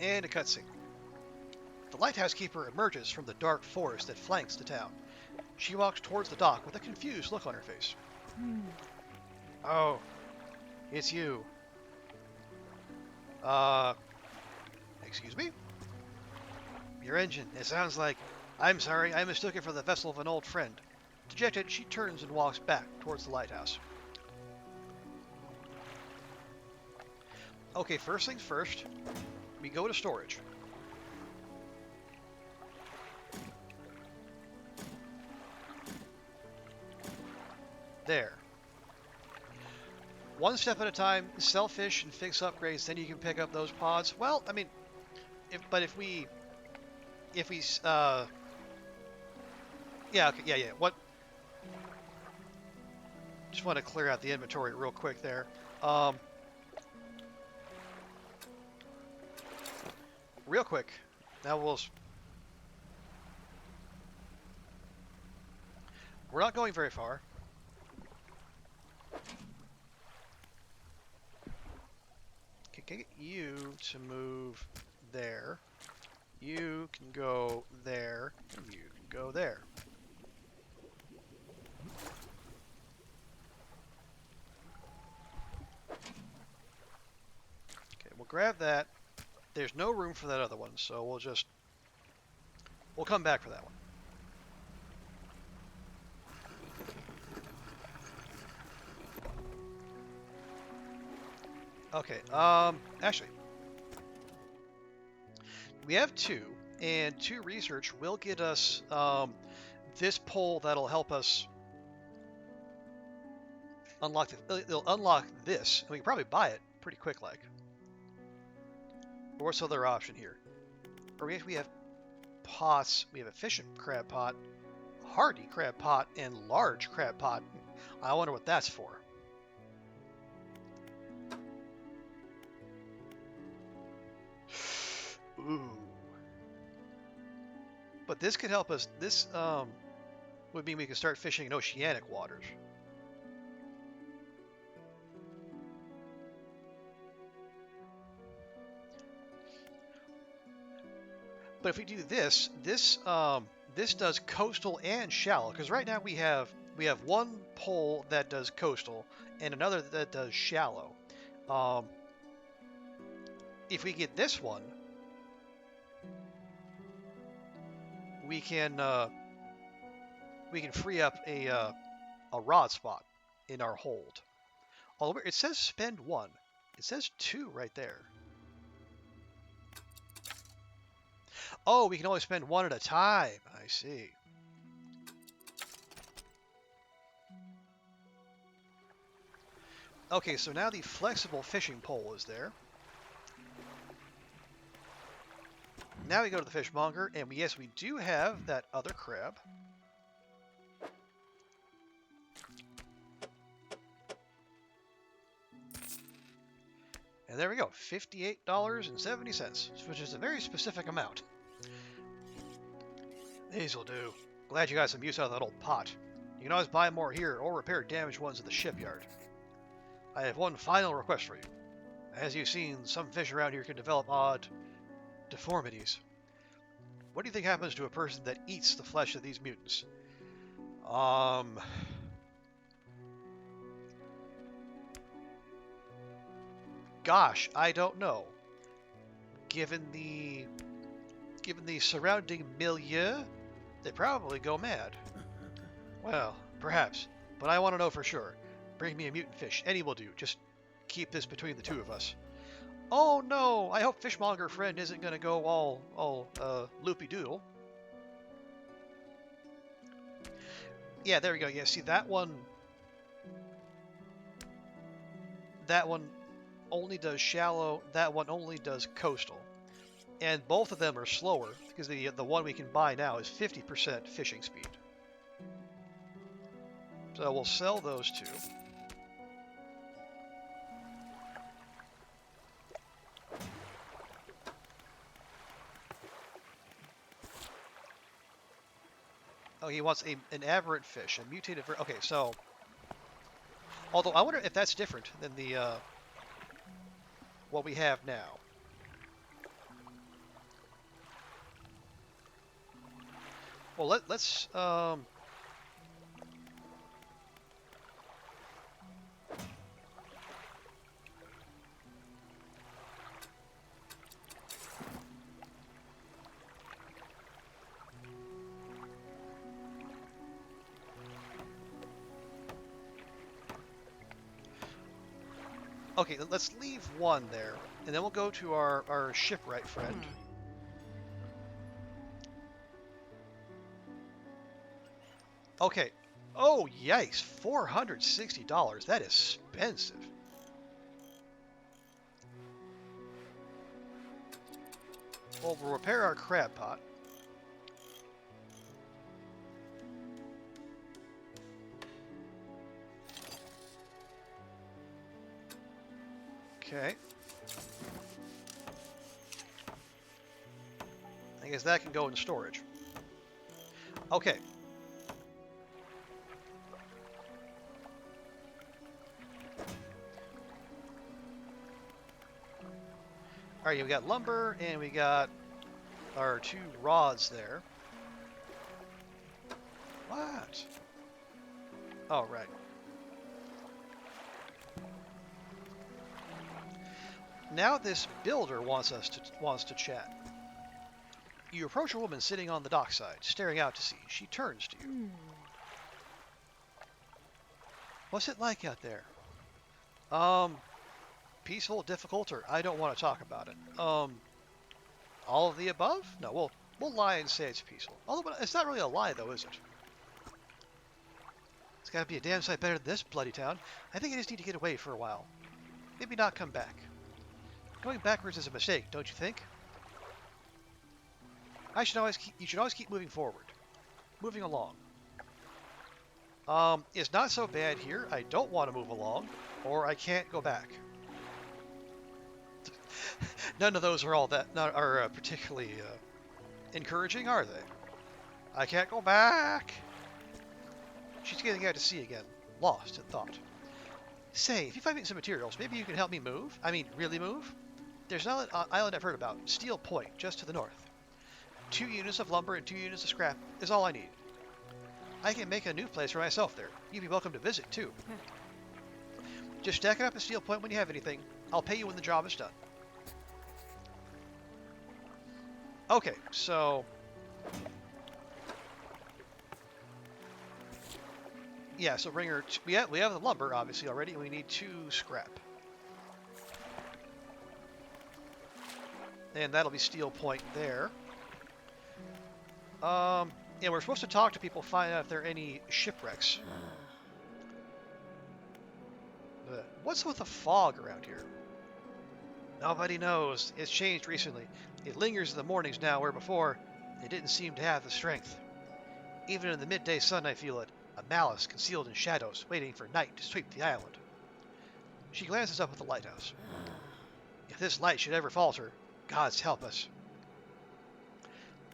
And a cutscene. The lighthouse keeper emerges from the dark forest that flanks the town. She walks towards the dock with a confused look on her face. Oh, it's you. Excuse me? Your engine. It sounds like... I'm sorry, I mistook it for the vessel of an old friend. Dejected, she turns and walks back towards the lighthouse. Okay, first things first. We go to storage. There. One step at a time, sell fish and fix upgrades, then you can pick up those pods. Well, I mean, if we, yeah, okay, yeah, what, just want to clear out the inventory real quick there. Real quick, now we're not going very far. Can get you to move there. You can go there. And you can go there. Okay, we'll grab that. There's no room for that other one, so we'll come back for that one. Okay, actually, we have two, and two research will get us, this pole that'll help us unlock it'll unlock this, and we can probably buy it pretty quick, like. Or what's the other option here? Or we have pots, we have efficient crab pot, hardy crab pot, and large crab pot. I wonder what that's for. Ooh. But this could help us. This would mean we can start fishing in oceanic waters. But if we do this, this does coastal and shallow. Because right now we have one pole that does coastal and another that does shallow. If we get this one, we can free up a rod spot in our hold. Although it says spend one, it says two right there. Oh, we can only spend one at a time. I see. Okay, so now the flexible fishing pole is there. Now we go to the fishmonger, and yes, we do have that other crab. And there we go, $58.70, which is a very specific amount. These'll do. Glad you got some use out of that old pot. You can always buy more here or repair damaged ones at the shipyard. I have one final request for you. As you've seen, some fish around here can develop odd deformities. What do you think happens to a person that eats the flesh of these mutants? Gosh, I don't know. Given the surrounding milieu, they probably go mad. Well, perhaps, but I want to know for sure. Bring me a mutant fish, any will do. Just keep this between the two of us. Oh no! I hope Fishmonger Friend isn't gonna go all loopy-doodle. Yeah, there we go. Yeah, see that one only does shallow, that one only does coastal. And both of them are slower because the one we can buy now is 50% fishing speed. So we'll sell those two. Oh, he wants an aberrant fish, a mutated. Okay, so although I wonder if that's different than the what we have now. Well, let's okay, let's leave one there, and then we'll go to our shipwright friend. Okay. Oh, yikes. $460. That is expensive. Well, we'll repair our crab pot. Okay. I guess that can go in storage. Okay. All right, we got lumber, and we got our 2 rods there. What? Oh, right. Now this builder wants to chat. You approach a woman sitting on the dockside, staring out to sea. She turns to you. What's it like out there? Peaceful, difficult, or I don't want to talk about it. All of the above? No, we'll lie and say it's peaceful. Although it's not really a lie, though, is it? It's got to be a damn sight better than this bloody town. I think I just need to get away for a while. Maybe not come back. Going backwards is a mistake, don't you think? You should always keep moving forward. Moving along. It's not so bad here. I don't want to move along, or I can't go back. None of those are particularly encouraging, are they? I can't go back. She's getting out to sea again, lost in thought. Say, if you find me some materials, maybe you can help me move? I mean, really move? There's an island I've heard about, Steel Point, just to the north. 2 units of lumber and 2 units of scrap is all I need. I can make a new place for myself there. You'd be welcome to visit, too. Just stack it up at Steel Point when you have anything. I'll pay you when the job is done. Okay, so... yeah, so bring her... we have the lumber, obviously, already, and we need 2 scrap. And that'll be Steel Point there. Yeah, we're supposed to talk to people, find out if there are any shipwrecks. What's with the fog around here? Nobody knows. It's changed recently. It lingers in the mornings now, where before, it didn't seem to have the strength. Even in the midday sun, I feel it. A malice concealed in shadows, waiting for night to sweep the island. She glances up at the lighthouse. If this light should ever falter, God's help us.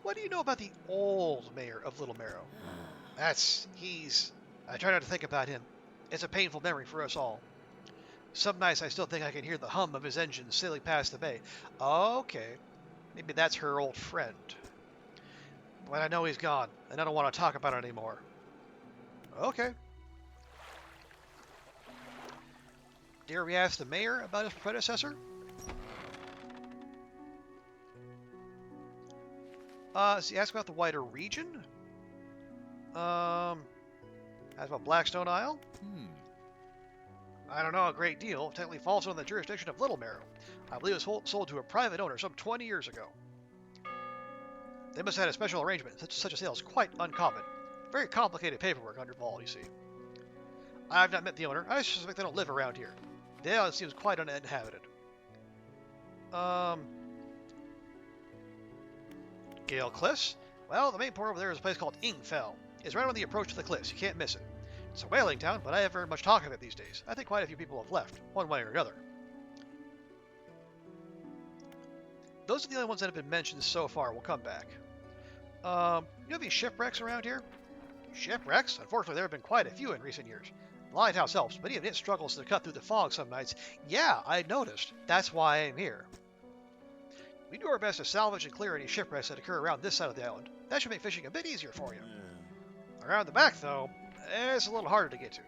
What do you know about the old mayor of Little Marrow? I try not to think about him. It's a painful memory for us all. Some nights I still think I can hear the hum of his engine sailing past the bay. Okay, maybe that's her old friend. But I know he's gone, and I don't want to talk about it anymore. Okay. Dare we ask the mayor about his predecessor? So you ask about the wider region? Ask about Blackstone Isle? I don't know a great deal. Technically falls under the jurisdiction of Little Marrow. I believe it was sold to a private owner some 20 years ago. They must have had a special arrangement. Such a sale is quite uncommon. Very complicated paperwork involved, you see. I have not met the owner. I suspect they don't live around here. The island seems quite uninhabited. Gale Cliffs? Well, the main port over there is a place called Ingfell. It's right on the approach to the cliffs. You can't miss it. It's a whaling town, but I haven't heard much talk of it these days. I think quite a few people have left, one way or another. Those are the only ones that have been mentioned so far. We'll come back. You have any shipwrecks around here? Shipwrecks? Unfortunately, there have been quite a few in recent years. The lighthouse helps, but even it struggles to cut through the fog some nights. Yeah, I noticed. That's why I'm here. We do our best to salvage and clear any shipwrecks that occur around this side of the island. That should make fishing a bit easier for you. Around the back, though, it's a little harder to get to.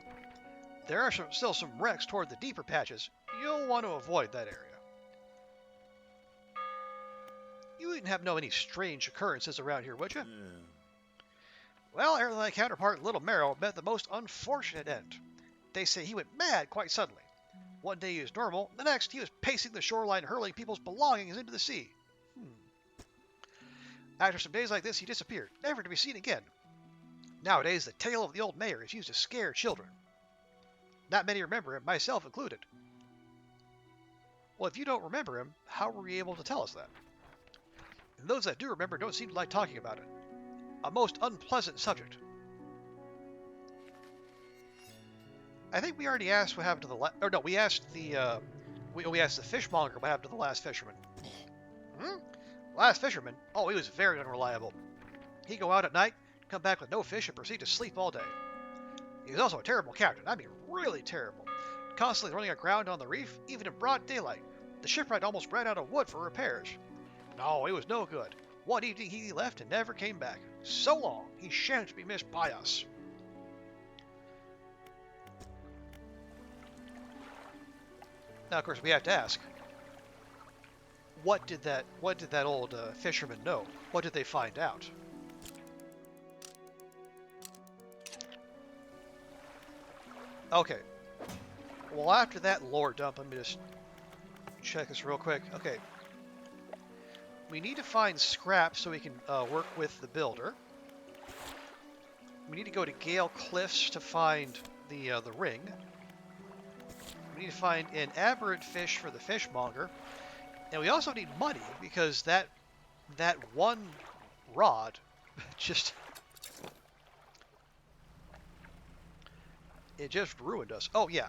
There are still some wrecks toward the deeper patches. You'll want to avoid that area. You wouldn't have any strange occurrences around here, would you? Well, my counterpart, Little Merrow, met the most unfortunate end. They say he went mad quite suddenly. One day he was normal, the next he was pacing the shoreline hurling people's belongings into the sea. After some days like this, he disappeared, never to be seen again. Nowadays, the tale of the old mayor is used to scare children. Not many remember him, myself included. Well, if you don't remember him, how were you able to tell us that? And those that do remember don't seem to like talking about it. A most unpleasant subject. I think we already asked what happened to the we asked the we asked the fishmonger what happened to the last fisherman. Last fisherman? Oh, he was very unreliable. He'd go out at night, come back with no fish, and proceed to sleep all day. He was also a terrible captain. I mean, really terrible. Constantly running aground on the reef, even in broad daylight. The shipwright almost ran out of wood for repairs. No, it was no good. One evening he left and never came back. So long, he shan't be missed by us. Now, of course, we have to ask, what did that old fisherman know? What did they find out? Okay. Well, after that lore dump, let me just check this real quick. Okay. We need to find scrap so we can work with the builder. We need to go to Gale Cliffs to find the ring. We need to find an aberrant fish for the fishmonger. And we also need money, because that one rod just... it just ruined us. Oh, yeah.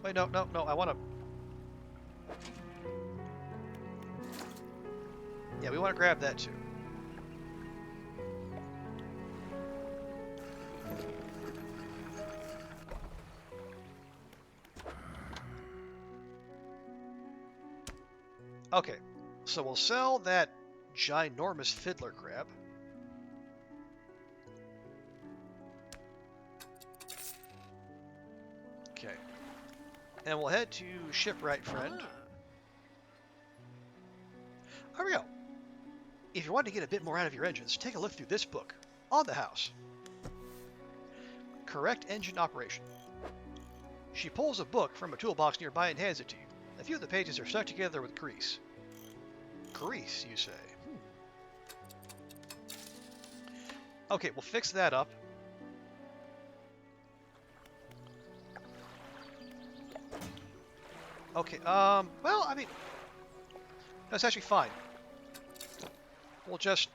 Wait, no, I want to... yeah, we want to grab that too. Okay, so we'll sell that ginormous fiddler crab. Okay. And we'll head to Shipwright Friend. Here we go. If you want to get a bit more out of your engines, take a look through this book, On the House. Correct engine operation. She pulls a book from a toolbox nearby and hands it to you. A few of the pages are stuck together with grease. Grease, you say? Okay, we'll fix that up. Okay, well, I mean, that's actually fine. We'll just...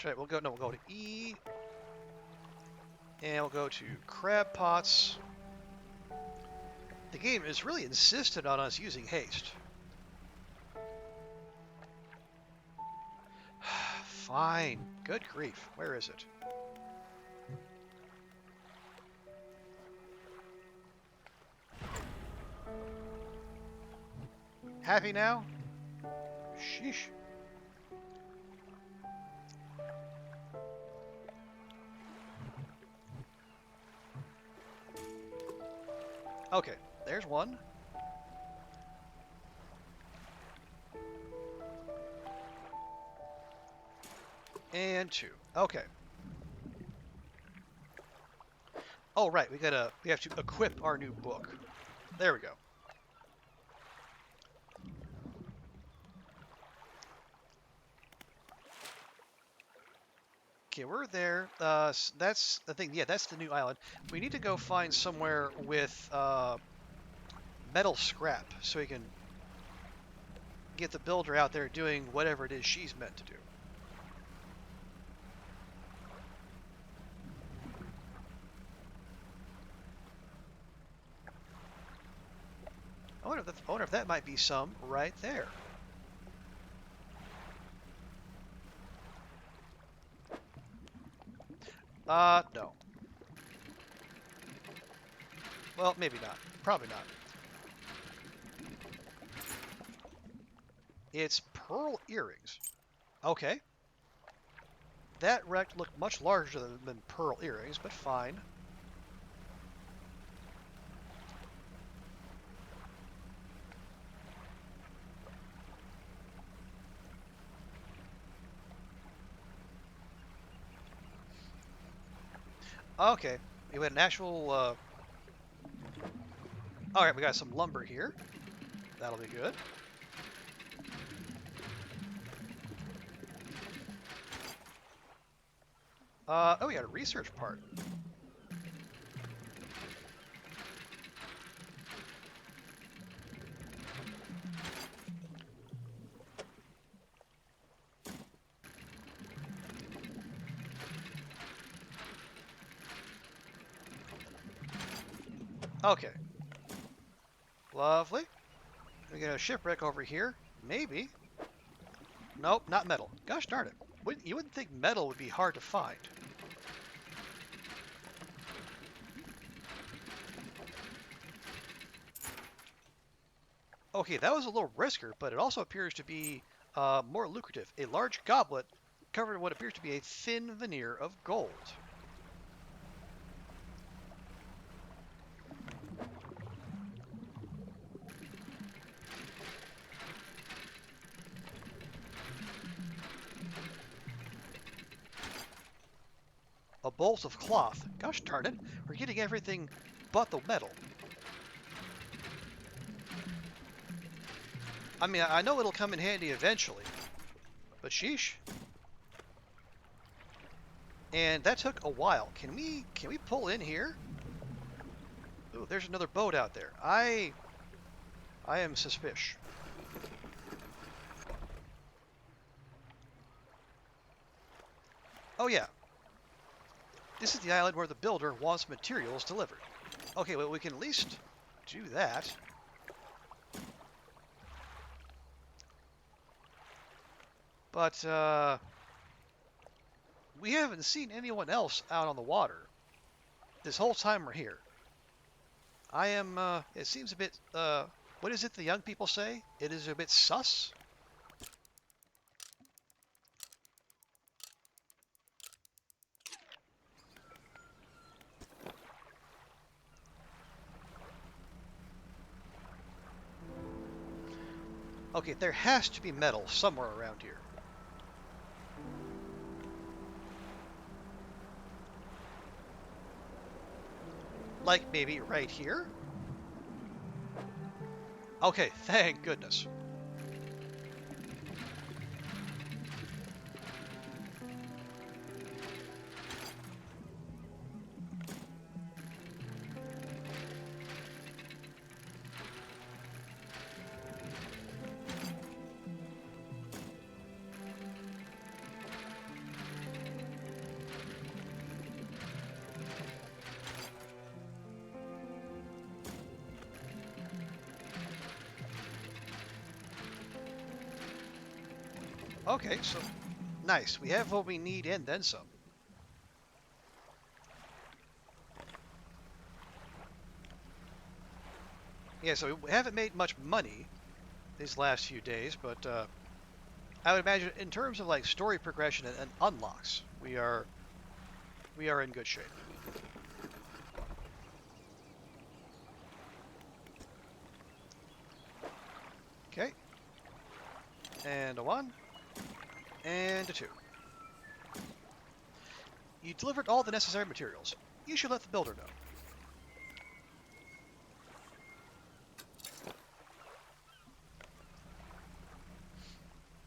Right, we'll go to E. And we'll go to crab pots. The game is really insistent on us using haste. Fine. Good grief. Where is it? Happy now? Sheesh. Okay, there's one. And two. Okay. Oh, right. We have to equip our new book. There we go. Okay, we're there. That's the thing. Yeah, that's the new island. We need to go find somewhere with metal scrap so we can get the builder out there doing whatever it is she's meant to do. I wonder if that might be some right there. No. Well, maybe not. Probably not. It's pearl earrings. Okay. That wreck looked much larger than pearl earrings, but fine. Okay. We had an actual... Alright, we got some lumber here. That'll be good. Oh, we got a research part. Okay. Lovely. We got a shipwreck over here. Maybe. Nope, not metal. Gosh darn it. You wouldn't think metal would be hard to find. Okay, that was a little riskier, but it also appears to be more lucrative. A large goblet covered in what appears to be a thin veneer of gold. A bolt of cloth. Gosh darn it, we're getting everything but the metal. I mean, I know it'll come in handy eventually, but sheesh. And that took a while. Can we pull in here? Ooh, there's another boat out there. I am suspicious. Oh yeah. This is the island where the builder wants materials delivered. Okay, well we can at least do that. But we haven't seen anyone else out on the water this whole time we're here. I am, it seems a bit, what is it the young people say? It is a bit sus? Okay, there has to be metal somewhere around here. Like maybe right here? Okay, thank goodness. Okay, so nice. We have what we need and then some. Yeah, so we haven't made much money these last few days, but I would imagine in terms of like story progression and unlocks, we are in good shape. Okay. And a 1. And a 2. You delivered all the necessary materials. You should let the builder know.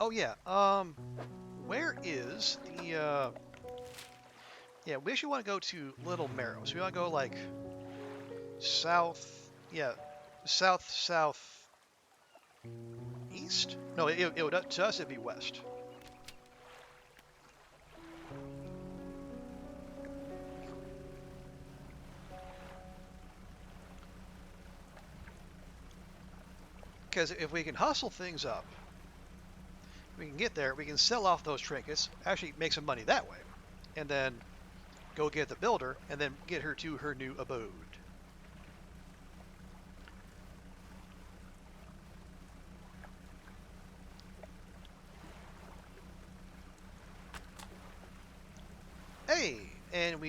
Oh yeah, where is the, yeah, we actually want to go to Little Marrow. So we want to go, like, south, yeah, south, east? No, it would, to us, it'd be west. Because if we can hustle things up, we can get there, we can sell off those trinkets, actually make some money that way, and then go get the builder, and then get her to her new abode. Hey, and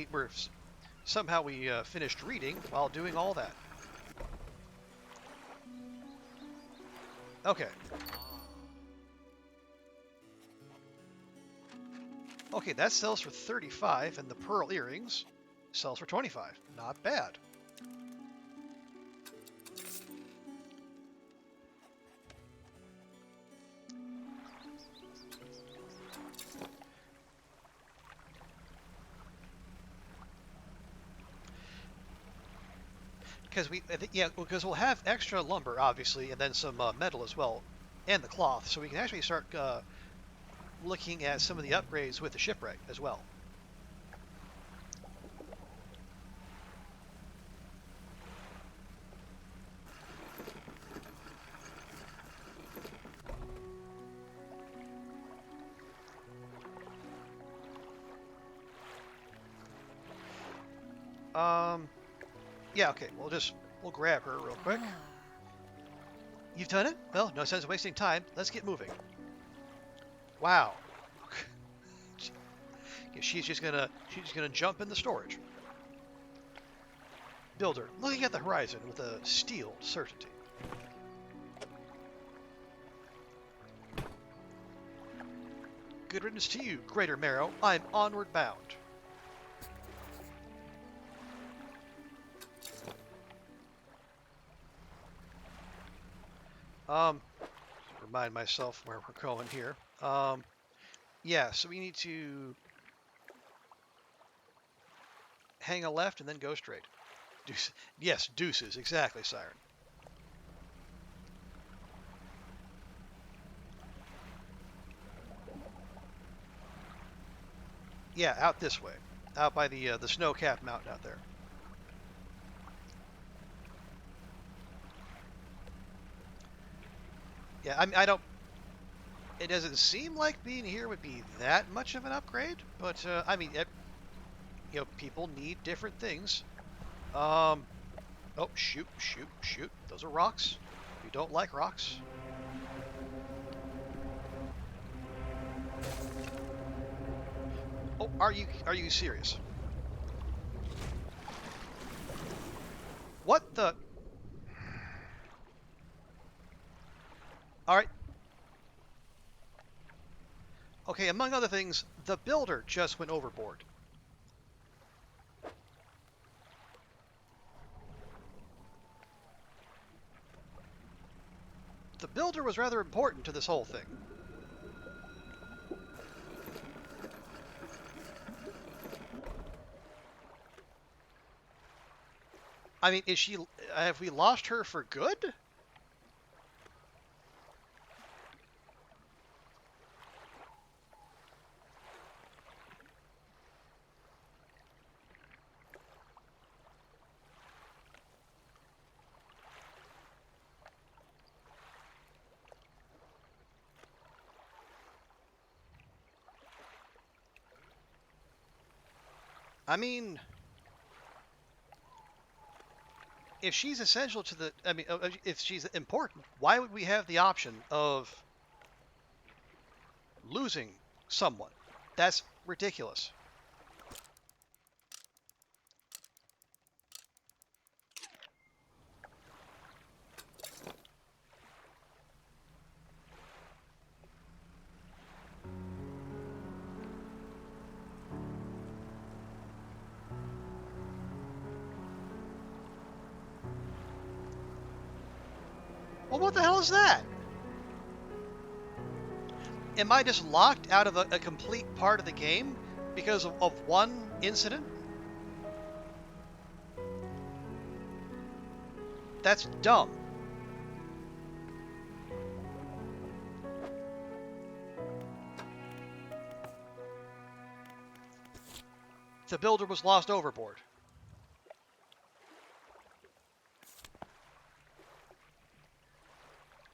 somehow we finished reading while doing all that. Okay. Okay, that sells for 35, and the pearl earrings sells for 25. Not bad. Because we'll have extra lumber, obviously, and then some metal as well, and the cloth, so we can actually start looking at some of the upgrades with the shipwreck as well. Yeah, okay, we'll grab her real quick. You've done it? Well, no sense wasting time. Let's get moving. Wow. She's just gonna jump in the storage. Builder, looking at the horizon with a steeled certainty. Good riddance to you, Greater Marrow. I'm onward bound. Remind myself where we're going here. Yeah, so we need to hang a left and then go straight. Deuce. Yes, deuces, exactly, Siren. Yeah, out this way, out by the snow-capped mountain out there. Yeah, I don't. It doesn't seem like being here would be that much of an upgrade, but I mean, people need different things. Oh, shoot. Those are rocks. You don't like rocks. Oh, are you serious? What the? All right. Okay, among other things, the builder just went overboard. The builder was rather important to this whole thing. I mean, have we lost her for good? I mean, if she's essential to the, I mean, if she's important, why would we have the option of losing someone? That's ridiculous. Well, what the hell is that? Am I just locked out of a complete part of the game because of one incident? That's dumb. The builder was lost overboard.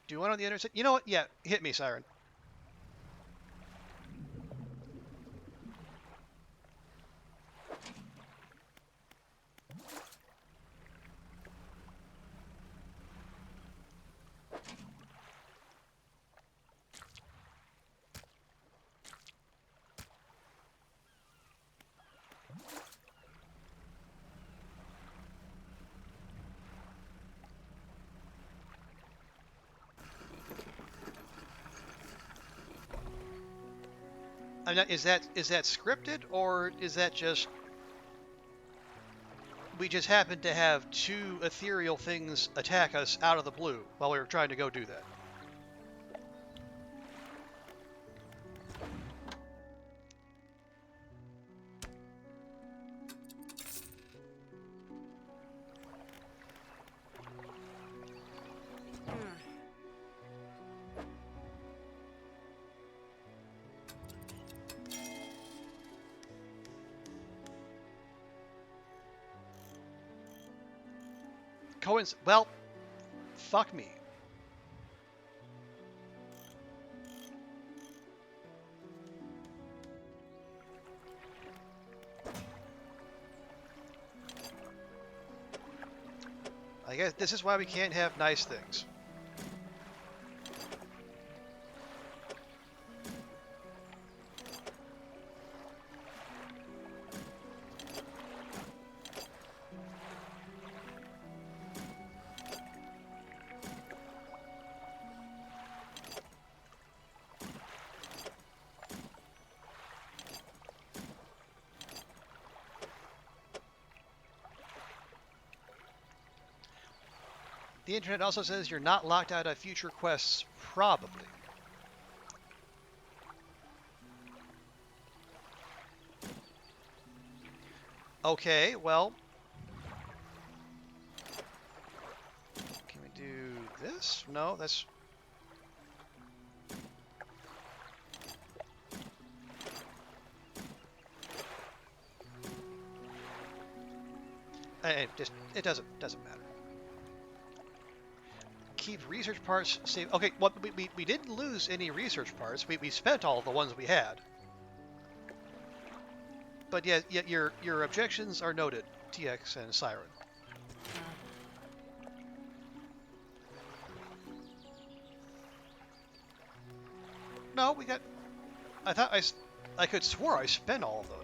Do you want on the internet? You know what? Yeah, hit me, Siren. I'm not, is that scripted, or is that just we just happened to have two ethereal things attack us out of the blue while we were trying to go do that? Well, fuck me. I guess this is why we can't have nice things. The internet also says you're not locked out of future quests, probably. Okay, well, can we do this? No, that's... it doesn't matter. Keep research parts safe. Okay, well, we didn't lose any research parts. We spent all the ones we had. But yeah, your objections are noted, TX and Siren. No, we got... I thought I could swore I spent all of them.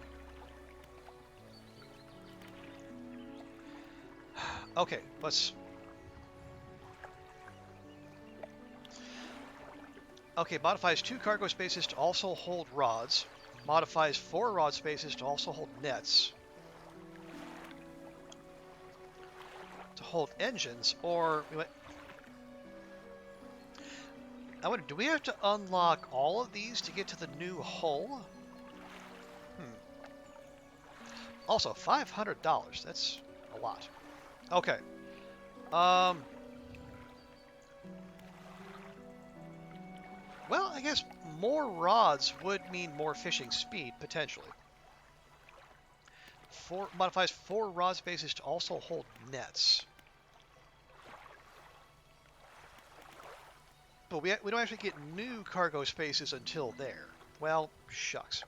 Okay, let's... Okay, modifies 2 cargo spaces to also hold rods. Modifies 4 rod spaces to also hold nets. To hold engines, or... I wonder, do we have to unlock all of these to get to the new hull? Also, $500. That's a lot. Okay. Well, I guess more rods would mean more fishing speed, potentially. Modifies 4 rod spaces to also hold nets. But we don't actually get new cargo spaces until there. Well, shucks.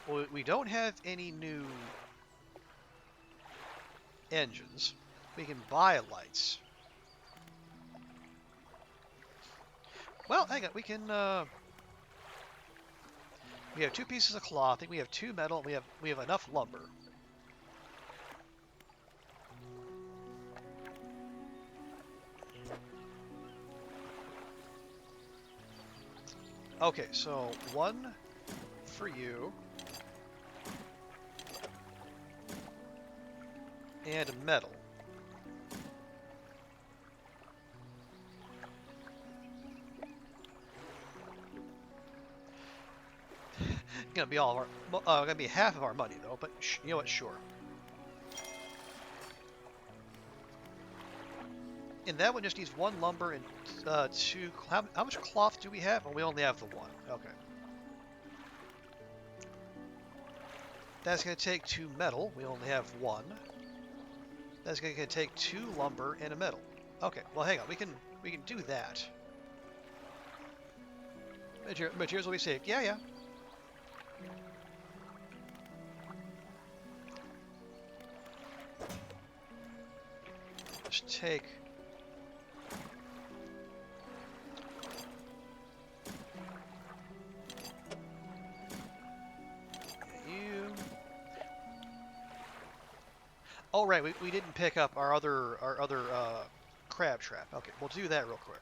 Well, we don't have any new engines. We can buy lights. Well, hang on. We can. We have 2 pieces of cloth. I think we have 2 metal. And we have enough lumber. Okay, so 1 for you. And metal. Gonna be all of our, gonna be half of our money though. But you know what? Sure. And that one just needs 1 lumber and 2. How much cloth do we have? Well, we only have the 1. Okay. That's gonna take 2 metal. We only have 1. That's gonna take 2 lumber and a metal. Okay. Well, hang on. We can do that. Materials will be saved. Yeah, yeah. Just take. You. Oh right, we didn't pick up our other crab trap. Okay, we'll do that real quick.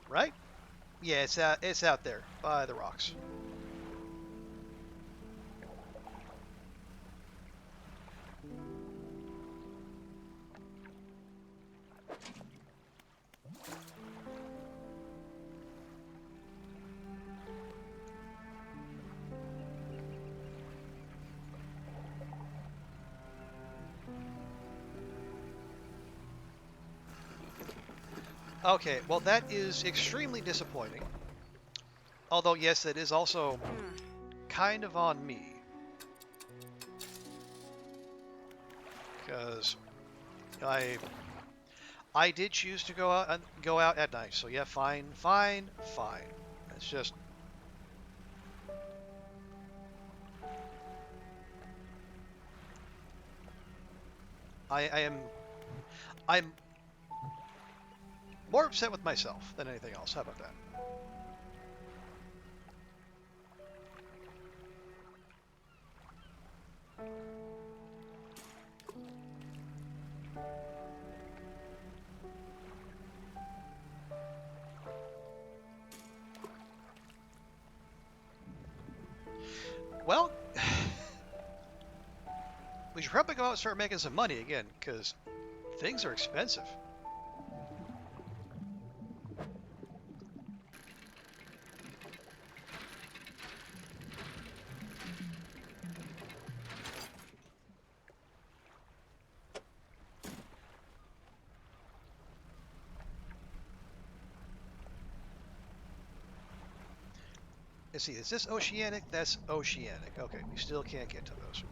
Right? Yeah, it's out there by the rocks. Okay, well that is extremely disappointing. Although yes, it is also kind of on me. Because I did choose to go out at night. So yeah, fine. It's just I'm more upset with myself than anything else. How about that? Well, we should probably go out and start making some money again, because things are expensive. Let's see, is this oceanic? That's oceanic. Okay, we still can't get to those.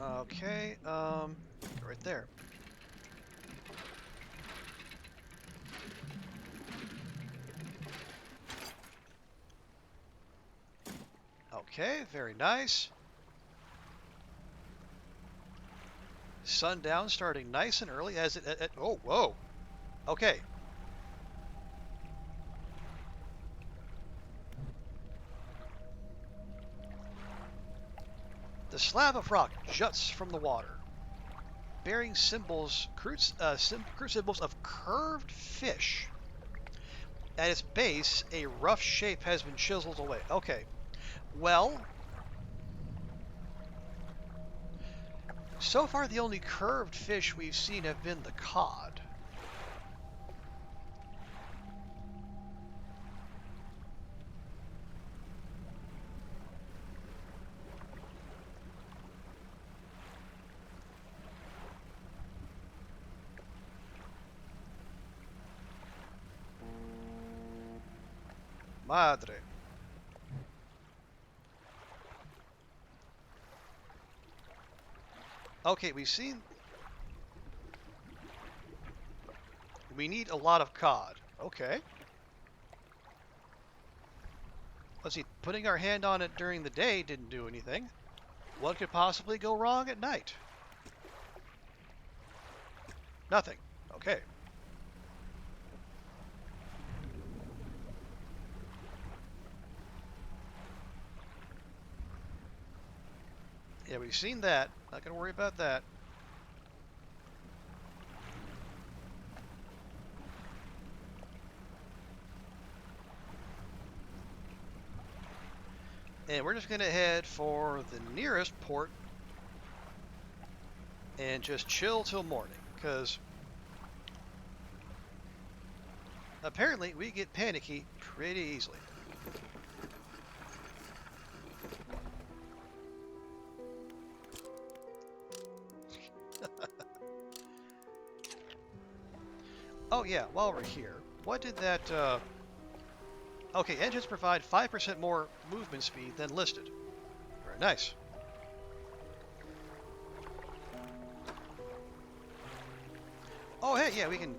Okay, right there. Okay, very nice. Sundown starting nice and early as it oh, whoa. Okay. The slab of rock juts from the water, bearing crude symbols of curved fish. At its base, a rough shape has been chiseled away. Okay. Well, so far the only curved fish we've seen have been the cod. Madre. Okay, we've seen... We need a lot of cod. Okay. Let's see, putting our hand on it during the day didn't do anything. What could possibly go wrong at night? Nothing. Okay. Yeah, we've seen that. Not gonna worry about that. And we're just going to head for the nearest port and just chill till morning, because apparently we get panicky pretty easily. Oh yeah, while we're here, what did that, okay, engines provide 5% more movement speed than listed. Very nice. Oh hey, yeah, we can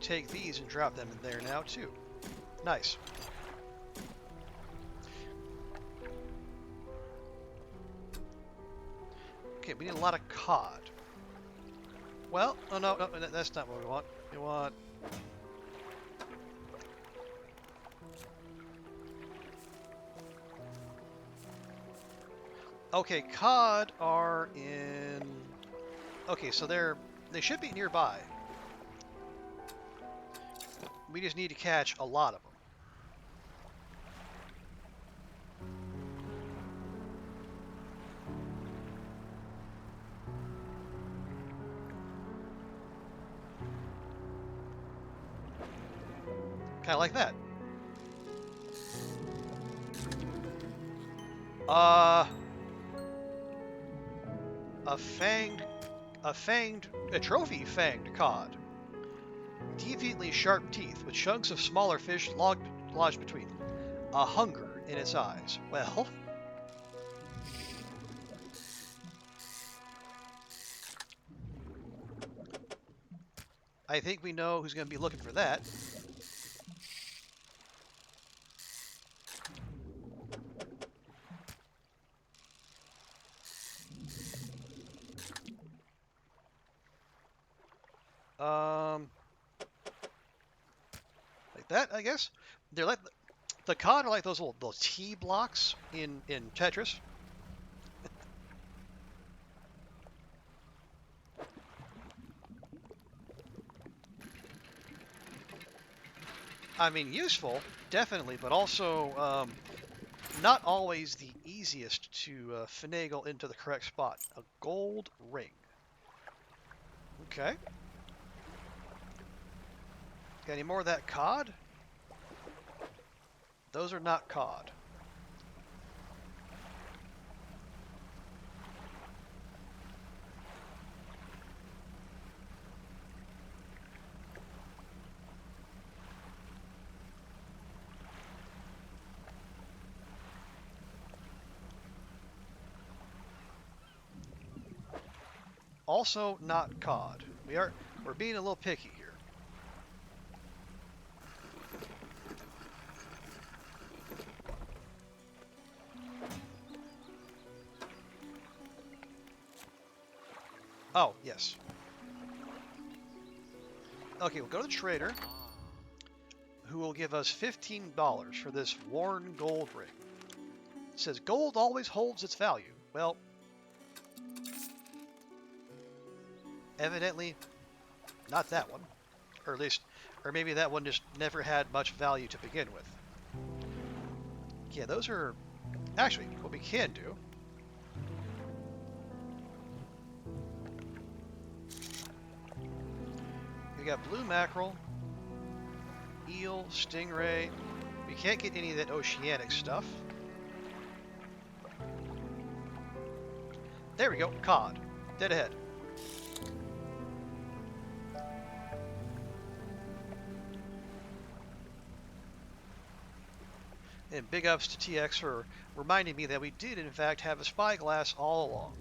take these and drop them in there now too. Nice. Okay, we need a lot of cod. Well, oh no, that's not what we want. We want... Okay, cod are in... Okay, so they should be nearby. We just need to catch a lot of them. Kind of like that. A trophy fanged cod. Deviantly sharp teeth with chunks of smaller fish lodged between. A hunger in its eyes. Well, I think we know who's going to be looking for that. Like that, I guess. They're like the cod are like those little T blocks in Tetris. I mean, useful, definitely, but also not always the easiest to finagle into the correct spot. A gold ring. Okay. Got any more of that cod? Those are not cod. Also not cod. We're being a little picky here. Oh, yes. Okay, we'll go to the trader, who will give us $15 for this worn gold ring. It says gold always holds its value. Well, evidently, not that one. Or at least, or maybe that one just never had much value to begin with. Yeah, those are... Actually, what we can do... We got blue mackerel, eel, stingray. We can't get any of that oceanic stuff. There we go, cod. Dead ahead. And big ups to TX for reminding me that we did in fact have a spyglass all along.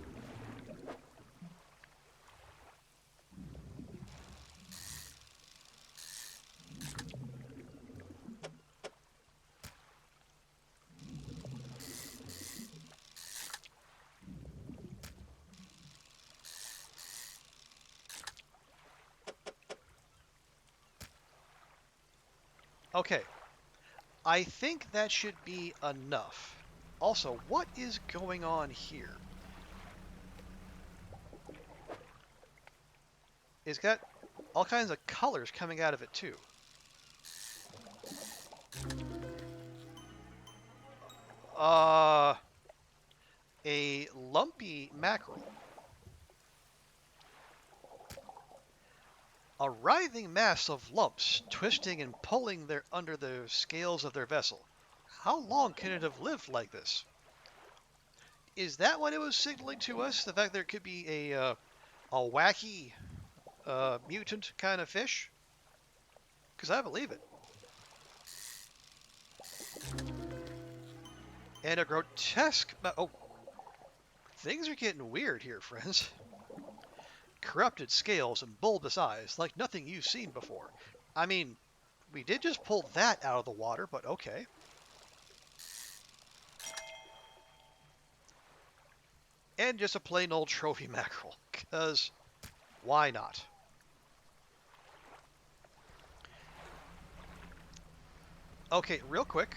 Okay, I think that should be enough. Also, what is going on here? It's got all kinds of colors coming out of it too. A lumpy mackerel. A writhing mass of lumps twisting and pulling under the scales of their vessel. How long can it have lived like this? Is that what it was signaling to us? The fact there could be a wacky mutant kind of fish? Because I believe it. And a grotesque... Oh, things are getting weird here, friends. Corrupted scales and bulbous eyes, like nothing you've seen before. I mean, we did just pull that out of the water, but okay. And just a plain old trophy mackerel, because why not? Okay, real quick.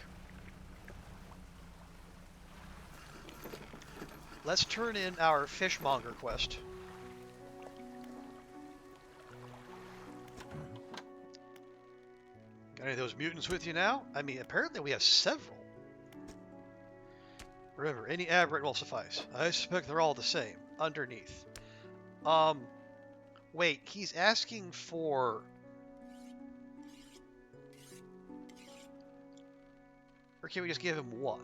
Let's turn in our fishmonger quest. Got any of those mutants with you now? I mean, apparently we have several. Remember, any aberrant will suffice. I suspect they're all the same, underneath. Wait, he's asking for... Or can we just give him one?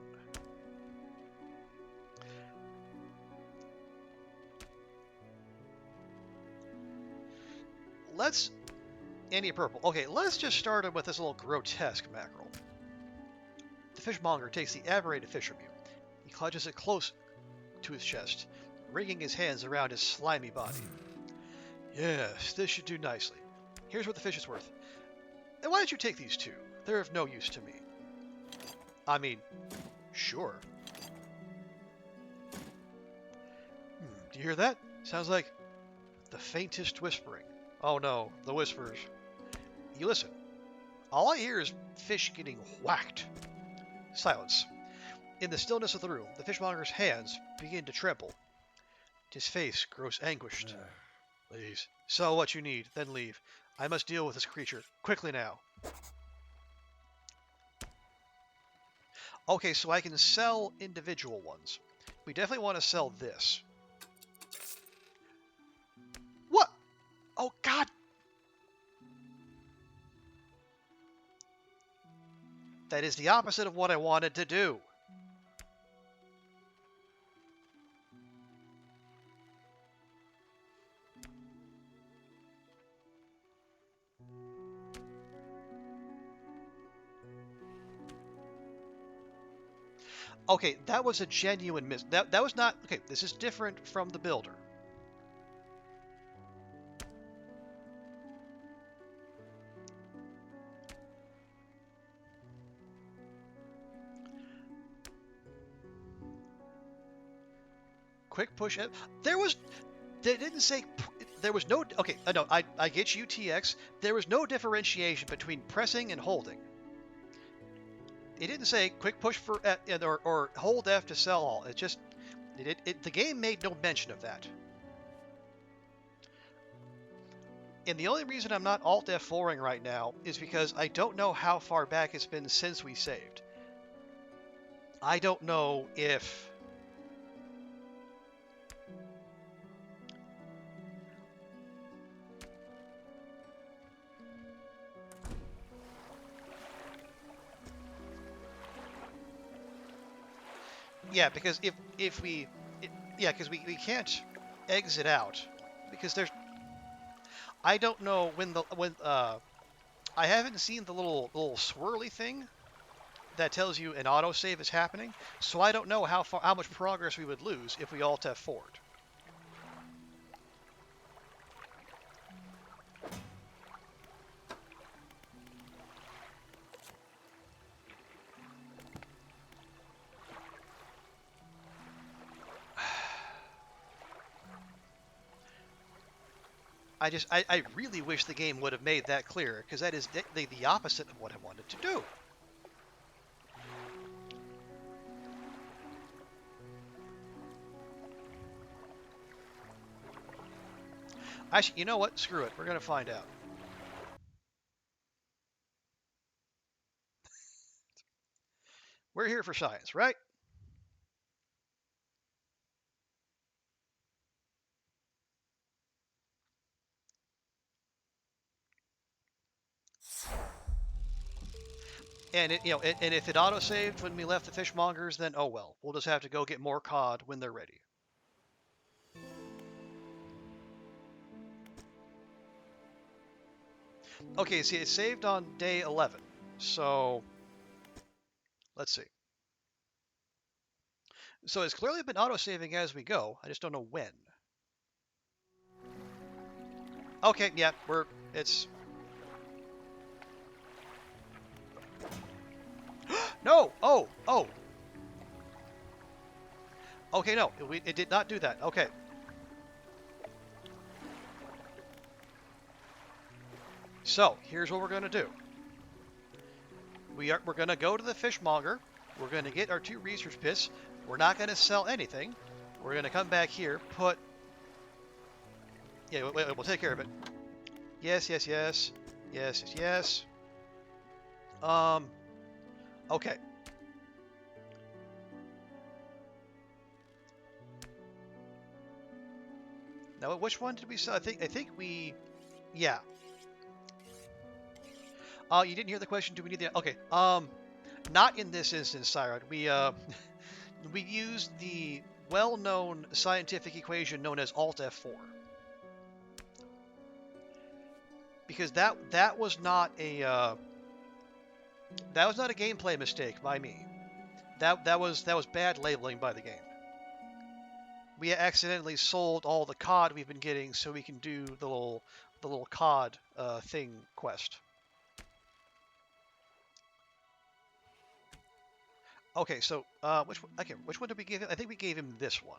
Let's... Any purple. Okay, let's just start him with this little grotesque mackerel. The fishmonger takes the aberrated fish from you. He clutches it close to his chest, wringing his hands around his slimy body. Yes, this should do nicely. Here's what the fish is worth. And why don't you take these two? They're of no use to me. I mean, sure. Do you hear that? Sounds like the faintest whispering. Oh no, the whispers. You listen. All I hear is fish getting whacked. Silence. In the stillness of the room, the fishmonger's hands begin to tremble. His face grows anguished. Please, sell what you need, then leave. I must deal with this creature. Quickly now. Okay, so I can sell individual ones. We definitely want to sell this. What? Oh, God. That is the opposite of what I wanted to do. Okay, that was a genuine miss. That was not... Okay, this is different from the builder. Quick push. There was... They didn't say... There was no... Okay, no, I get you, TX. There was no differentiation between pressing and holding. It didn't say quick push for or hold F to sell all. It just the game made no mention of that. And the only reason I'm not Alt F4ing right now is because I don't know how far back it's been since we saved. I don't know if yeah, because if we because we can't exit out because there's I don't know when I haven't seen the little swirly thing that tells you an autosave is happening, so I don't know how much progress we would lose if we Alt F4'd. I really wish the game would have made that clear, because that is the opposite of what I wanted to do. Actually, you know what? Screw it. We're going to find out. We're here for science, right? And and if it auto-saved when we left the fishmongers, then oh well. We'll just have to go get more cod when they're ready. Okay, see, it saved on day 11. So, let's see. So it's clearly been auto-saving as we go. I just don't know when. Okay, yeah, it's... No! Oh! Oh! Okay, no, it did not do that. Okay. So, here's what we're going to do. We're going to go to the fishmonger. We're going to get our 2 research pits. We're not going to sell anything. We're going to come back here, put... Yeah, we'll take care of it. Yes, yes, yes. Yes, yes, yes. Okay. Now, which one did we sell? I think we... Yeah. You didn't hear the question. Do we need the... Okay. Not in this instance, Cyrod. We used the well-known scientific equation known as Alt F4. Because that was not a gameplay mistake by me. That was bad labeling by the game. We accidentally sold all the cod we've been getting so we can do the little cod thing quest. Okay, so which one did we give him? I think we gave him this one.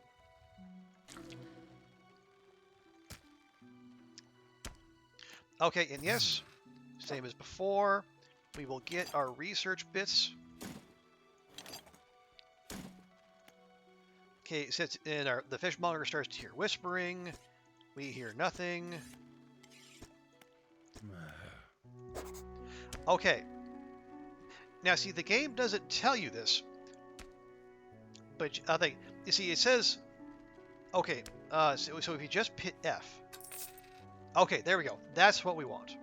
Okay, and yes, same as before. We will get our research bits. Okay, since the fishmonger starts to hear whispering, we hear nothing. Okay. Now, see, the game doesn't tell you this, but you see, it says, okay, so if you just hit F, okay, there we go. That's what we want.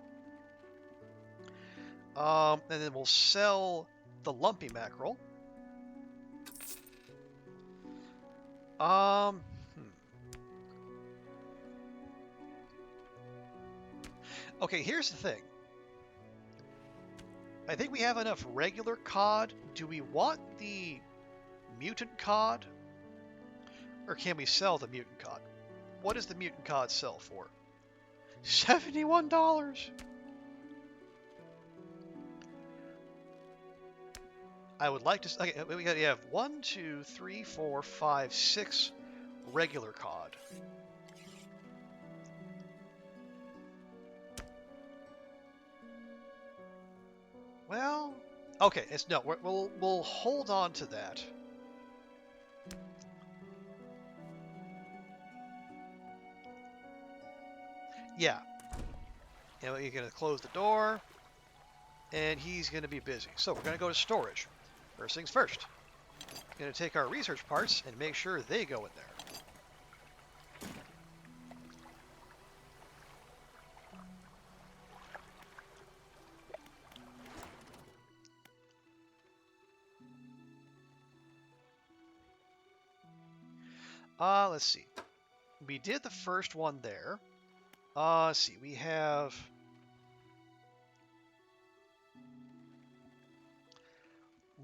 And then we'll sell the lumpy mackerel. Okay, here's the thing. I think we have enough regular cod. Do we want the mutant cod? Or can we sell the mutant cod? What does the mutant cod sell for? $71! I would like to... Okay, we have 1, 2, 3, 4, 5, 6 regular cod. Well, okay, we'll hold on to that. Yeah. And we're going to close the door, and he's going to be busy. So we're going to go to storage. First things first. We're going to take our research parts and make sure they go in there. Let's see. We did the first one there. Let's see. We have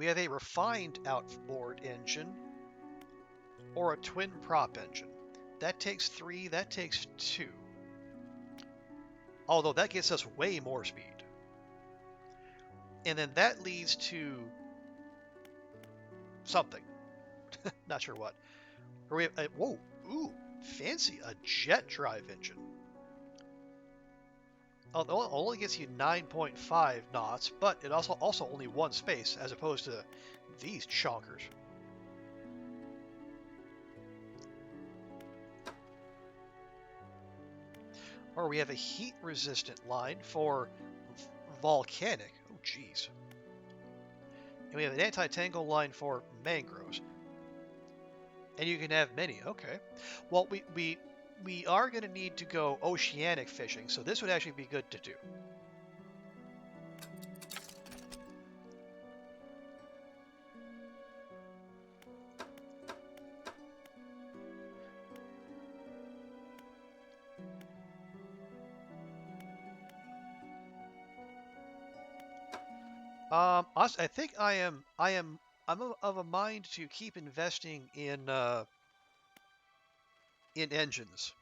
a refined outboard engine or a twin prop engine. That takes 3. That takes 2. Although that gets us way more speed. And then that leads to something. Not sure what. Or we have whoa, ooh, fancy, a jet drive engine. It only gets you 9.5 knots, but it also only 1 space as opposed to these chonkers. Or we have a heat-resistant line for volcanic. Oh, jeez. And we have an anti-tangle line for mangroves. And you can have many. Okay. Well, we are going to need to go oceanic fishing, so this would actually be good to do. I think I'm of a mind to keep investing in engines,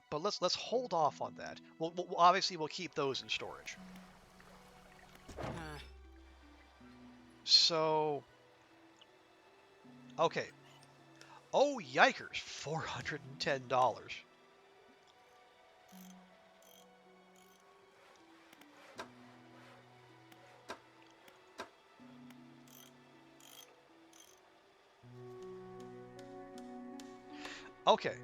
but let's hold off on that. Obviously we'll keep those in storage. So, okay. Oh, yikers! $410. Okay,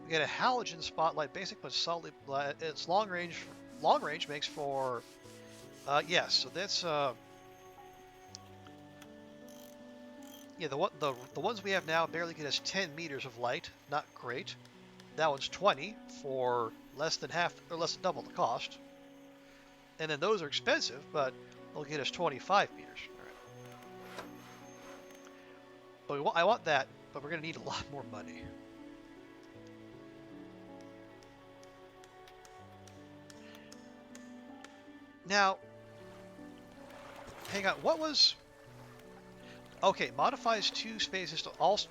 we get a halogen spotlight, basic but solid. It's long range. Long range makes for. Yes, so that's yeah. The ones we have now barely get us 10 meters of light. Not great. That one's 20 for less than half or less than double the cost. And then those are expensive, but they'll get us 25 meters. All right. But I want that, but we're gonna need a lot more money. Now, hang on. What was? Okay, modifies two spaces to also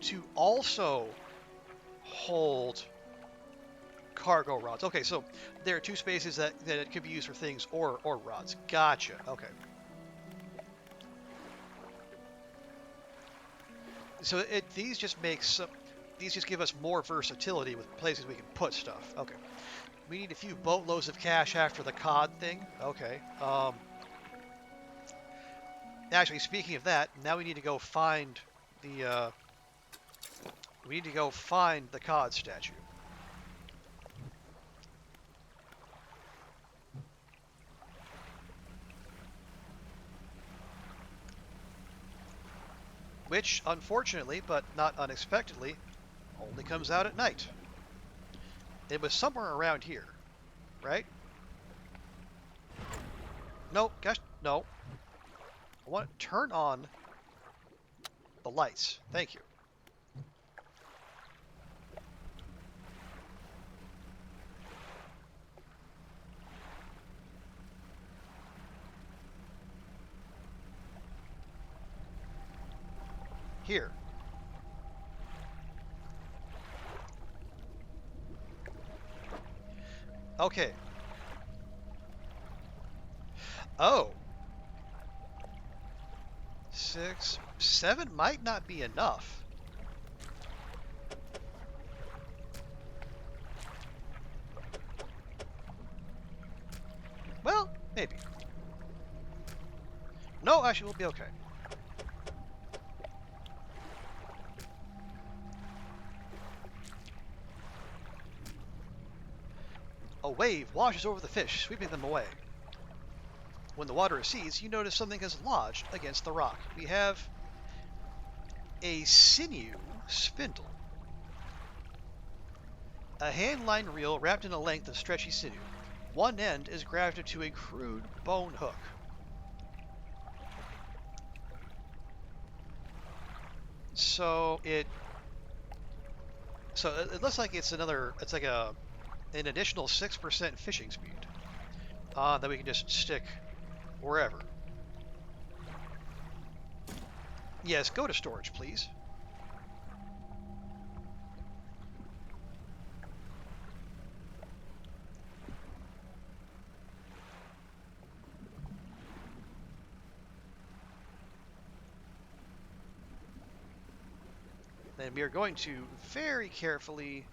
to also hold cargo rods. Okay, so there are two spaces that it could be used for things or rods. Gotcha. Okay. So these just give us more versatility with places we can put stuff. Okay. We need a few boatloads of cash after the COD thing. Okay. Actually, speaking of that, now we need to go find the COD statue. Which, unfortunately, but not unexpectedly, only comes out at night. It was somewhere around here, right? No, gosh, no. I want to turn on the lights. Thank you. Here. Okay. Oh. 6, 7 might not be enough. Well, maybe. No, actually, we'll be okay. A wave washes over the fish, sweeping them away. When the water recedes, you notice something has lodged against the rock. We have a sinew spindle. A hand-lined reel wrapped in a length of stretchy sinew. One end is grafted to a crude bone hook. So it looks like it's like an additional 6% fishing speed that we can just stick wherever. Yes, go to storage, please. Then we are going to very carefully,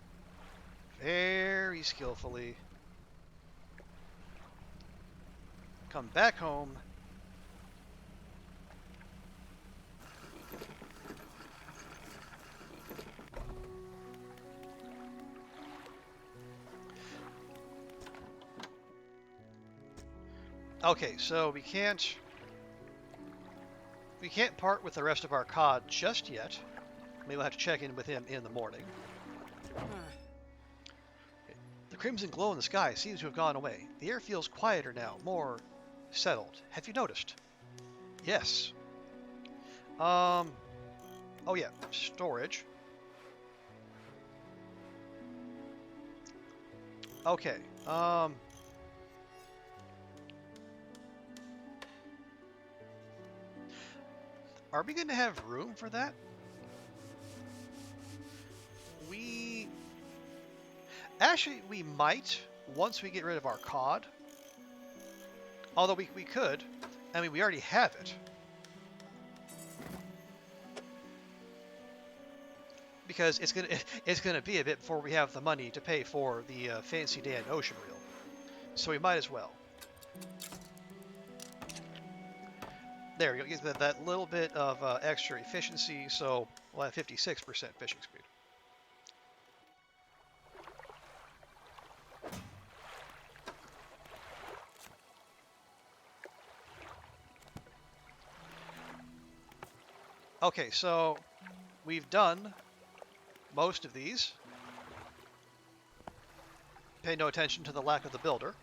very skillfully come back home. Okay, so we can't part with the rest of our COD just yet. Maybe we'll have to check in with him in the morning. The crimson glow in the sky seems to have gone away. The air feels quieter now, more settled. Have you noticed? Yes. Oh yeah, storage. Okay. Are we going to have room for that? Actually, we might once we get rid of our cod. Although we could. I mean, we already have it. Because it's gonna be a bit before we have the money to pay for the Fancy Dan Ocean Reel. So we might as well. There, you get that little bit of extra efficiency, so we'll have 56% fishing speed. Okay, so we've done most of these. Pay no attention to the lack of the builder.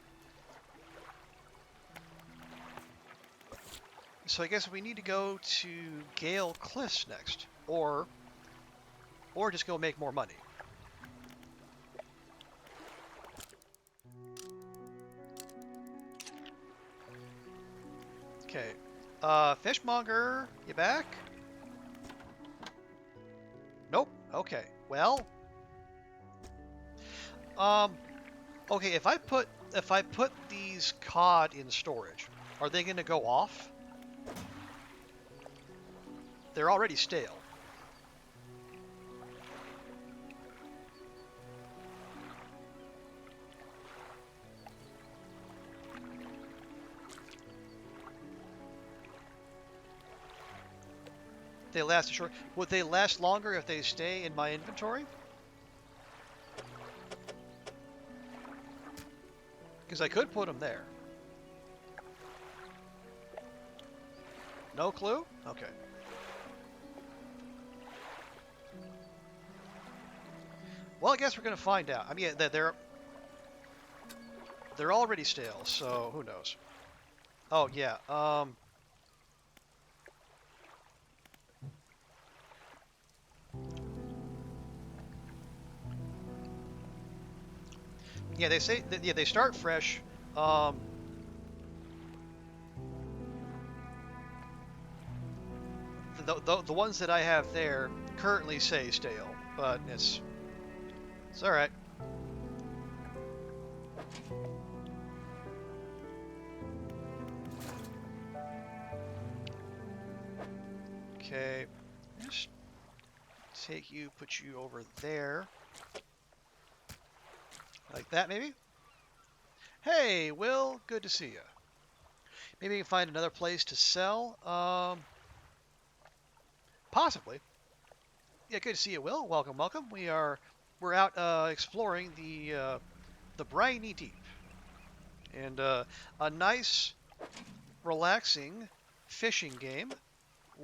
So I guess we need to go to Gale Cliffs next, or just go make more money. Okay, Fishmonger, you back? Nope. Okay. Well. Okay. If I put these cod in storage, are they going to go off? They're already stale. They last a short. Would they last longer if they stay in my inventory? Because I could put them there. No clue? Okay. Well, I guess we're gonna find out. I mean, they're already stale, so who knows? Oh yeah. Yeah, they say that, yeah, they start fresh. The ones that I have there currently say stale, but it's all right. Okay, just take you, put you over there. Like that, maybe? Hey, Will, good to see you. Maybe we can find another place to sell. Possibly. Yeah, good to see you, Will. Welcome, welcome. We're out exploring the briny deep, and a nice, relaxing fishing game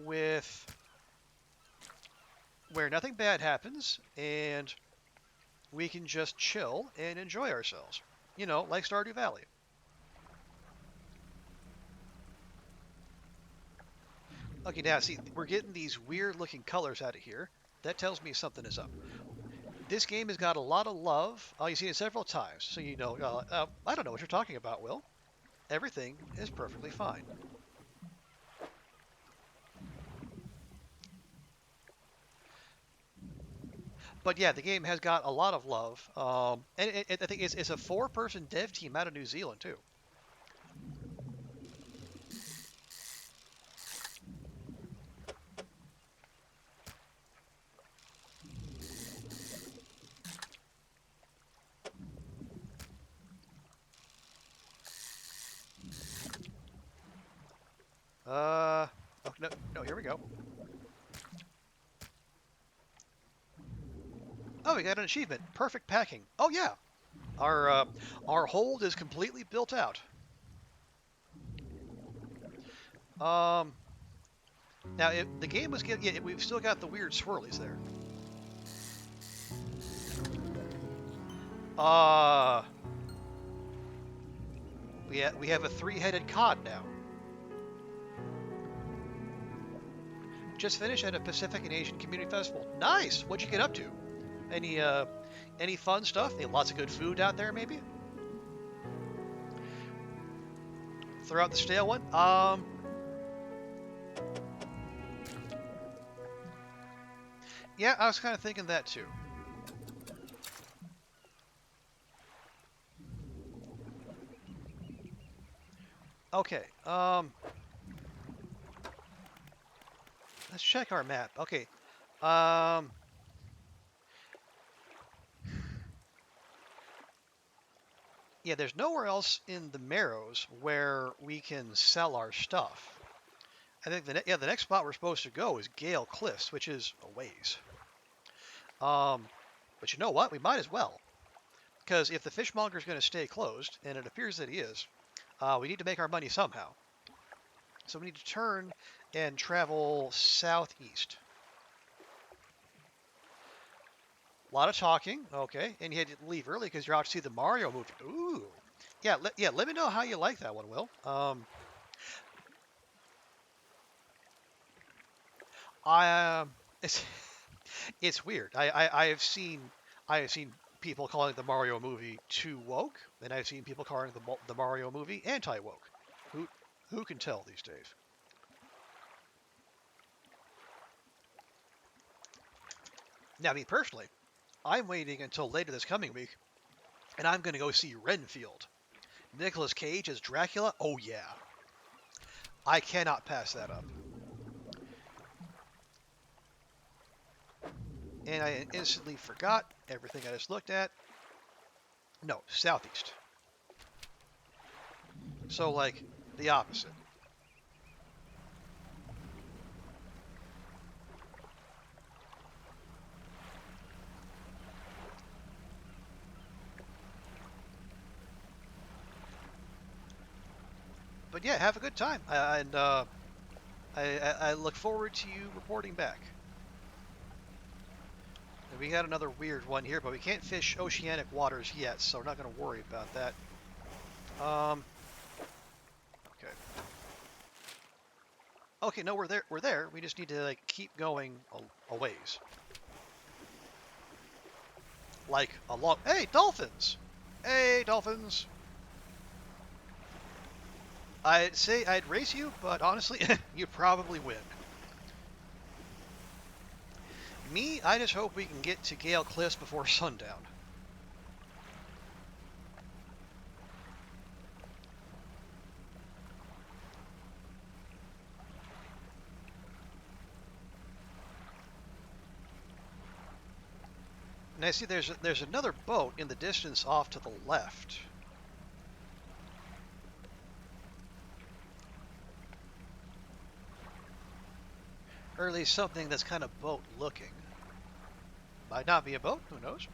with where nothing bad happens and we can just chill and enjoy ourselves. You know, like Stardew Valley. Okay, now see, we're getting these weird looking colors out of here. That tells me something is up. This game has got a lot of love. Oh, you've seen it several times, so you know. I don't know what you're talking about, Will. Everything is perfectly fine. But yeah, the game has got a lot of love. And I think it's a 4-person dev team out of New Zealand, too. Oh, no, here we go. Oh, we got an achievement. Perfect packing. Oh, yeah. Our hold is completely built out. Now, the game was getting, yeah, we've still got the weird swirlies there. We have a 3-headed cod now. Just finished at a Pacific and Asian Community Festival. Nice. What'd you get up to? Any fun stuff? Lots of good food out there, maybe? Throw out the stale one. Yeah, I was kind of thinking that too. Okay, let's check our map. Okay, um, yeah, there's nowhere else in the Marrows where we can sell our stuff. I think the next spot we're supposed to go is Gale Cliffs, which is a ways. But you know what? We might as well, because if the fishmonger is going to stay closed, and it appears that he is, we need to make our money somehow. So we need to turn and travel southeast. A lot of talking, okay, and you had to leave early because you're out to see the Mario movie. Ooh, yeah, let me know how you like that one, Will. I it's it's weird. I have seen people calling the Mario movie too woke, and I've seen people calling the Mario movie anti woke. Who who can tell these days? Now, me personally, I'm waiting until later this coming week, and I'm going to go see Renfield. Nicolas Cage as Dracula. Oh yeah, I cannot pass that up. And I instantly forgot everything I just looked at. No, southeast. So like the opposite. But yeah, have a good time, and I look forward to you reporting back. And we got another weird one here, but we can't fish oceanic waters yet, so we're not going to worry about that. Okay. Okay, no, we're there. We're there. We just need to like keep going a ways. Like a long. Hey, dolphins! Hey, dolphins! I'd say I'd race you, but honestly, you probably win. Me, I just hope we can get to Gale Cliffs before sundown. And I see there's another boat in the distance off to the left. Or at least something that's kind of boat looking. Might not be a boat, who knows?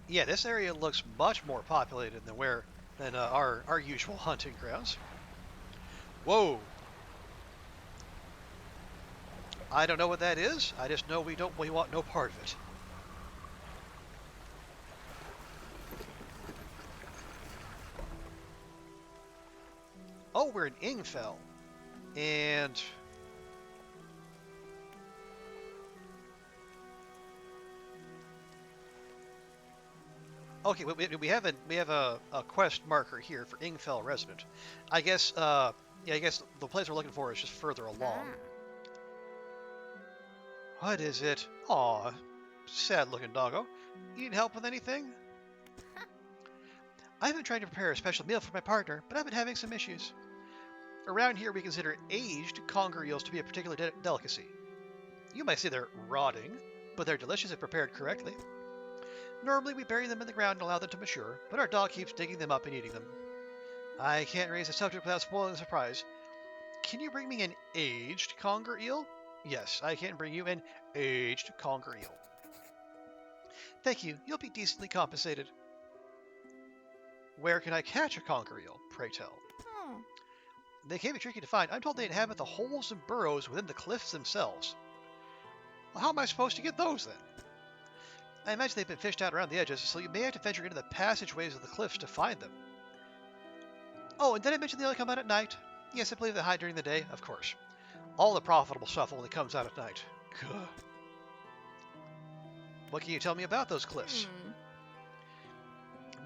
Yeah, this area looks much more populated than our usual hunting grounds. Whoa! I don't know what that is. I just know we want no part of it. Oh, we're in Ingfell. And okay, we have a quest marker here for Ingfell resident. I guess yeah, I guess the place we're looking for is just further along. What is it? Aw, sad looking doggo. You need help with anything? I've been trying to prepare a special meal for my partner, but I've been having some issues. Around here, we consider aged conger eels to be a particular delicacy. You might say they're rotting, but they're delicious if prepared correctly. Normally, we bury them in the ground and allow them to mature, but our dog keeps digging them up and eating them. I can't raise the subject without spoiling the surprise. Can you bring me an aged conger eel? Yes, I can bring you an aged conger eel. Thank you. You'll be decently compensated. Where can I catch a conger eel, pray tell? They can be tricky to find. I'm told they inhabit the holes and burrows within the cliffs themselves. Well, how am I supposed to get those then? I imagine they've been fished out around the edges, so you may have to venture into the passageways of the cliffs to find them. Oh, and did I mention they only come out at night? Yes, I believe they hide during the day, of course. All the profitable stuff only comes out at night. Gah. What can you tell me about those cliffs?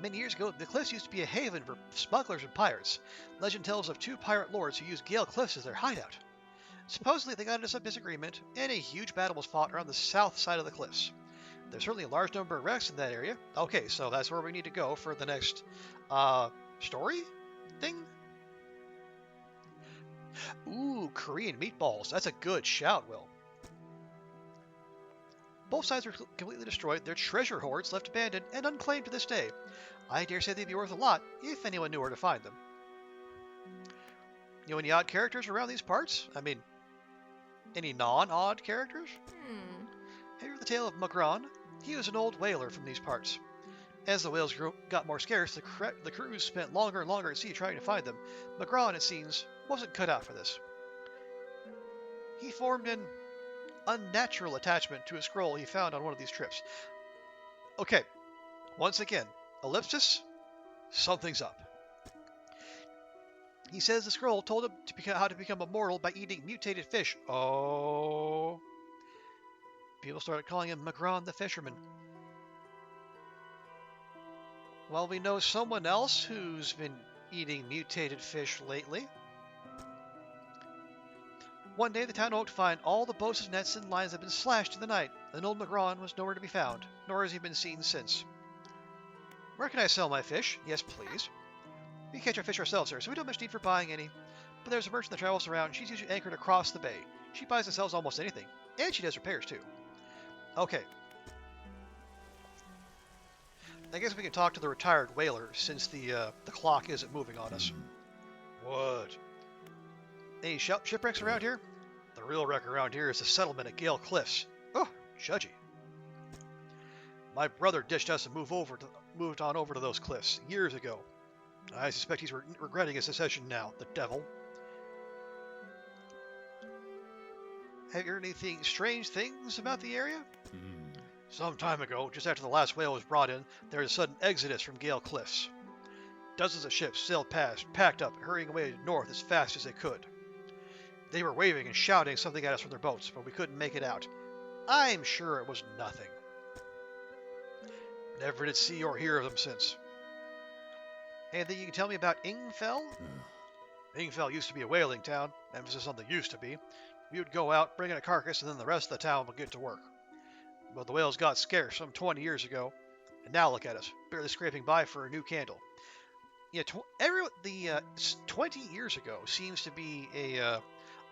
Many years ago, the cliffs used to be a haven for smugglers and pirates. Legend tells of two pirate lords who used Gale Cliffs as their hideout. Supposedly, they got into some disagreement, and a huge battle was fought around the south side of the cliffs. There's certainly a large number of wrecks in that area. Okay, so that's where we need to go for the next story thing. Ooh, Korean meatballs. That's a good shout, Will. Both sides were completely destroyed, their treasure hoards left abandoned and unclaimed to this day. I dare say they'd be worth a lot if anyone knew where to find them. You know any odd characters around these parts? I mean, any non-odd characters? Have you heard the tale of Magron? He was an old whaler from these parts. As the whales got more scarce, the crews spent longer and longer at sea trying to find them. Magron, it seems, wasn't cut out for this. He formed an unnatural attachment to a scroll he found on one of these trips. Okay, once again, ellipsis, something's up. He says the scroll told him how to become immortal by eating mutated fish. Oh. People started calling him Magron the Fisherman. Well, we know someone else who's been eating mutated fish lately. One day, the town awoke to find all the boats' nets and lines had been slashed in the night, and old Magron was nowhere to be found, nor has he been seen since. Where can I sell my fish? Yes, please. We catch our fish ourselves, sir, so we don't much need for buying any. But there's a merchant that travels around, and she's usually anchored across the bay. She buys and sells almost anything, and she does repairs, too. Okay. I guess we can talk to the retired whaler, since the clock isn't moving on us. What? Any shipwrecks around here? The real wreck around here is the settlement at Gale Cliffs. Oh, judgy. My brother ditched us and moved on over to those cliffs years ago. I suspect he's regretting his secession now, the devil. Have you heard anything strange things about the area? Some time ago, just after the last whale was brought in, there was a sudden exodus from Gale Cliffs. Dozens of ships sailed past, packed up, hurrying away north as fast as they could. They were waving and shouting something at us from their boats, but we couldn't make it out. I'm sure it was nothing. Never did see or hear of them since. Anything you can tell me about Ingfell? Ingfell used to be a whaling town, emphasis on the used to be. We would go out, bring in a carcass, and then the rest of the town would get to work. But the whales got scarce some 20 years ago, and now look at us, barely scraping by for a new candle. Yeah, 20 years ago seems to be a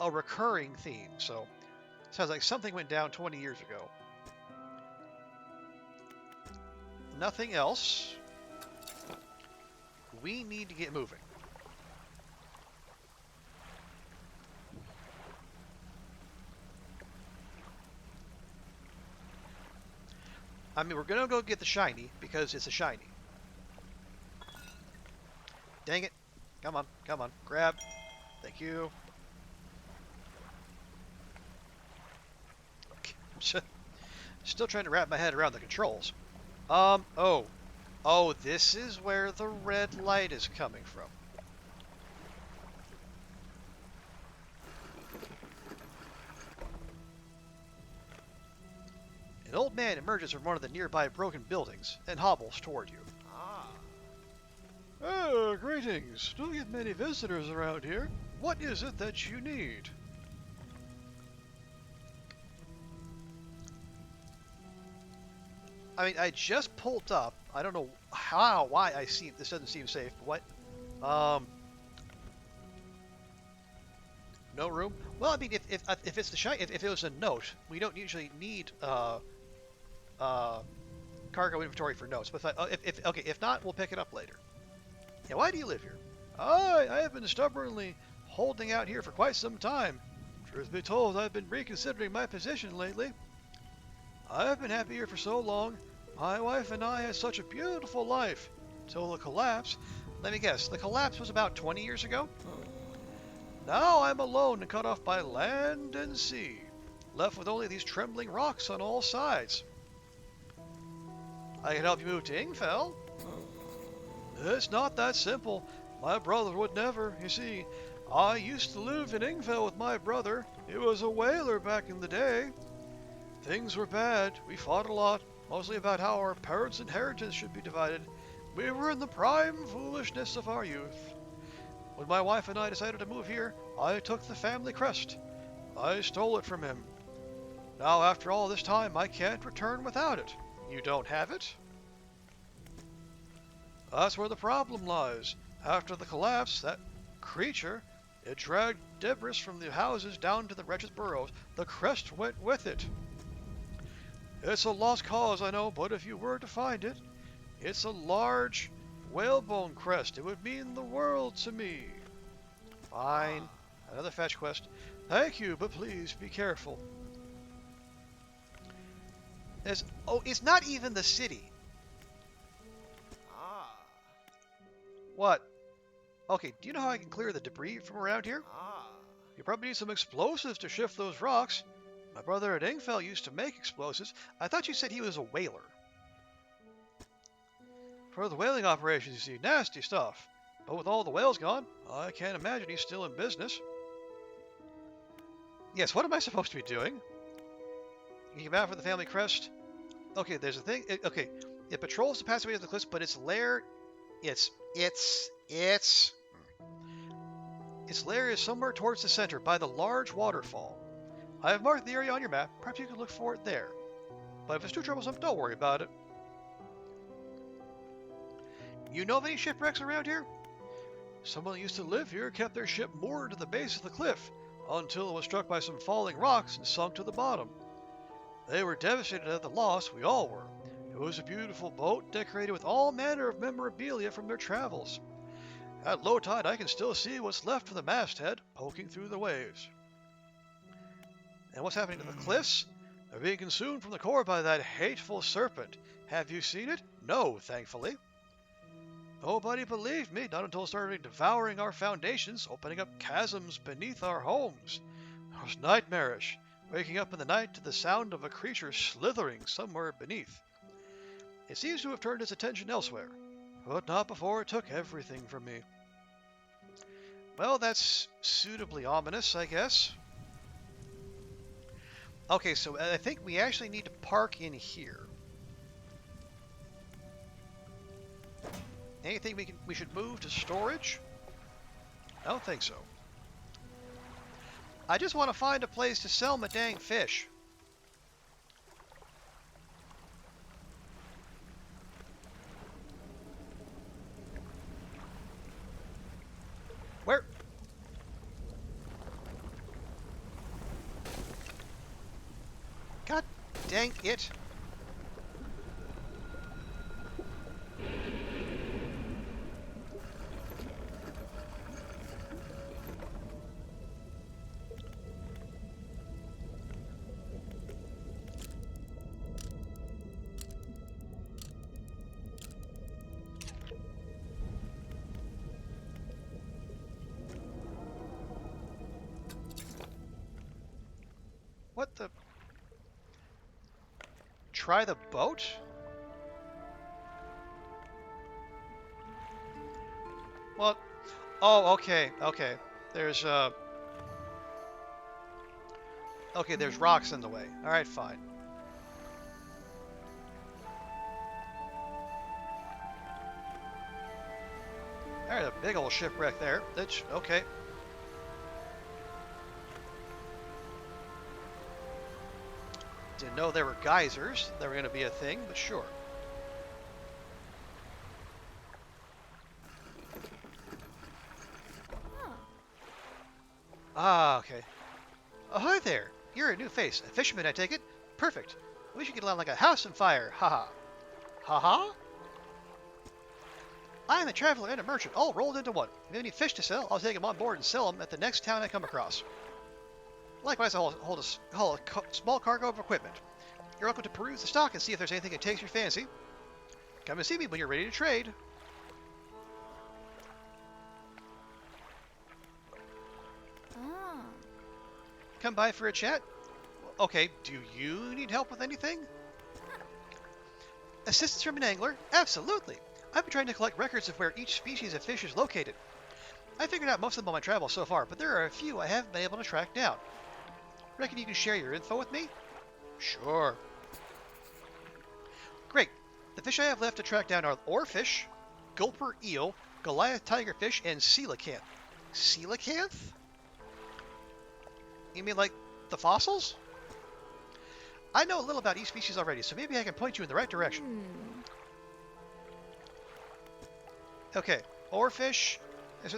recurring theme, so sounds like something went down 20 years ago. Nothing else. We need to get moving. I mean, we're gonna go get the shiny because it's a shiny. Dang it. Come on, come on. Grab. Thank you. Okay. Still trying to wrap my head around the controls. Oh, this is where the red light is coming from. An old man emerges from one of the nearby broken buildings and hobbles toward you. Oh, greetings. Don't get many visitors around here. What is it that you need? I mean, I just pulled up. I don't know why this doesn't seem safe. But what? No room. Well, I mean, if it's the shiny, if it was a note, we don't usually need cargo inventory for notes. But if not, we'll pick it up later. Yeah, why do you live here? I have been stubbornly holding out here for quite some time. Truth be told, I've been reconsidering my position lately. I've been happy here for so long. My wife and I had such a beautiful life. Till the collapse. Let me guess, the collapse was about 20 years ago? Now I'm alone and cut off by land and sea, left with only these trembling rocks on all sides. I can help you move to Ingfell. It's not that simple. My brother would never. You see, I used to live in Ingfell with my brother. He was a whaler back in the day. Things were bad. We fought a lot, mostly about how our parents' inheritance should be divided. We were in the prime foolishness of our youth. When my wife and I decided to move here, I took the family crest. I stole it from him. Now, after all this time, I can't return without it. You don't have it? That's where the problem lies. After the collapse, that creature, it dragged debris from the houses down to the wretched burrows. The crest went with it. It's a lost cause, I know, but if you were to find it, it's a large whalebone crest. It would mean the world to me. Fine. Another fetch quest. Thank you, but please be careful. It's not even the city. What? Okay, do you know how I can clear the debris from around here? You probably need some explosives to shift those rocks. My brother at Ingfell used to make explosives. I thought you said he was a whaler. For the whaling operations, you see, nasty stuff. But with all the whales gone, I can't imagine he's still in business. Yes, what am I supposed to be doing? You came out for the family crest? Okay, there's a thing. Okay, it patrols the passageway of the cliffs, but its lair... Its lair is somewhere towards the center, by the large waterfall. I have marked the area on your map. Perhaps you can look for it there. But if it's too troublesome, don't worry about it. You know of any shipwrecks around here? Someone who used to live here kept their ship moored to the base of the cliff until it was struck by some falling rocks and sunk to the bottom. They were devastated at the loss. We all were. It was a beautiful boat decorated with all manner of memorabilia from their travels. At low tide, I can still see what's left of the masthead poking through the waves. And what's happening to the cliffs? They're being consumed from the core by that hateful serpent. Have you seen it? No, thankfully. Nobody believed me, not until it started devouring our foundations, opening up chasms beneath our homes. It was nightmarish, waking up in the night to the sound of a creature slithering somewhere beneath. It seems to have turned its attention elsewhere, but not before it took everything from me. Well, that's suitably ominous, I guess. Okay, so I think we actually need to park in here. Anything we should move to storage? I don't think so. I just want to find a place to sell my dang fish. Where? God dang it. What the? Try the boat? What? Oh, okay, okay. There's, okay, there's rocks in the way. Alright, fine. There's a big old shipwreck there. That's, okay. Didn't know there were geysers. They were going to be a thing, but sure. Ah, okay. Oh, hi there. You're a new face. A fisherman, I take it? Perfect. We should get along like a house on fire. Haha. Haha? I am a traveler and a merchant, all rolled into one. If you have any fish to sell, I'll take them on board and sell them at the next town I come across. Likewise, I'll haul a small cargo of equipment. You're welcome to peruse the stock and see if there's anything that takes your fancy. Come and see me when you're ready to trade. Come by for a chat? Okay, do you need help with anything? Assistance from an angler? Absolutely. I've been trying to collect records of where each species of fish is located. I figured out most of them on my travels so far, but there are a few I haven't been able to track down. Reckon you can share your info with me? Sure. Great. The fish I have left to track down are oarfish, gulper eel, Goliath tigerfish, and coelacanth. Coelacanth? You mean like the fossils? I know a little about each species already, so maybe I can point you in the right direction. Okay, oarfish is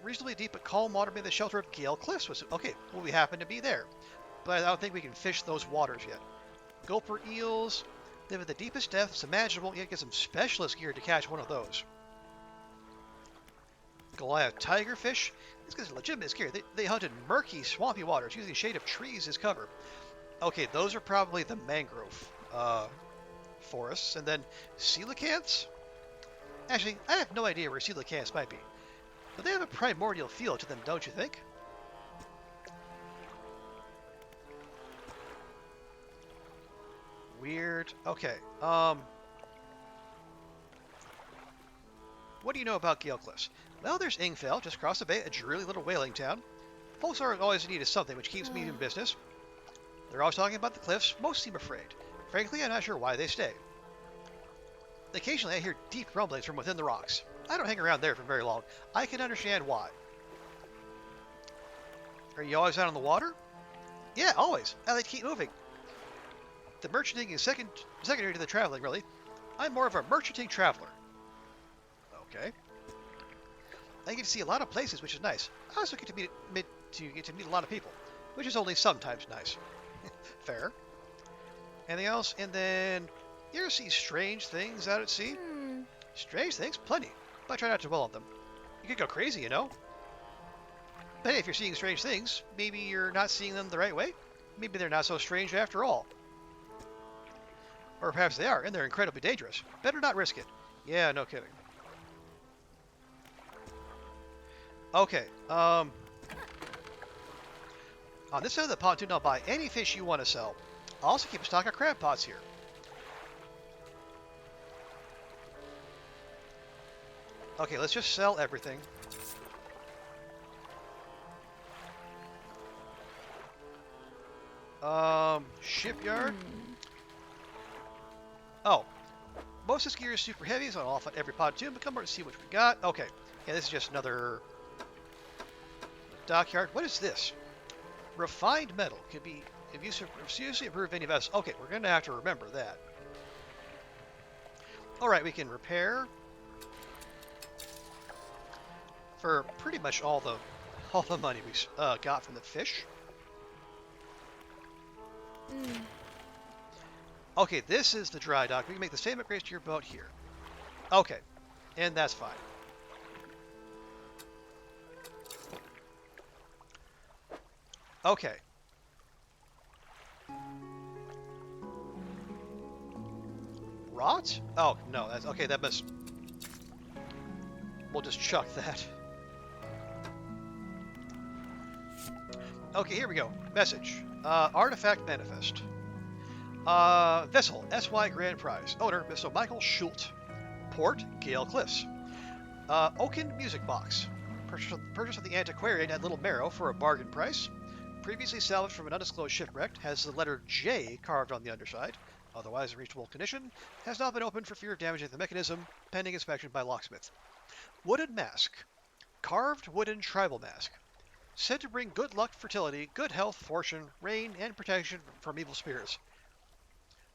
reasonably deep but calm water near the shelter of Gale Cliffs. Okay, well, we happen to be there, but I don't think we can fish those waters yet. Gulper eels live at the deepest depths imaginable, yet get some specialist gear to catch one of those. Goliath tigerfish. These guys are legitimately scary. They hunt in murky, swampy waters using shade of trees as cover. Okay, those are probably the mangrove forests. And then coelacanths? Actually, I have no idea where coelacanths might be. But they have a primordial feel to them, don't you think? Weird. Okay. What do you know about Gale Cliffs? Well, there's Ingfell, just across the bay, a dreary little whaling town. Folks are always in need of something, which keeps me in business. They're always talking about the cliffs. Most seem afraid. Frankly, I'm not sure why they stay. Occasionally, I hear deep rumblings from within the rocks. I don't hang around there for very long. I can understand why. Are you always out on the water? Yeah, always. I like to keep moving. The merchanting is secondary to the traveling, really. I'm more of a merchanting traveler. Okay. I get to see a lot of places, which is nice. I also get to meet a lot of people, which is only sometimes nice. Fair. Anything else? And then, you ever see strange things out at sea? Strange things? Plenty. But I try not to dwell on them. You could go crazy, you know? But hey, if you're seeing strange things, maybe you're not seeing them the right way. Maybe they're not so strange after all. Or perhaps they are, and they're incredibly dangerous. Better not risk it. Yeah, no kidding. Okay, on this side of the pontoon, I'll buy any fish you want to sell. I'll also keep a stock of crab pots here. Okay, let's just sell everything. Shipyard. Oh, most of this gear is super heavy, so I'll off on every pontoon, but come over to see what we got. Okay, yeah, this is just another dockyard. What is this? Refined metal can be used to seriously improve any vessel. Okay, we're going to have to remember that. Alright, we can repair for pretty much all the money we got from the fish. Okay, this is the dry dock. We can make the same upgrades to your boat here. Okay, and that's fine. Okay. Rot? Oh, no, that's okay, that must... We'll just chuck that. Okay, here we go. Message. Artifact Manifest. Vessel, SY Grand Prize. Owner, Mr. Michael Schult. Port, Gale Cliffs. Oaken Music Box. Purchase of the antiquarian at Little Marrow for a bargain price. Previously salvaged from an undisclosed shipwreck. Has the letter J carved on the underside. Otherwise in reachable condition. Has not been opened for fear of damaging the mechanism. Pending inspection by locksmith. Wooden Mask. Carved wooden tribal mask. Said to bring good luck, fertility, good health, fortune, rain, and protection from evil spirits.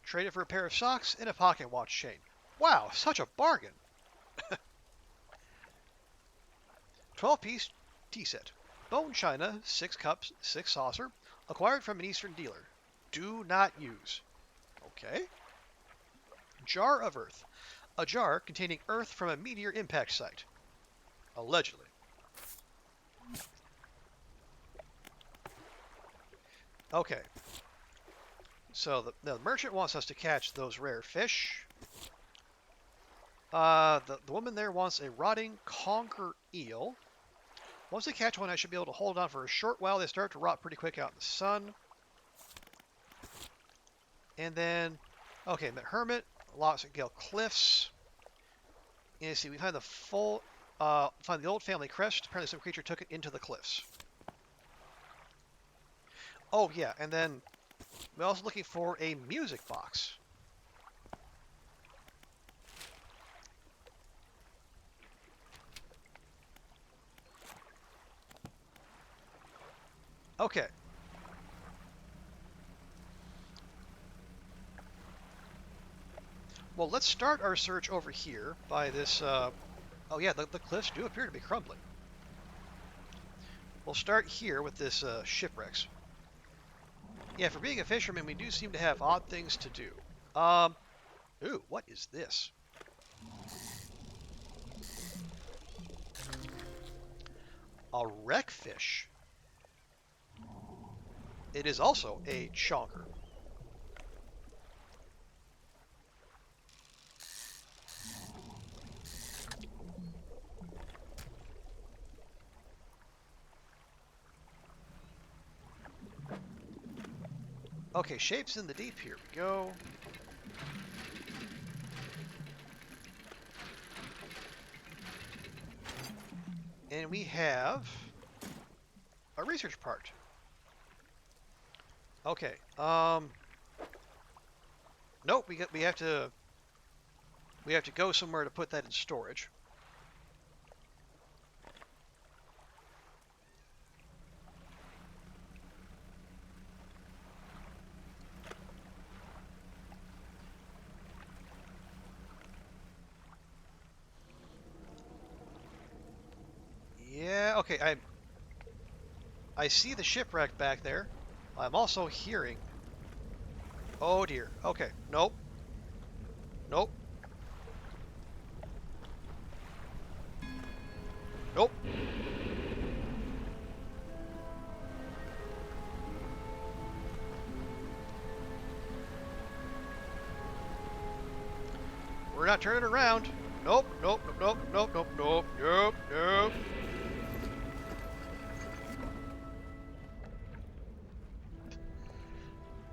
Trade it for a pair of socks and a pocket watch chain. Wow, such a bargain! 12-piece tea set. Bone china, 6 cups, 6 saucer. Acquired from an Eastern dealer. Do not use. Okay. Jar of Earth. A jar containing earth from a meteor impact site. Allegedly. Okay. So the merchant wants us to catch those rare fish. The woman there wants a rotting conger eel. Once they catch one, I should be able to hold on for a short while. They start to rot pretty quick out in the sun. And then, okay, the hermit, Lost at Gale Cliffs. And you see, we find find the old family crest. Apparently some creature took it into the cliffs. Oh yeah, and then we're also looking for a music box. Okay. Well, let's start our search over here by this. Oh yeah, the cliffs do appear to be crumbling. We'll start here with this shipwrecks. Yeah, for being a fisherman, we do seem to have odd things to do. Ooh, what is this? A wreckfish. It is also a chonker. Okay, shapes in the deep. Here we go. And we have a research part. Okay. Nope. We have to go somewhere to put that in storage. Yeah. Okay. I see the shipwreck back there. I'm also hearing. Oh dear. Okay. Nope. Nope. Nope. We're not turning around. Nope. Nope. Nope. Nope. Nope. Nope. Nope. Nope.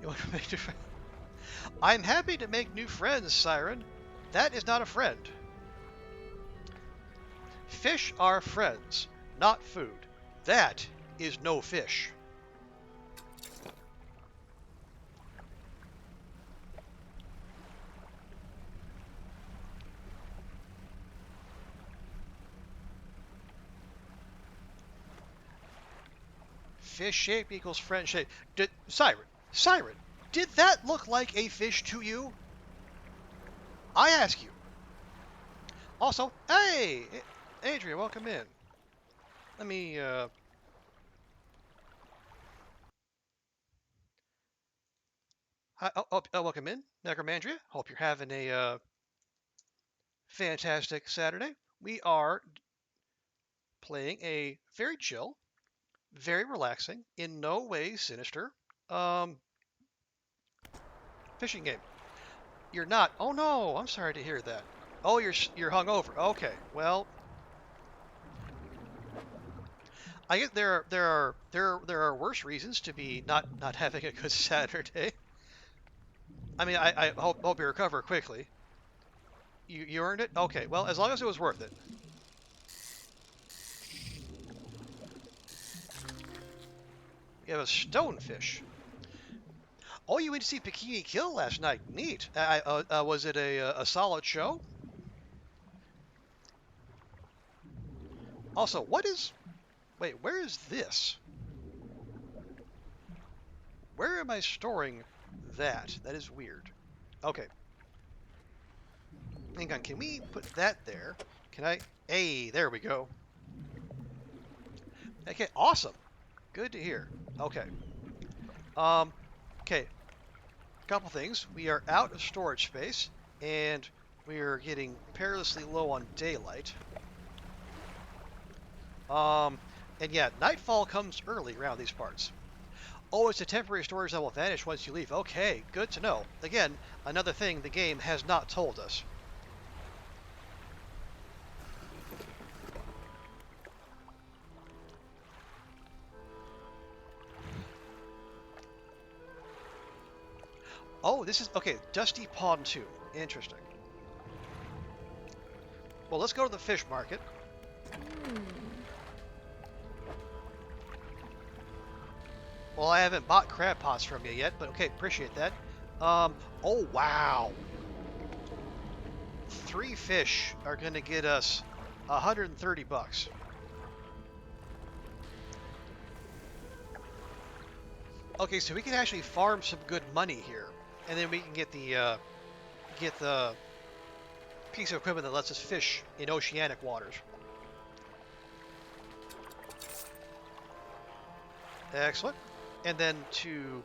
You want to make new friends? I'm happy to make new friends, Siren. That is not a friend. Fish are friends, not food. That is no fish. Fish shape equals friend shape. Siren, did that look like a fish to you? I ask you. Also, hey, Adria, welcome in. Let me, hi, welcome in, Necromandria. Hope you're having a fantastic Saturday. We are playing a very chill, very relaxing, in no way sinister, um, fishing game. You're not. Oh no, I'm sorry to hear that. Oh, you're hungover. Okay, well, I guess there are worse reasons to be not having a good Saturday. I mean, I hope you recover quickly. You earned it. Okay, well, as long as it was worth it. You have a stonefish. Oh, you went to see Bikini Kill last night. Neat. Was it a solid show? Also, what is? Wait, where is this? Where am I storing that? That is weird. Okay. Hang on, can we put that there? Can I? Hey, there we go. Okay, awesome. Good to hear. Okay. Um, okay. Couple things. We are out of storage space, and we are getting perilously low on daylight. And yeah, nightfall comes early around these parts. Oh, it's a temporary storage that will vanish once you leave. Okay, good to know. Again, another thing the game has not told us. Oh, this is, okay, Dusty Pontoon. Interesting. Well, let's go to the fish market. Well, I haven't bought crab pots from you yet, but okay, appreciate that. Oh, wow. 3 fish are going to get us 130 bucks. Okay, so we can actually farm some good money here, and then we can get the piece of equipment that lets us fish in oceanic waters. Excellent. And then to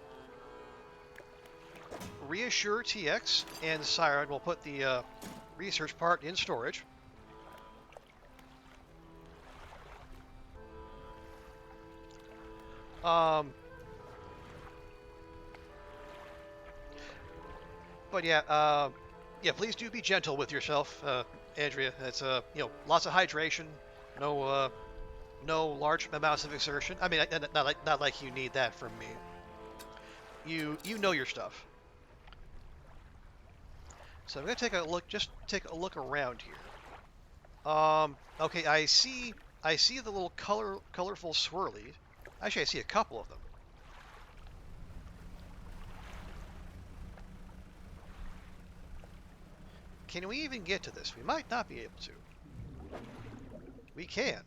reassure TX and Siren, we'll put the research part in storage. But yeah, yeah, please do be gentle with yourself, Andrea. It's lots of hydration, no large amounts of exertion. I mean, not like you need that from me. You know your stuff. So I'm gonna take a look. Just take a look around here. Okay, I see the little colorful swirlies. Actually, I see a couple of them. Can we even get to this? We might not be able to. We can.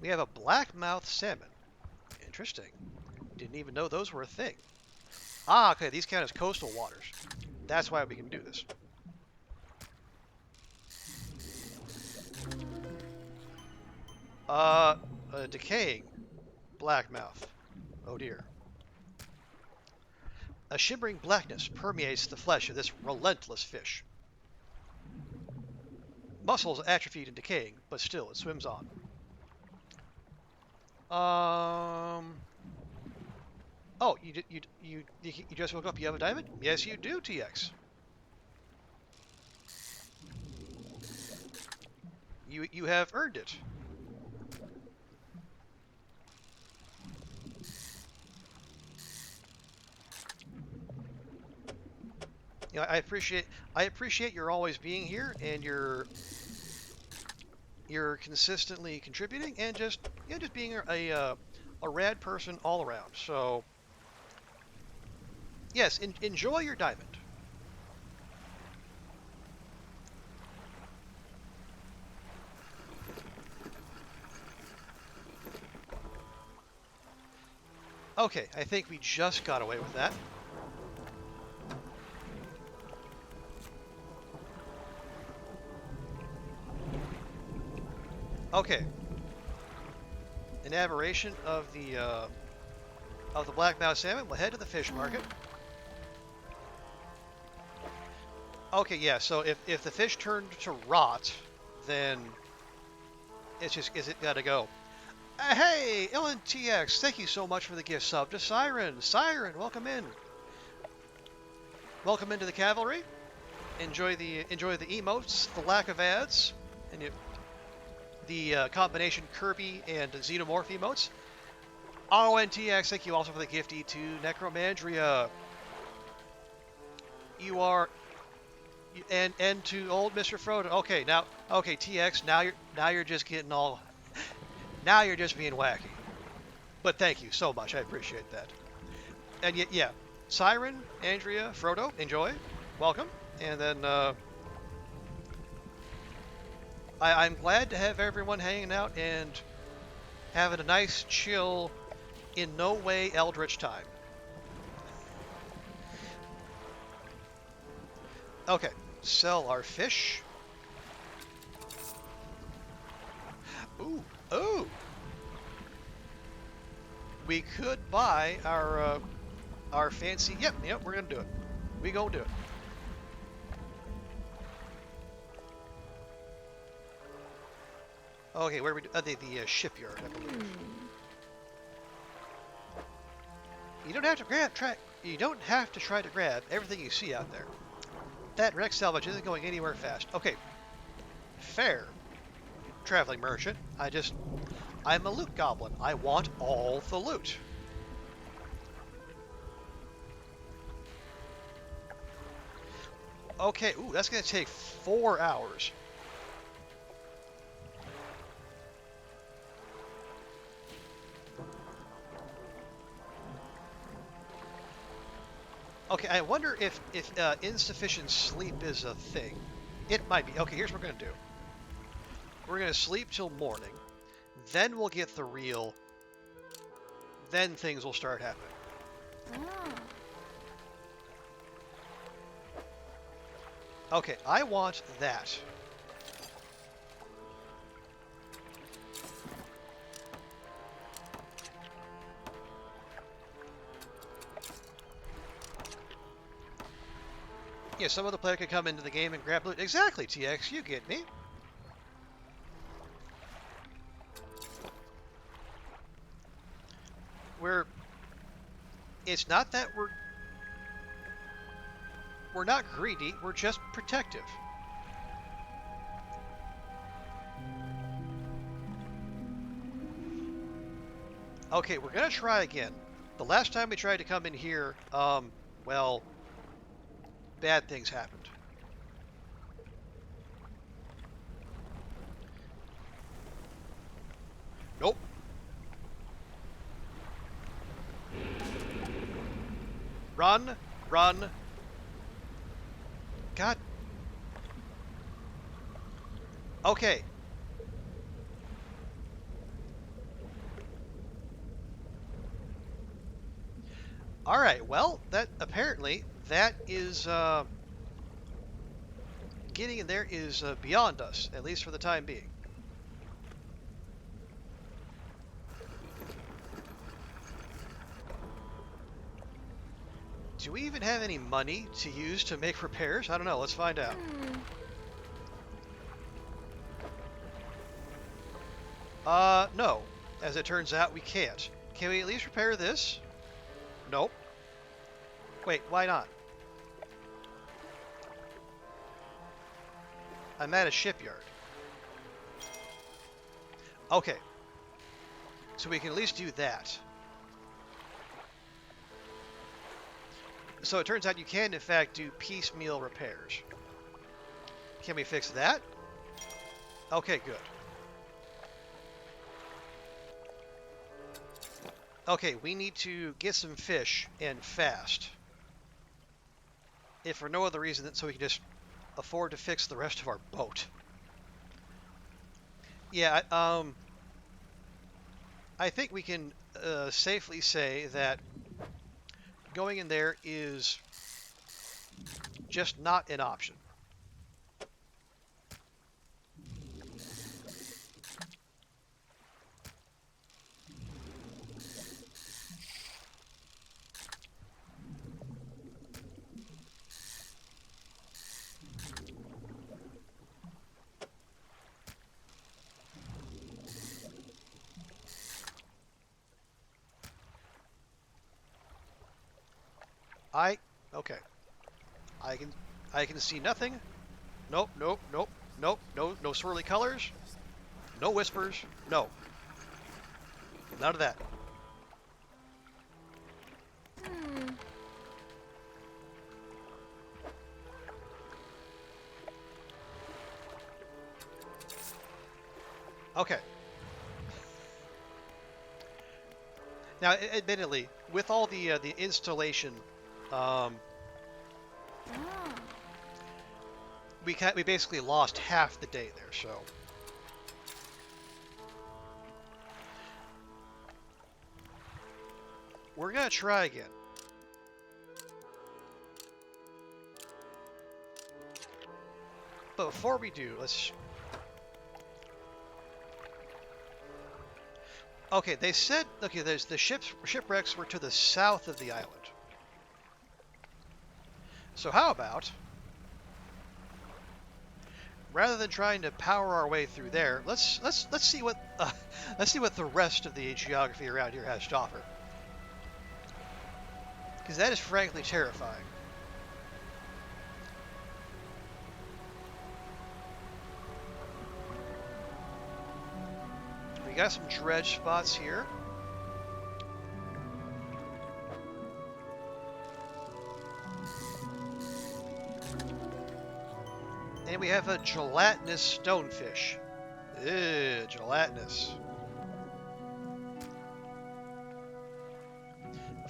We have a blackmouth salmon. Interesting. Didn't even know those were a thing. Ah, okay, these count as coastal waters. That's why we can do this. A decaying blackmouth. Oh dear. A shimmering blackness permeates the flesh of this relentless fish. Muscles atrophied and decaying, but still it swims on. Oh, you just woke up. You have a diamond? Yes, you do, TX. You have earned it. You know, I appreciate your always being here and you're consistently contributing and just being a rad person all around. So yes, enjoy your diamond. Okay, I think we just got away with that. Okay. An aberration of the blackmouth salmon. We'll head to the fish market. Okay, yeah. So if the fish turned to rot, then it gotta go. Hey, LNTX, thank you so much for the gift sub to Siren. Siren, welcome in. Welcome into the cavalry. Enjoy the emotes, the lack of ads, and the combination Kirby and Xenomorph emotes. ONTX, thank you also for the gifty to Necromandria. You are, and to old Mr. Frodo. Okay, TX, now you're just getting all, now you're just being wacky. But thank you so much, I appreciate that. And yeah, Siren, Andrea, Frodo, enjoy, welcome, and then I'm glad to have everyone hanging out and having a nice, chill, in no way eldritch time. Okay, sell our fish. Ooh. We could buy our fancy. Yep, we're gonna do it. We gonna do it. Okay, where are we? The shipyard, I believe. You don't have to You don't have to try to grab everything you see out there. That wreck salvage isn't going anywhere fast. Okay, fair, traveling merchant. I'm a loot goblin. I want all the loot. Okay, ooh, that's gonna take 4 hours. Okay, I wonder if insufficient sleep is a thing. It might be. Okay, here's what we're going to do. We're going to sleep till morning. Then we'll get the reel. Then things will start happening. Okay, I want that. Yeah, some other player could come into the game and grab loot. Exactly, TX, you get me. It's not that we're not greedy, we're just protective. Okay, we're gonna try again. The last time we tried to come in here, well, bad things happened. Nope. Run, run. God. Okay. All right. Well, that apparently that is getting in there is beyond us, at least for the time being. Do we even have any money to use to make repairs? I don't know. Let's find out. No. As it turns out, we can't. Can we at least repair this? Nope. Wait, why not? I'm at a shipyard. Okay. So we can at least do that. So it turns out you can, in fact, do piecemeal repairs. Can we fix that? Okay, good. Okay, we need to get some fish, and fast. If for no other reason, so we can just afford to fix the rest of our boat. Yeah, I think we can safely say that going in there is just not an option. Okay. I can see nothing. Nope, nope, nope, nope, no swirly colors. No whispers. No. None of that. Okay. Now, admittedly, with all the installation, we basically lost half the day there. So we're gonna try again. But before we do, let's. Okay, they said, okay, there's the shipwrecks were to the south of the island. So how about, rather than trying to power our way through there, let's see what let's see what the rest of the geography around here has to offer. Because that is frankly terrifying. We got some dredge spots here. And we have a gelatinous stonefish. Ew, gelatinous.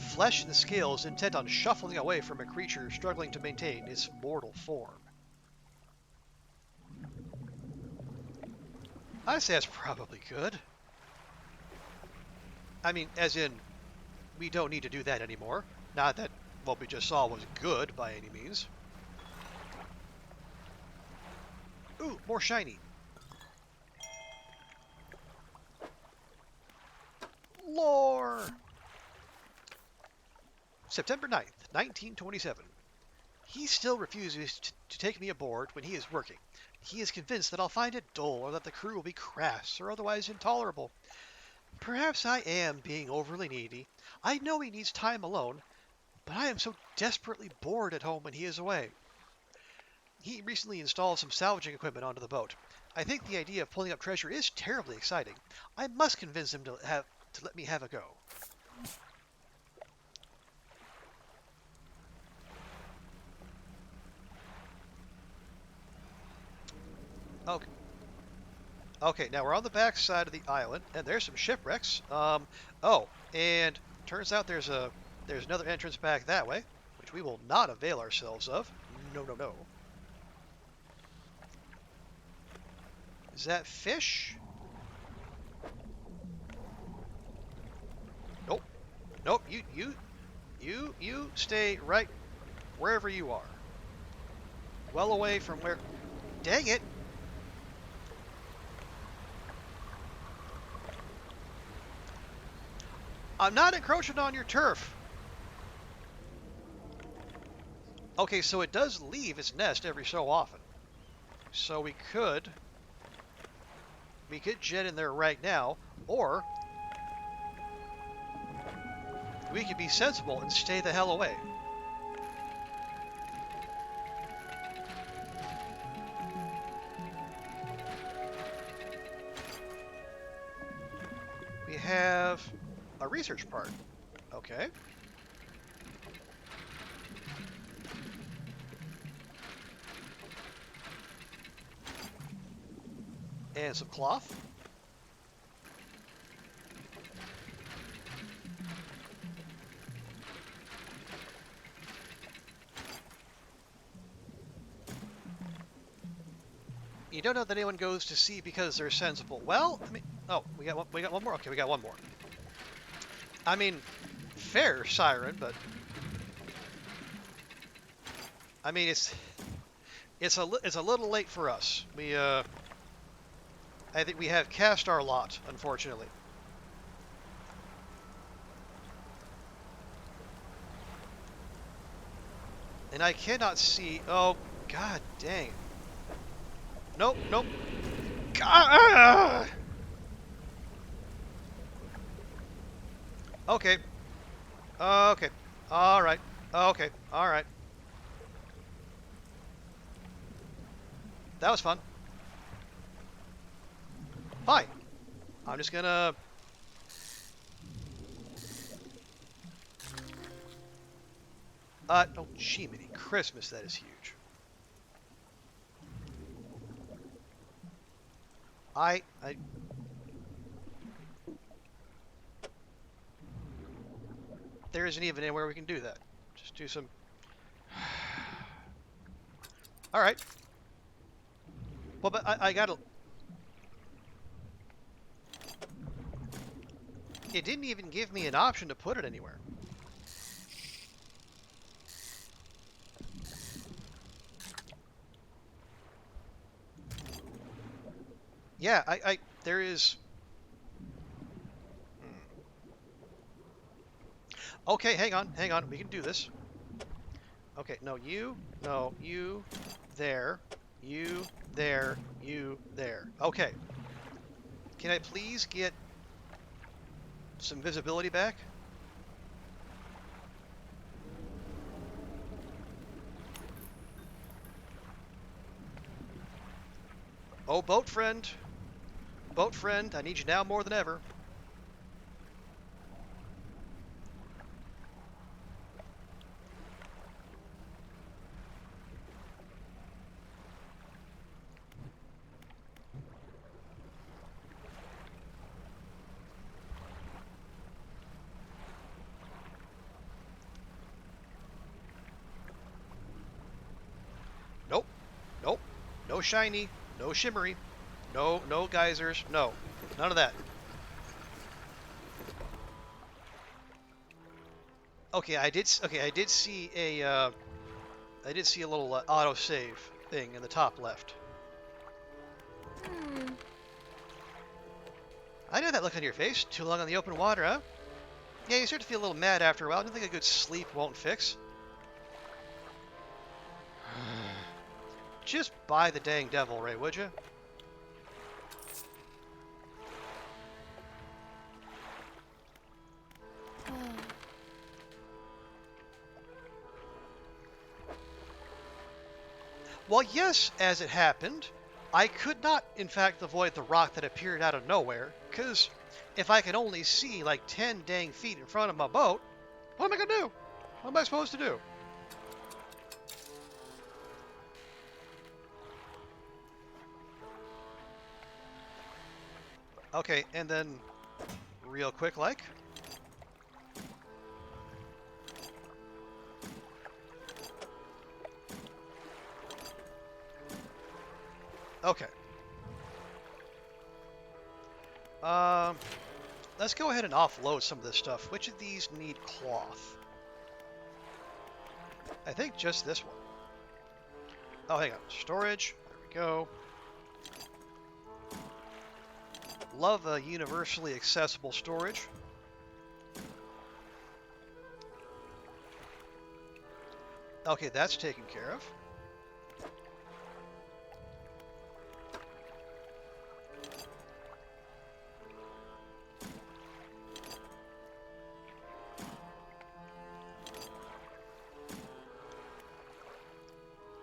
Flesh and scales intent on shuffling away from a creature struggling to maintain its mortal form. I'd say that's probably good. I mean, as in, we don't need to do that anymore. Not that what we just saw was good by any means. Ooh, more shiny. Lore! September 9th, 1927. He still refuses to take me aboard when he is working. He is convinced that I'll find it dull or that the crew will be crass or otherwise intolerable. Perhaps I am being overly needy. I know he needs time alone, but I am so desperately bored at home when he is away. He recently installed some salvaging equipment onto the boat. I think the idea of pulling up treasure is terribly exciting. I must convince him to let me have a go. Okay. Okay, now we're on the back side of the island, and there's some shipwrecks. Oh, and turns out there's another entrance back that way, which we will not avail ourselves of. No, no, no. Is that fish? Nope. Nope. You stay right wherever you are. Well away from where. Dang it! I'm not encroaching on your turf. Okay, so it does leave its nest every so often. So we could jet in there right now, or we could be sensible and stay the hell away. We have a research part. Okay. And some cloth. You don't know that anyone goes to sea because they're sensible. Well, I mean, oh, we got one more. Okay, we got one more. I mean, fair, Siren, but I mean it's a little late for us. I think we have cast our lot, unfortunately. And I cannot see. Oh, god dang. Nope, nope. God! Okay. Okay. All right. Okay. All right. That was fun. Fine. I'm just gonna... oh, Jiminy Christmas, that is huge. There isn't even anywhere we can do that. Just do some... Alright. Well, but I gotta... It didn't even give me an option to put it anywhere. Yeah, there is... Okay, hang on, we can do this. Okay, no, you, there, you, there, you, there. Okay. Can I please get some visibility back? Oh, boat friend, I need you now more than ever. Nope, nope, no shiny, no shimmery, no geysers, no, none of that. Okay, I did see a little autosave thing in the top left. I know that look on your face. Too long on the open water, huh? Yeah, you start to feel a little mad after a while. I don't think a good sleep won't fix. Just buy the dang devil, Ray, would you? Well, yes, as it happened, I could not, in fact, avoid the rock that appeared out of nowhere, because if I can only see like 10 dang feet in front of my boat, what am I going to do? What am I supposed to do? Okay, and then real quick like. Okay. Let's go ahead and offload some of this stuff. Which of these need cloth? I think just this one. Oh, hang on. Storage. There we go. Love a universally accessible storage. Okay, that's taken care of.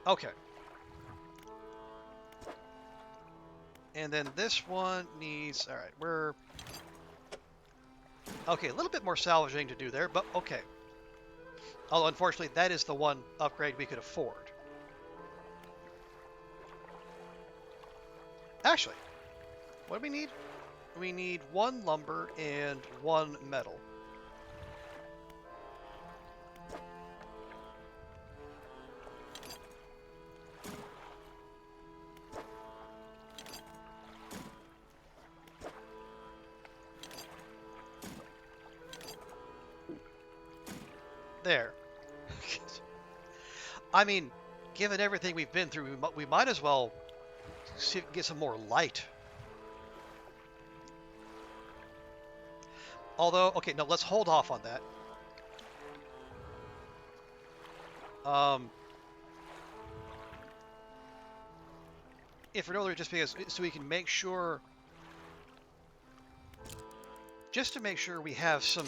Okay. And then this one needs... Alright, we're... Okay, a little bit more salvaging to do there, but okay. Although, unfortunately, that is the one upgrade we could afford. Actually, what do we need? We need 1 lumber and 1 metal. There. I mean, given everything we've been through, we might as well see if we can get some more light. Although, okay, no, let's hold off on that. If for no other, just because, so we can make sure, just to make sure we have some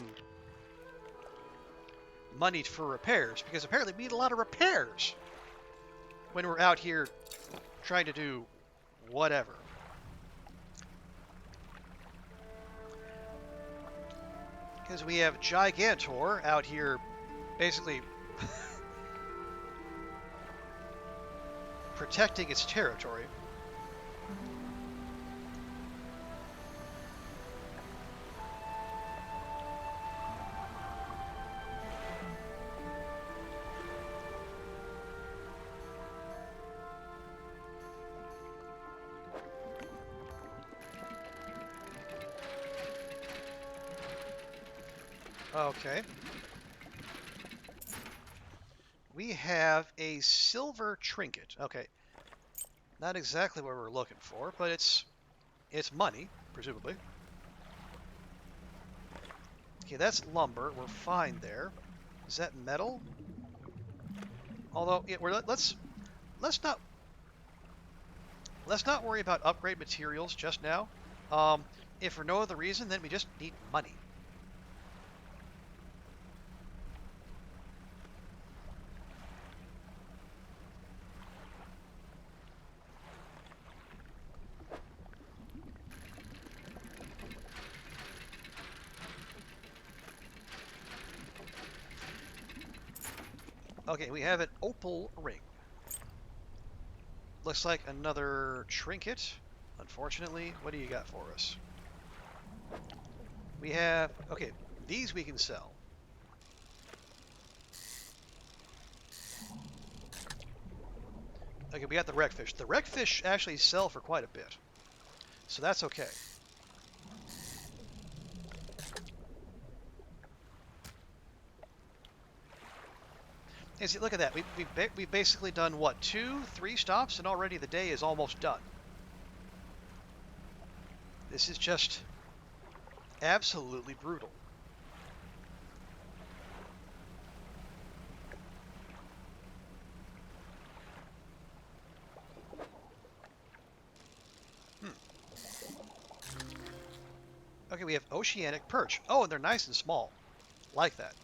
money for repairs, because apparently we need a lot of repairs when we're out here trying to do whatever. Because we have Gigantor out here basically protecting its territory. Okay. We have a silver trinket. Okay. Not exactly what we're looking for, but it's money, presumably. Okay, that's lumber. We're fine there. Is that metal? Although, yeah, let's not worry about upgrade materials just now. If for no other reason, then we just need money. Okay, we have an opal ring. Looks like another trinket, unfortunately. What do you got for us? We have, okay, these we can sell. Okay, we got the wreckfish. The wreckfish actually sell for quite a bit, so that's okay. And see, look at that. We've basically done, what, 2, 3 stops, and already the day is almost done. This is just absolutely brutal. Okay, we have oceanic perch. Oh, and they're nice and small. Like that.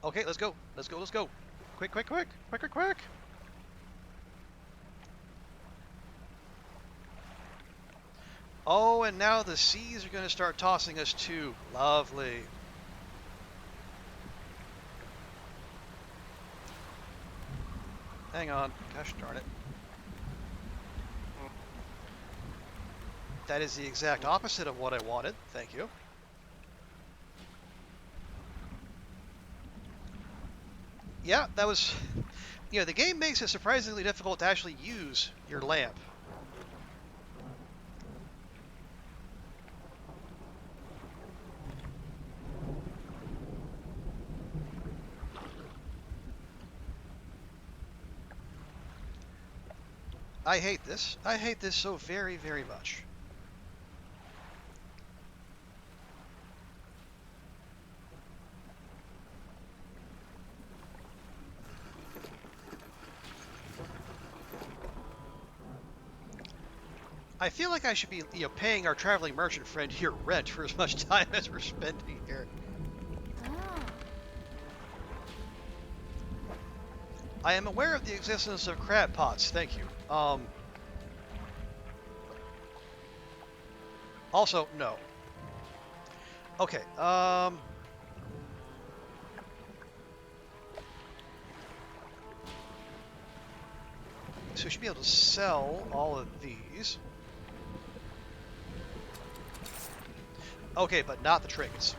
Okay, let's go. Let's go, let's go. Quick, quick, quick. Quick, quick, quick. Oh, and now the seas are going to start tossing us too. Lovely. Hang on. Gosh darn it. That is the exact opposite of what I wanted. Thank you. Yeah, that was... You know, the game makes it surprisingly difficult to actually use your lamp. I hate this. I hate this so very, very much. I feel like I should be, paying our traveling merchant friend here rent for as much time as we're spending here. Oh. I am aware of the existence of crab pots. Thank you. Also, no. Okay. So we should be able to sell all of these. Okay, but not the trinkets.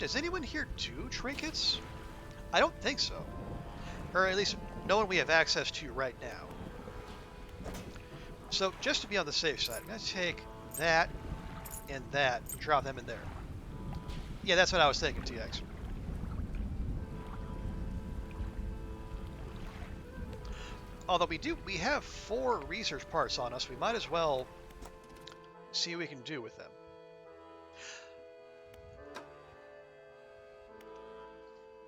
Does anyone here do trinkets? I don't think so. Or at least no one we have access to right now. So just to be on the safe side, I'm going to take that and that and drop them in there. Yeah, that's what I was thinking, TX. Although we have 4 research parts on us, we might as well see what we can do with them.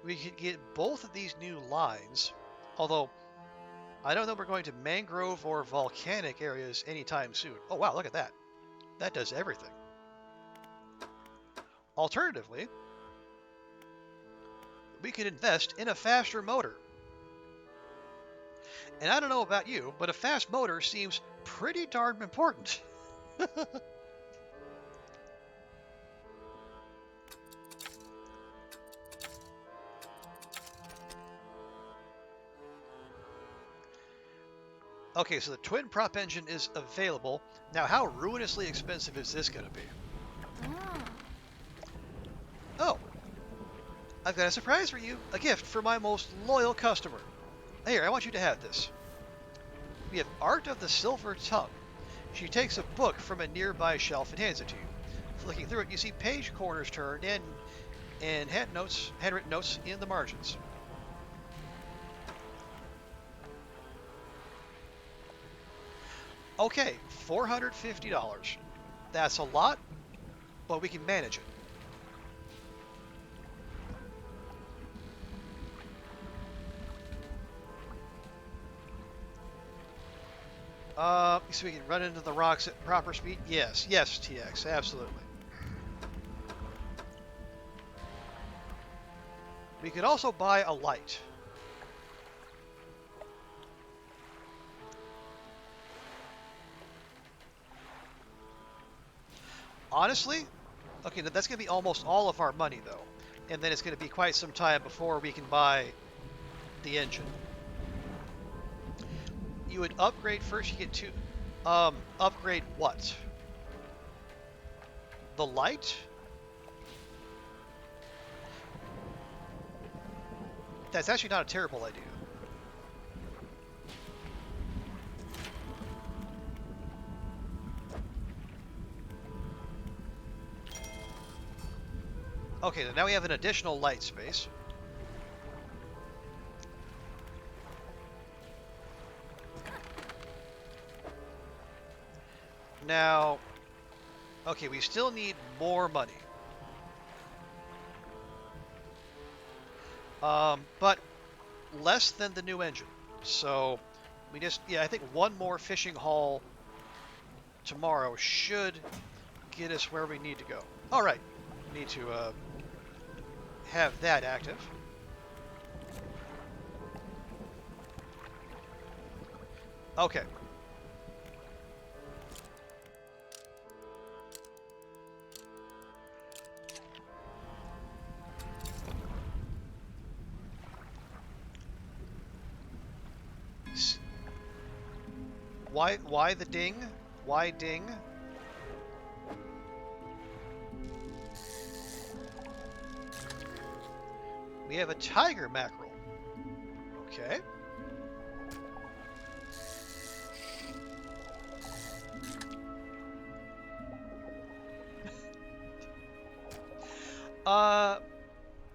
We could get both of these new lines, although I don't know if we're going to mangrove or volcanic areas anytime soon. Oh wow, look at that. That does everything. Alternatively, we could invest in a faster motor. And I don't know about you, but a fast motor seems pretty darn important. Okay, so the twin prop engine is available. Now, how ruinously expensive is this going to be? Oh, I've got a surprise for you. A gift for my most loyal customer. Here, I want you to have this. We have Art of the Silver Tongue. She takes a book from a nearby shelf and hands it to you. Flicking through it, you see page corners turned and handwritten notes in the margins. Okay, $450. That's a lot, but we can manage it. So we can run into the rocks at proper speed? Yes, yes, TX, absolutely. We could also buy a light. Honestly, okay, that's going to be almost all of our money, though. And then it's going to be quite some time before we can buy the engine. You would upgrade first, you get 2... upgrade what? The light? That's actually not a terrible idea. Okay, now we have an additional light space. Now, okay, we still need more money. But less than the new engine. So we just, yeah, I think one more fishing haul tomorrow should get us where we need to go. All right, need to have that active. Okay. Why the ding? Why ding? We have a tiger mackerel. Okay.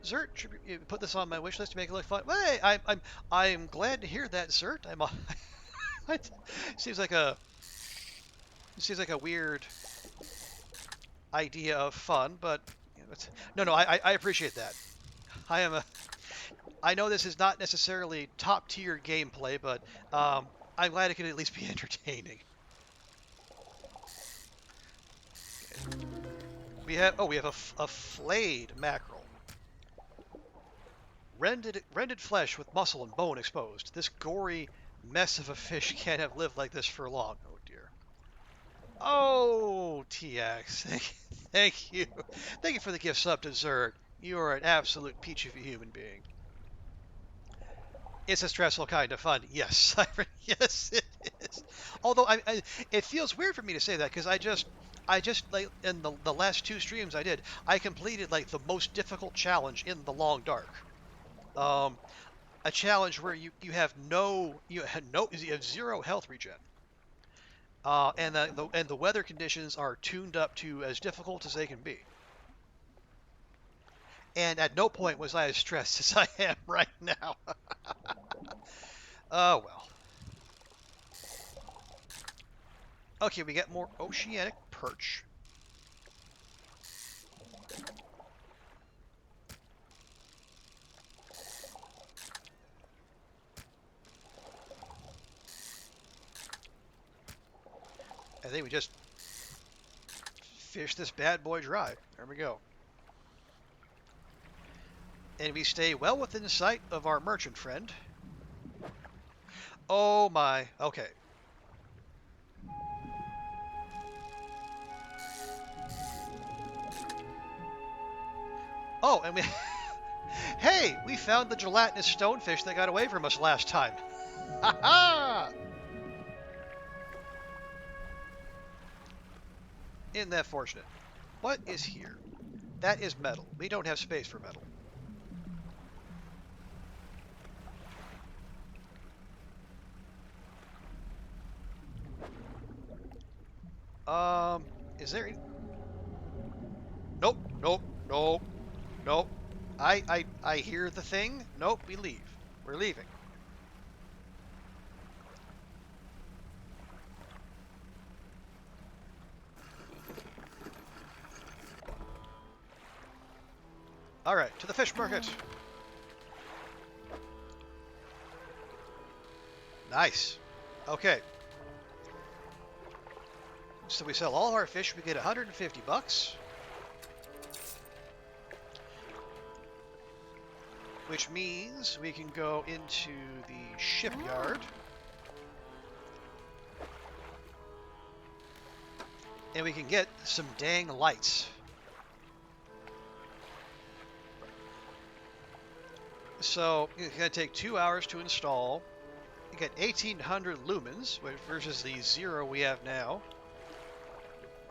Zert, should we put this on my wish list to make it look fun? Hey, I'm glad to hear that, Zert. It seems like a weird idea of fun, but you know, no, I appreciate that. I know this is not necessarily top tier gameplay, but I'm glad it can at least be entertaining. Okay. We have a flayed mackerel. Rended flesh with muscle and bone exposed. This gory mess of a fish can't have lived like this for long. Oh dear. Oh, TX, thank you. Thank you for the gift sub to Zerg. You are an absolute peach of a human being. It's a stressful kind of fun. Yes, yes, it is. Although it feels weird for me to say that because I just like in the last two streams I completed like the most difficult challenge in the Long Dark. A challenge where you have you have zero health regen. And the weather conditions are tuned up to as difficult as they can be. And at no point was I as stressed as I am right now. Oh well. Okay, we get more oceanic perch. I think we just fish this bad boy dry. There we go. And we stay well within sight of our merchant friend. Oh my, okay. Oh, and we... Hey, we found the gelatinous stonefish that got away from us last time. Ha ha! Isn't that fortunate? What is here? That is metal. We don't have space for metal. Is there any... Nope, nope, nope, nope. I hear the thing. Nope, we leave. We're leaving. All right, to the fish market. Nice. Okay. So we sell all our fish, we get 150 bucks. Which means we can go into the shipyard. And we can get some dang lights. So it's going to take 2 hours to install. You get 1,800 lumens versus the 0 we have now.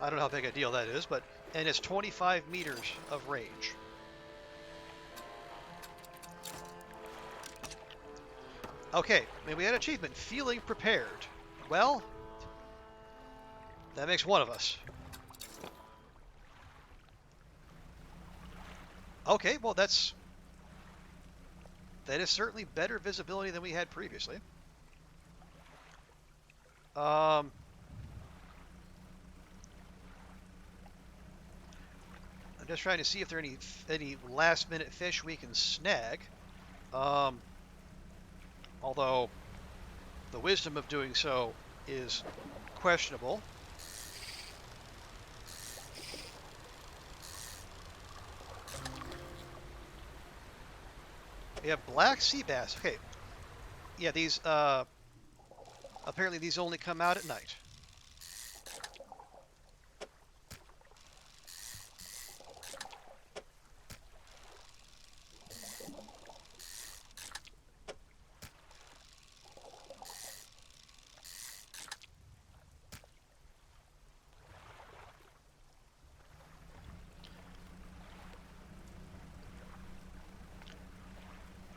I don't know how big a deal that is, but and it's 25 meters of range. Okay, we had an achievement, feeling prepared. Well, that makes one of us. Okay, well that is certainly better visibility than we had previously. I'm just trying to see if there are any last minute fish we can snag. Um, Although the wisdom of doing so is questionable. We have black sea bass. Okay, yeah, these apparently these only come out at night.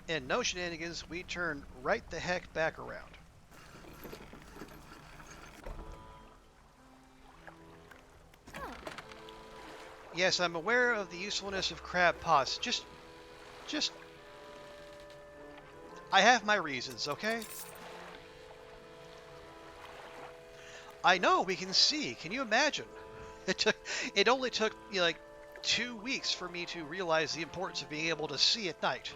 And no shenanigans, we turn right the heck back around. Yes, I'm aware of the usefulness of crab pots. Just, I have my reasons, okay? I know, we can see. Can you imagine? It only took like 2 weeks for me to realize the importance of being able to see at night.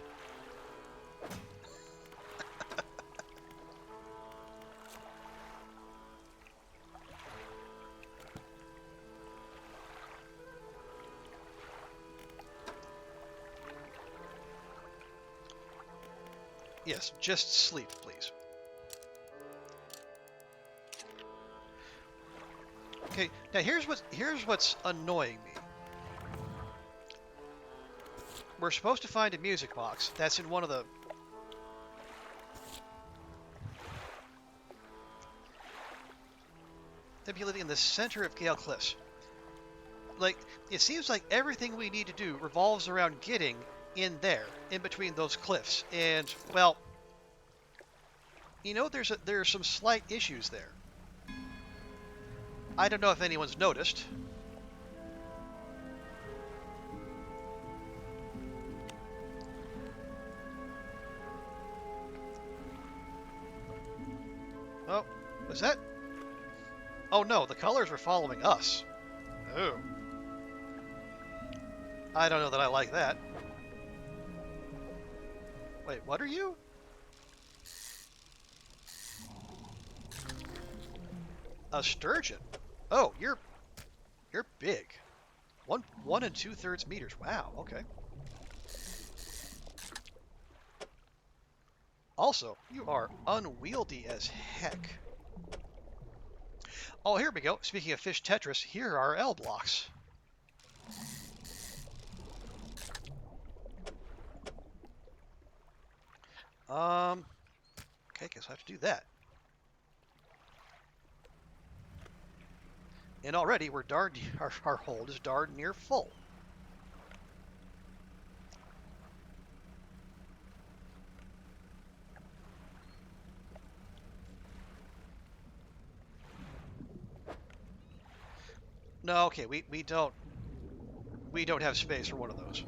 Yes, just sleep, please. Okay, now here's what's annoying me. We're supposed to find a music box. That's in one of the... They'd be living in the center of Gale Cliffs. Like, it seems like everything we need to do revolves around getting in there, in between those cliffs. And, well, you know, there are some slight issues there. I don't know if anyone's noticed. Oh, was that? Oh no, the colors were following us. Oh. I don't know that I like that. Wait, what are you? A sturgeon. Oh, you're big. One and 2/3 meters. Wow. Okay. Also, you are unwieldy as heck. Oh, here we go. Speaking of fish Tetris, here are L blocks. Okay, guess I have to do that. And already we're our hold is darn near full. No, okay, we don't have space for one of those.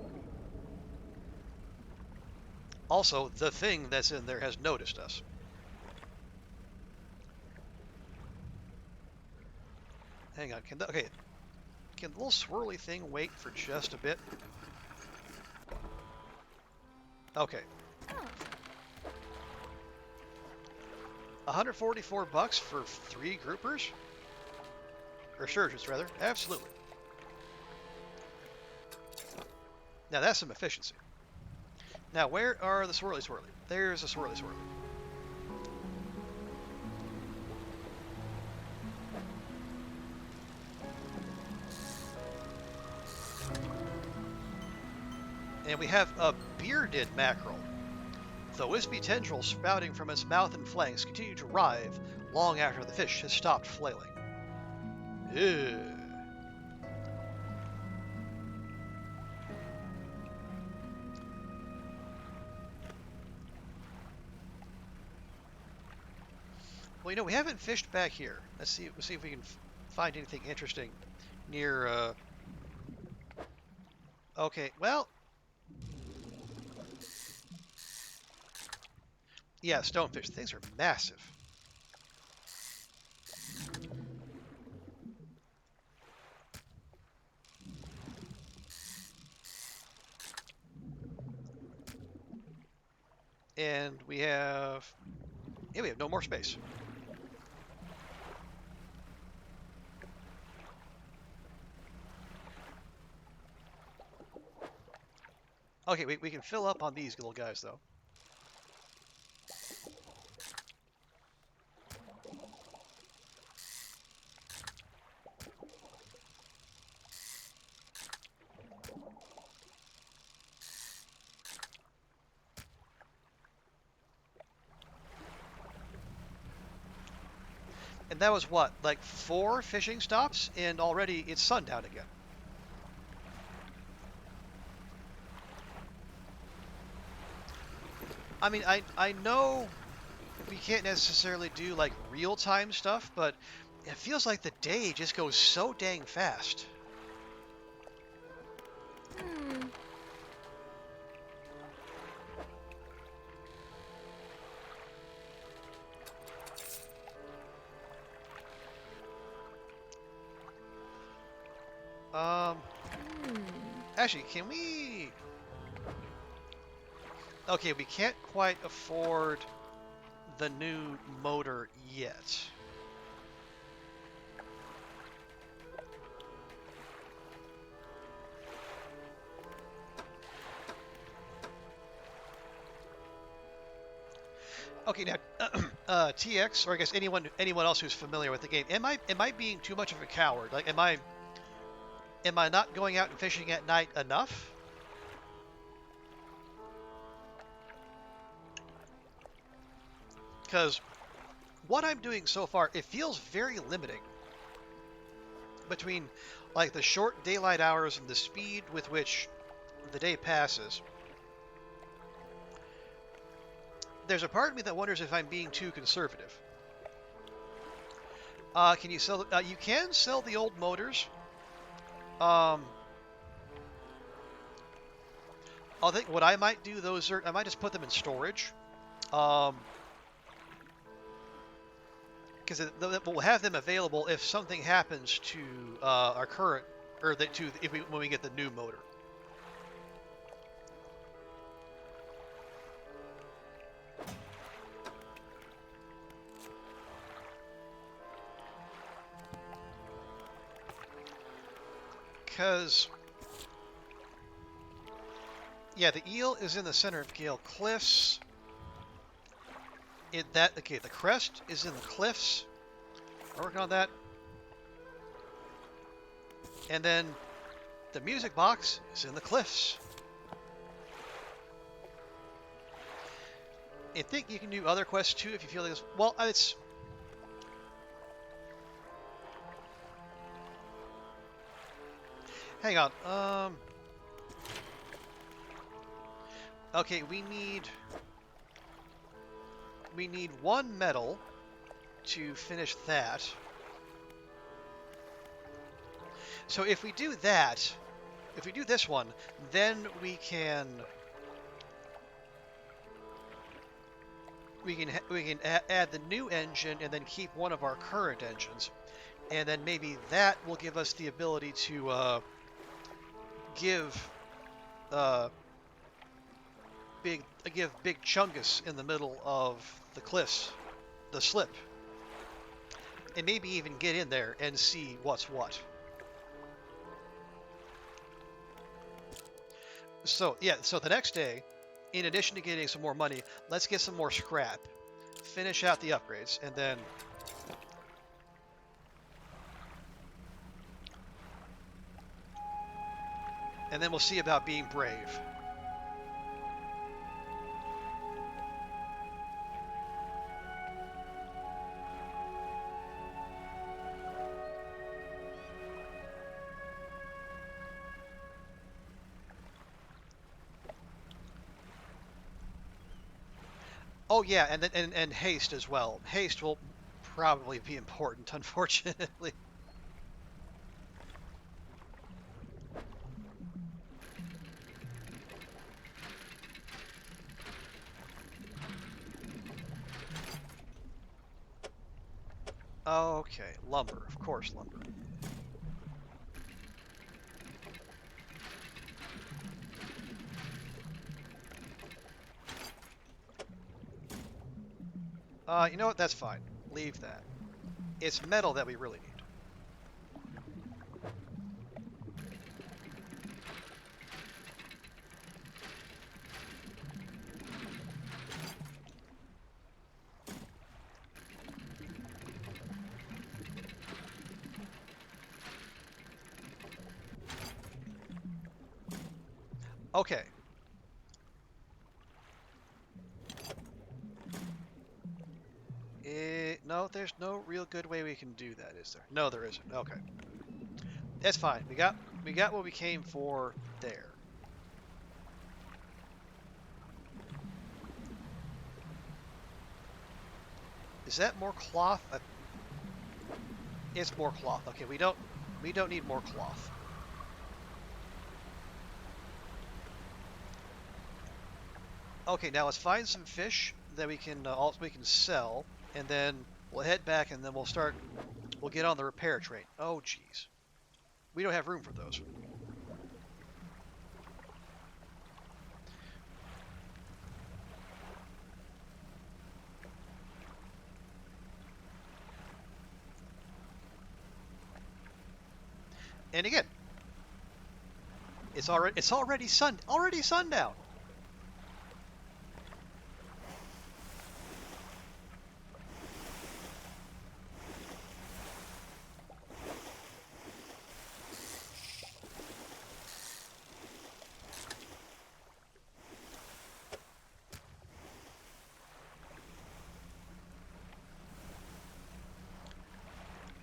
Also, the thing that's in there has noticed us. Hang on, can the little swirly thing wait for just a bit? Okay. 144 bucks for 3 groupers? Or sturgeons, rather. Absolutely. Now that's some efficiency. Now where are the swirly swirly? There's a swirly swirly. And we have a bearded mackerel. The wispy tendrils spouting from its mouth and flanks continue to writhe long after the fish has stopped flailing. Ew. Well, you know, we haven't fished back here. Let's see if we can find anything interesting near. Okay, well, Yeah, stonefish. Things are massive. And we have... Yeah, we have no more space. Okay, we can fill up on these little guys, though. And that was what, like 4 fishing stops, and already it's sundown again. I mean, I know we can't necessarily do like real-time stuff, but it feels like the day just goes so dang fast. Hmm. Um, Hmm. actually, can we... Okay, we can't quite afford the new motor yet. Okay, now TX, or I guess anyone else who's familiar with the game, am I being too much of a coward? Like, am I not going out and fishing at night enough? Because what I'm doing so far, it feels very limiting between like the short daylight hours and the speed with which the day passes. There's a part of me that wonders if I'm being too conservative. Can you sell? You can sell the old motors. Um, I think what I might do, I might just put them in storage. Um, because we'll have them available if something happens to our current, or when we get the new motor. Because yeah, the eel is in the center of Gale Cliffs. Okay, the crest is in the cliffs. We're working on that. And then the music box is in the cliffs. I think you can do other quests too if you feel like this. Well, it's... Hang on. Okay, we need 1 medal to finish that. So if we do that, if we do this one, then we can add the new engine and then keep one of our current engines, and then maybe that will give us the ability to give uh, big Chungus in the middle of the cliffs, the slip, and maybe even get in there and see what's what. So yeah, so the next day, in addition to getting some more money, let's get some more scrap, finish out the upgrades, and then we'll see about being brave. Oh yeah, and then and haste as well. Haste will probably be important, unfortunately. Okay, lumber. Of course, lumber. You know what? That's fine. Leave that. It's metal that we really need. Okay. No, there's no real good way we can do that, is there? No, there isn't. Okay. That's fine. We got what we came for there. Is that more cloth? It's more cloth. Okay, we don't need more cloth. Okay, now let's find some fish that we can sell, and then we'll head back, and then we'll get on the repair train. Oh, jeez. We don't have room for those. And again, it's already sundown.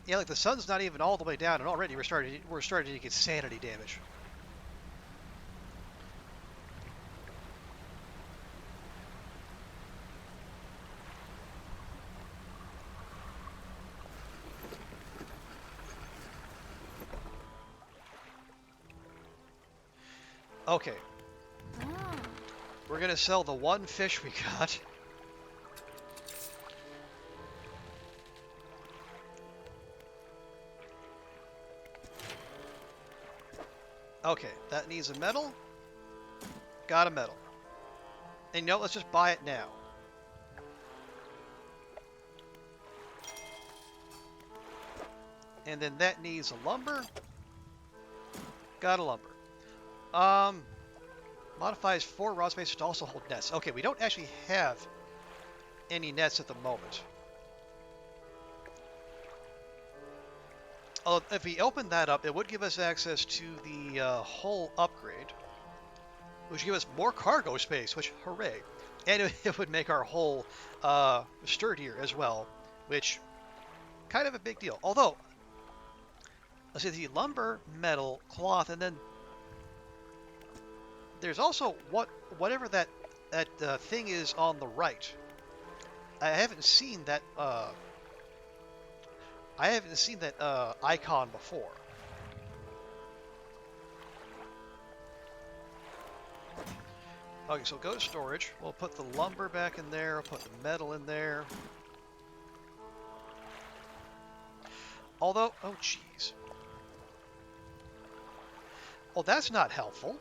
Yeah, like the sun's not even all the way down, and already we're starting to get sanity damage. Okay, Ah. we're gonna sell the one fish we got. Okay, that needs a metal. Got a metal. And you know, let's just buy it now. And then that needs a lumber. Got a lumber. Um, Modifies 4 rod spaces to also hold nets. Okay, we don't actually have any nets at the moment. Although, if we open that up, it would give us access to the hull upgrade, which would give us more cargo space, which, hooray. And it would make our hull sturdier as well, which, kind of a big deal. Although, let's see, the lumber, metal, cloth, and then there's also whatever that thing is on the right. I haven't seen that icon before. Okay, so go to storage. We'll put the lumber back in there. We'll put the metal in there. Although, oh jeez. Oh, that's not helpful.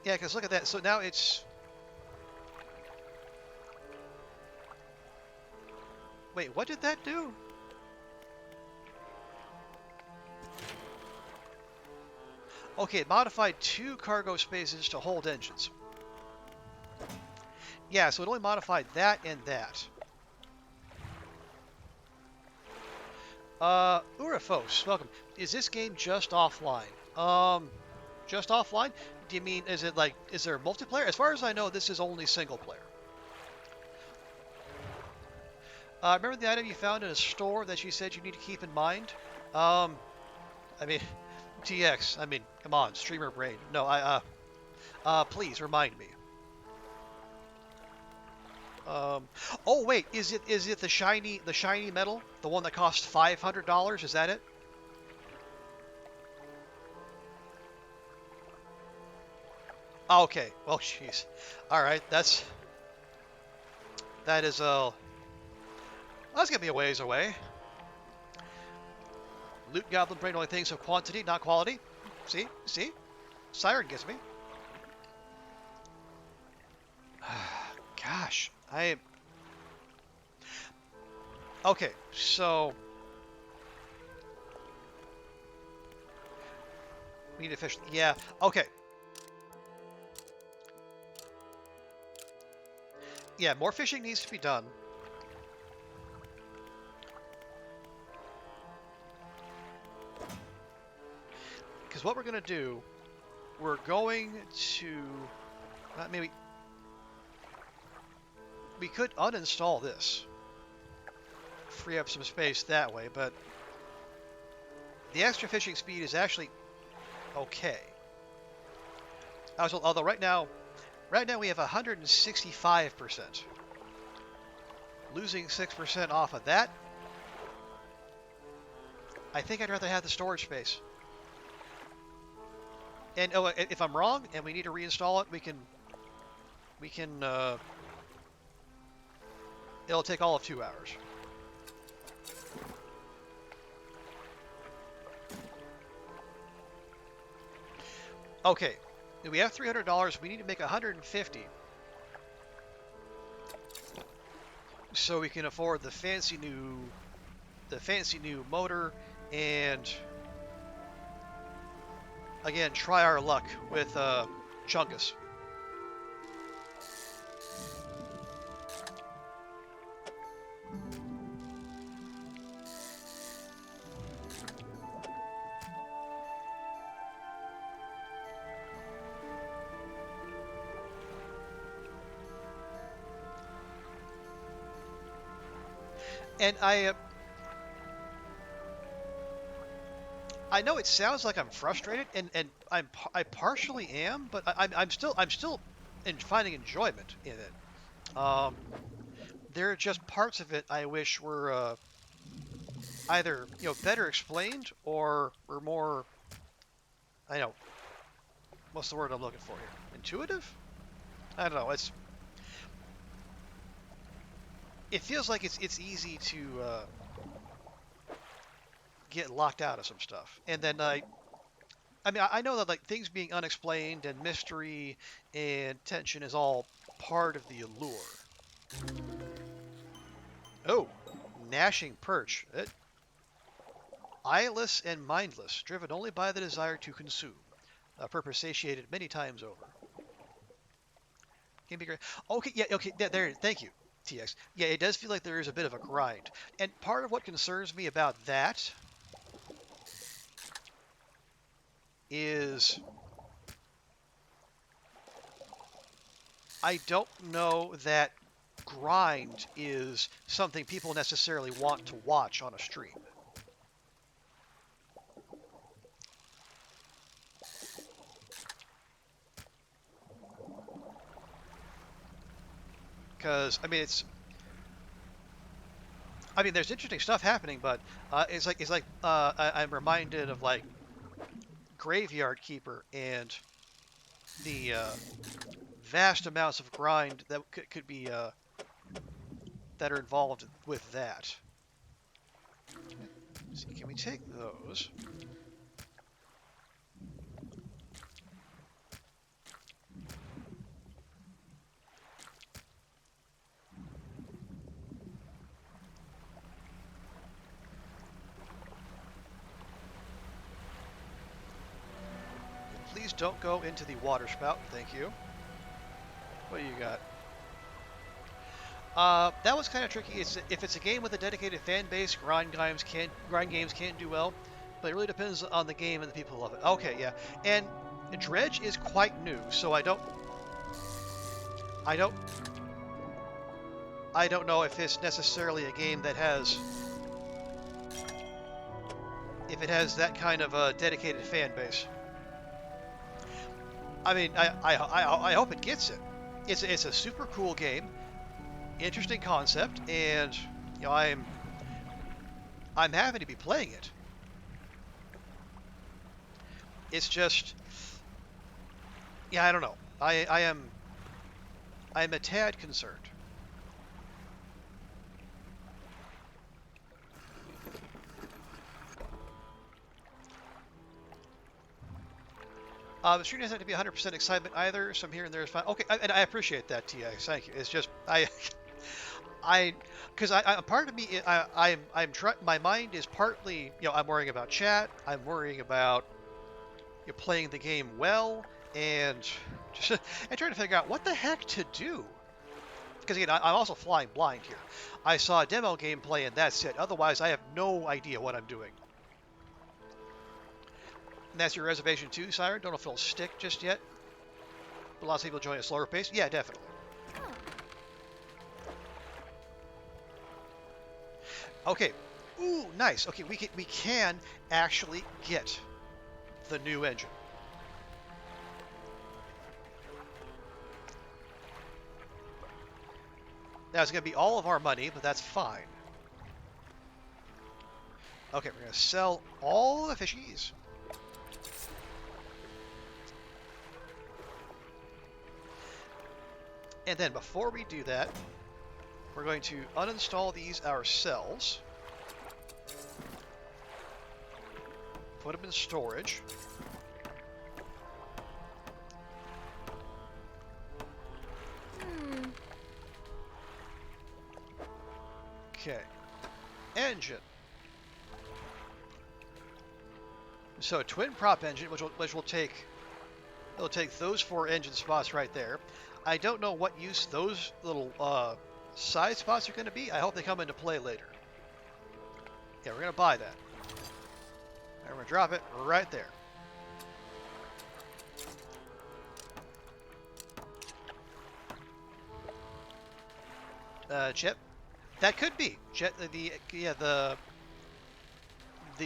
Yeah, because look at that. So now it's... Wait, what did that do? Okay, it modified 2 cargo spaces to hold engines. Yeah, so it only modified that and that. Urafos, welcome. Is this game just offline? Just offline? Do you mean, is there a multiplayer? As far as I know, this is only single player. Remember the item you found in a store that you said you need to keep in mind? I mean, TX, come on, streamer brain. No, please remind me. Oh wait, is it the shiny metal? The one that costs $500? Is that it? Okay. Well, jeez. All right, that's... That is that's gonna be a ways away. Loot goblin brain only thinks of quantity, not quality. See? See? Siren gets me. Gosh, okay, so we need to fish. Yeah, okay. Yeah, more fishing needs to be done. Because what we're going to do, we're going to... maybe... We could uninstall this. Free up some space that way, but... The extra fishing speed is actually okay. Although right now we have 165%. Losing 6% off of that, I think I'd rather have the storage space. And if I'm wrong and we need to reinstall it, we can it'll take all of 2 hours. Okay, we have $300. We need to make $150 so we can afford the fancy new motor and again try our luck with Chungus. And I know it sounds like I'm frustrated, and I partially am, but I'm still finding enjoyment in it. There are just parts of it I wish were either better explained or were more, I know, what's the word I'm looking for here? Intuitive? I don't know. It feels like it's easy to get locked out of some stuff, and then I know that like things being unexplained and mystery and tension is all part of the allure. Oh, gnashing perch. Eyeless and mindless, driven only by the desire to consume. A purpose satiated many times over. Can be great. Okay, yeah, okay, there. Thank you, TX. Yeah, it does feel like there is a bit of a grind, and part of what concerns me about that is I don't know that grind is something people necessarily want to watch on a stream. Because there's interesting stuff happening, but I'm reminded of like Graveyard Keeper and the vast amounts of grind that could be that are involved with that. Let's see, can we take those? Please don't go into the water spout. Thank you. What do you got? That was kind of tricky. If it's a game with a dedicated fan base, grind games can't do well, but it really depends on the game and the people who love it. Okay, yeah, and Dredge is quite new, so I don't know if it's necessarily a game that has that kind of a dedicated fan base. I mean, I hope it gets it. It's a super cool game. Interesting concept, and I'm happy to be playing it. It's just, yeah, I don't know. I'm a tad concerned. The stream doesn't have to be 100% excitement either. Some here and there is fine. Okay, and I appreciate that, TX. Thank you. It's just because I part of me, I'm trying. My mind is partly, I'm worrying about chat. I'm worrying about playing the game well, and just and trying to figure out what the heck to do. Because again, I'm also flying blind here. I saw a demo gameplay and that's it. Otherwise, I have no idea what I'm doing. And that's your reservation too, Siren? Don't know if it'll stick just yet. But lots of people join at a slower pace. Yeah, definitely. Okay. Ooh, nice. Okay, we can actually get the new engine. Now, it's going to be all of our money, but that's fine. Okay, we're going to sell all the fishies. And then before we do that, we're going to uninstall these ourselves. Put them in storage. Okay. Engine. So a twin prop engine, which will take, it'll take those 4 engine spots right there. I don't know what use those little side spots are going to be. I hope they come into play later. Yeah, we're going to buy that. And we're going to drop it right there. Jet. That could be jet.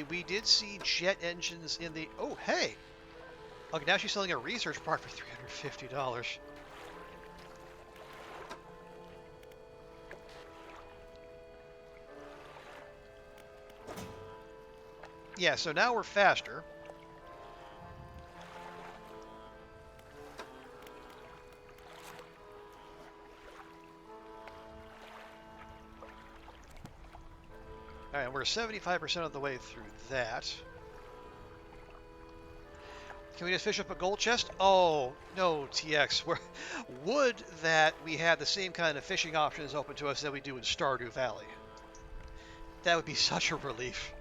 We did see jet engines in the. Oh, hey. Okay, now she's selling a research part for $350. Yeah, so now we're faster. All right, we're 75% of the way through that. Can we just fish up a gold chest? Oh, no, TX. Would that we had the same kind of fishing options open to us that we do in Stardew Valley. That would be such a relief.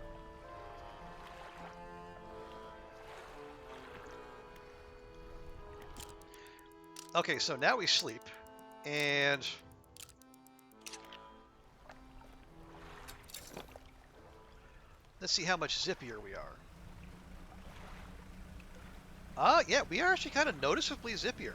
Okay, so now we sleep, and let's see how much zippier we are. Yeah, we are actually kind of noticeably zippier.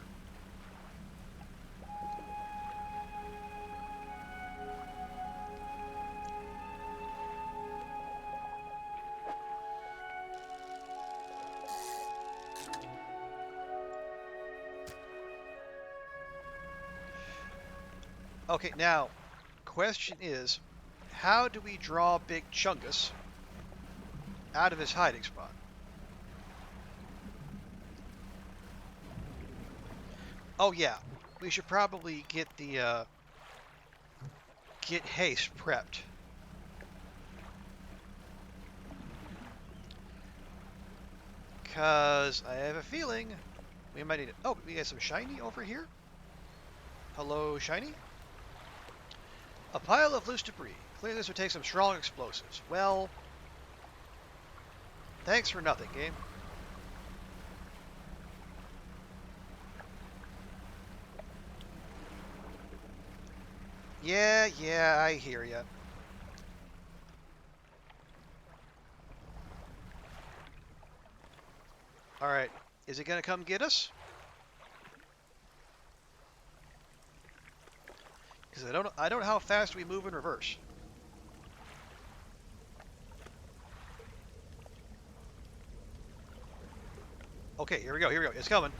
Okay, now, question is, how do we draw Big Chungus out of his hiding spot? Oh yeah, we should probably get the get haste prepped. Cause I have a feeling we might need it. Oh, we got some shiny over here. Hello, shiny. A pile of loose debris. Clearly this would take some strong explosives. Well, thanks for nothing, game. Yeah, I hear ya. Alright, is it gonna come get us? Because I don't know how fast we move in reverse. Okay, here we go, It's coming.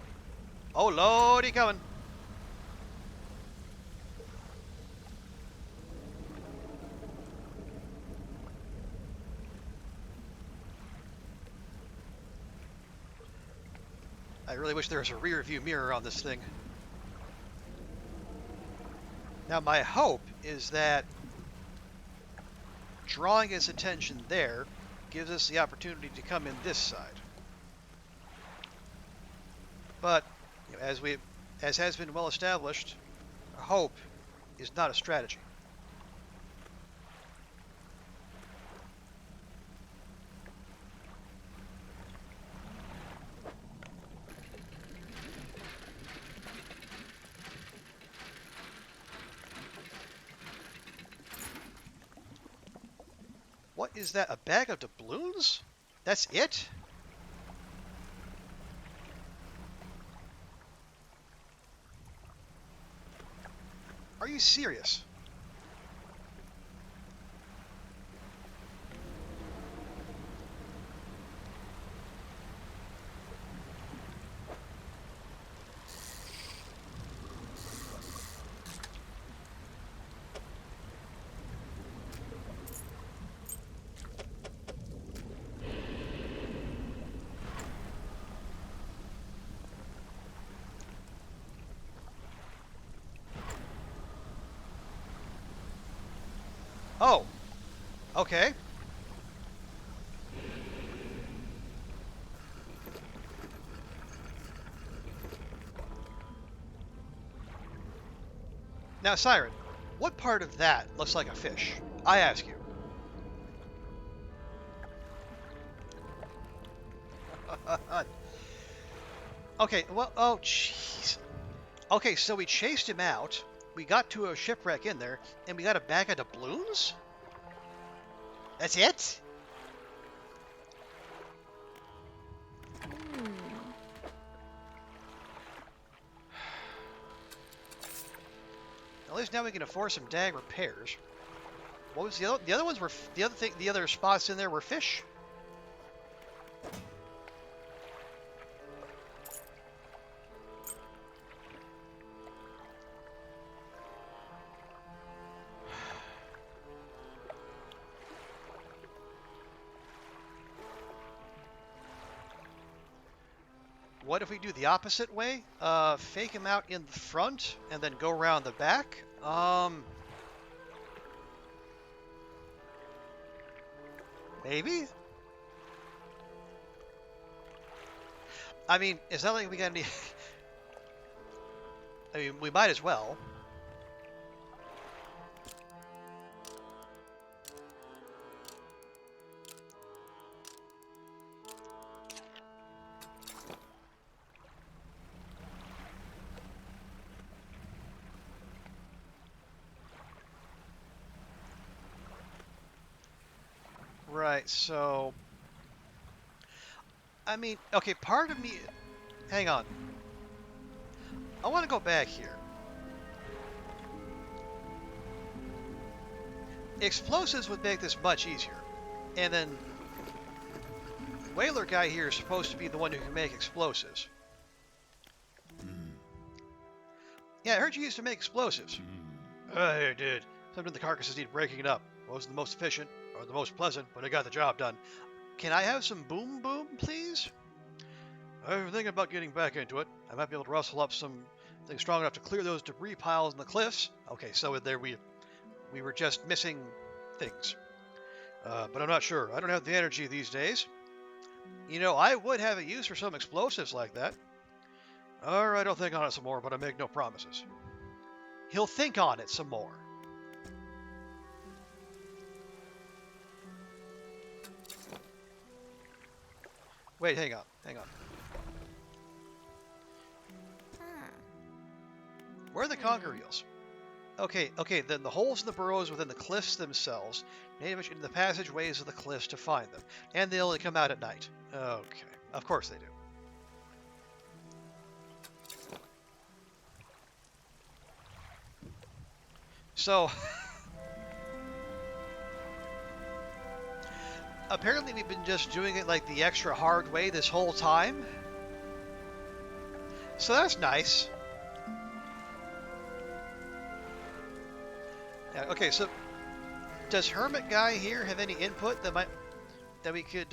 Oh, lordy, coming. I really wish there was a rear view mirror on this thing. Now my hope is that drawing its attention there gives us the opportunity to come in this side. But you know, as has been well established, hope is not a strategy. What is that? A bag of doubloons? That's it? Are you serious? Oh, okay. Now, Siren, what part of that looks like a fish? I ask you. Okay, well, oh, jeez. Okay, so we chased him out, we got to a shipwreck in there, and we got a bag of doubloons? That's it? At least now we can afford some dag repairs. What was the other ones were the other spots in there were fish? What if we do the opposite way? Fake him out in the front and then go around the back? Maybe? I mean, it's not like we got any... I mean, we might as well. Right, so... I mean, okay, part of me... Hang on. I want to go back here. Explosives would make this much easier. And then... Whaler guy here is supposed to be the one who can make explosives. Yeah, I heard you used to make explosives. I did. Sometimes the carcasses need breaking it up. It wasn't the most efficient or the most pleasant, but it got the job done. Can I have some boom boom, please? I've been thinking about getting back into it. I might be able to rustle up something strong enough to clear those debris piles in the cliffs. Okay, so there we were just missing things. But I'm not sure. I don't have the energy these days. You know, I would have a use for some explosives like that. Alright, I'll think on it some more, but I make no promises. He'll think on it some more. Wait, hang on. Where are the conker eels? Okay, then the holes in the burrows within the cliffs themselves, native in the passageways of the cliffs to find them. And they only come out at night. Okay, of course they do. So, apparently we've been just doing it like the extra hard way this whole time. So that's nice. Yeah, okay, so does Hermit Guy here have any input that we could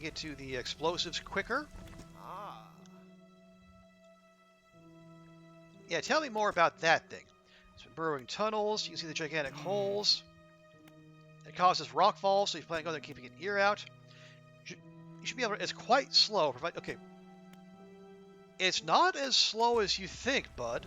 get to the explosives quicker? Yeah, tell me more about that thing. It's been burrowing tunnels. You can see the gigantic holes. It causes rock falls, so you plan on going there keeping an ear out. You should be able to... It's quite slow. Okay. It's not as slow as you think, bud.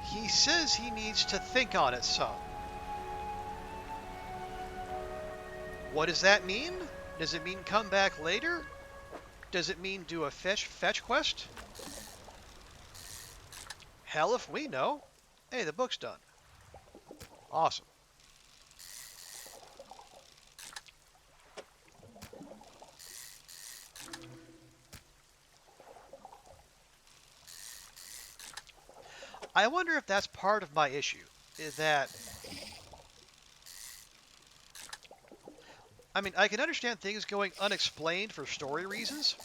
He says he needs to think on it some. What does that mean? Does it mean come back later? Does it mean do a fetch quest? Hell if we know. Hey, the book's done. Awesome. I wonder if that's part of my issue. Is that, I mean, I can understand things going unexplained for story reasons,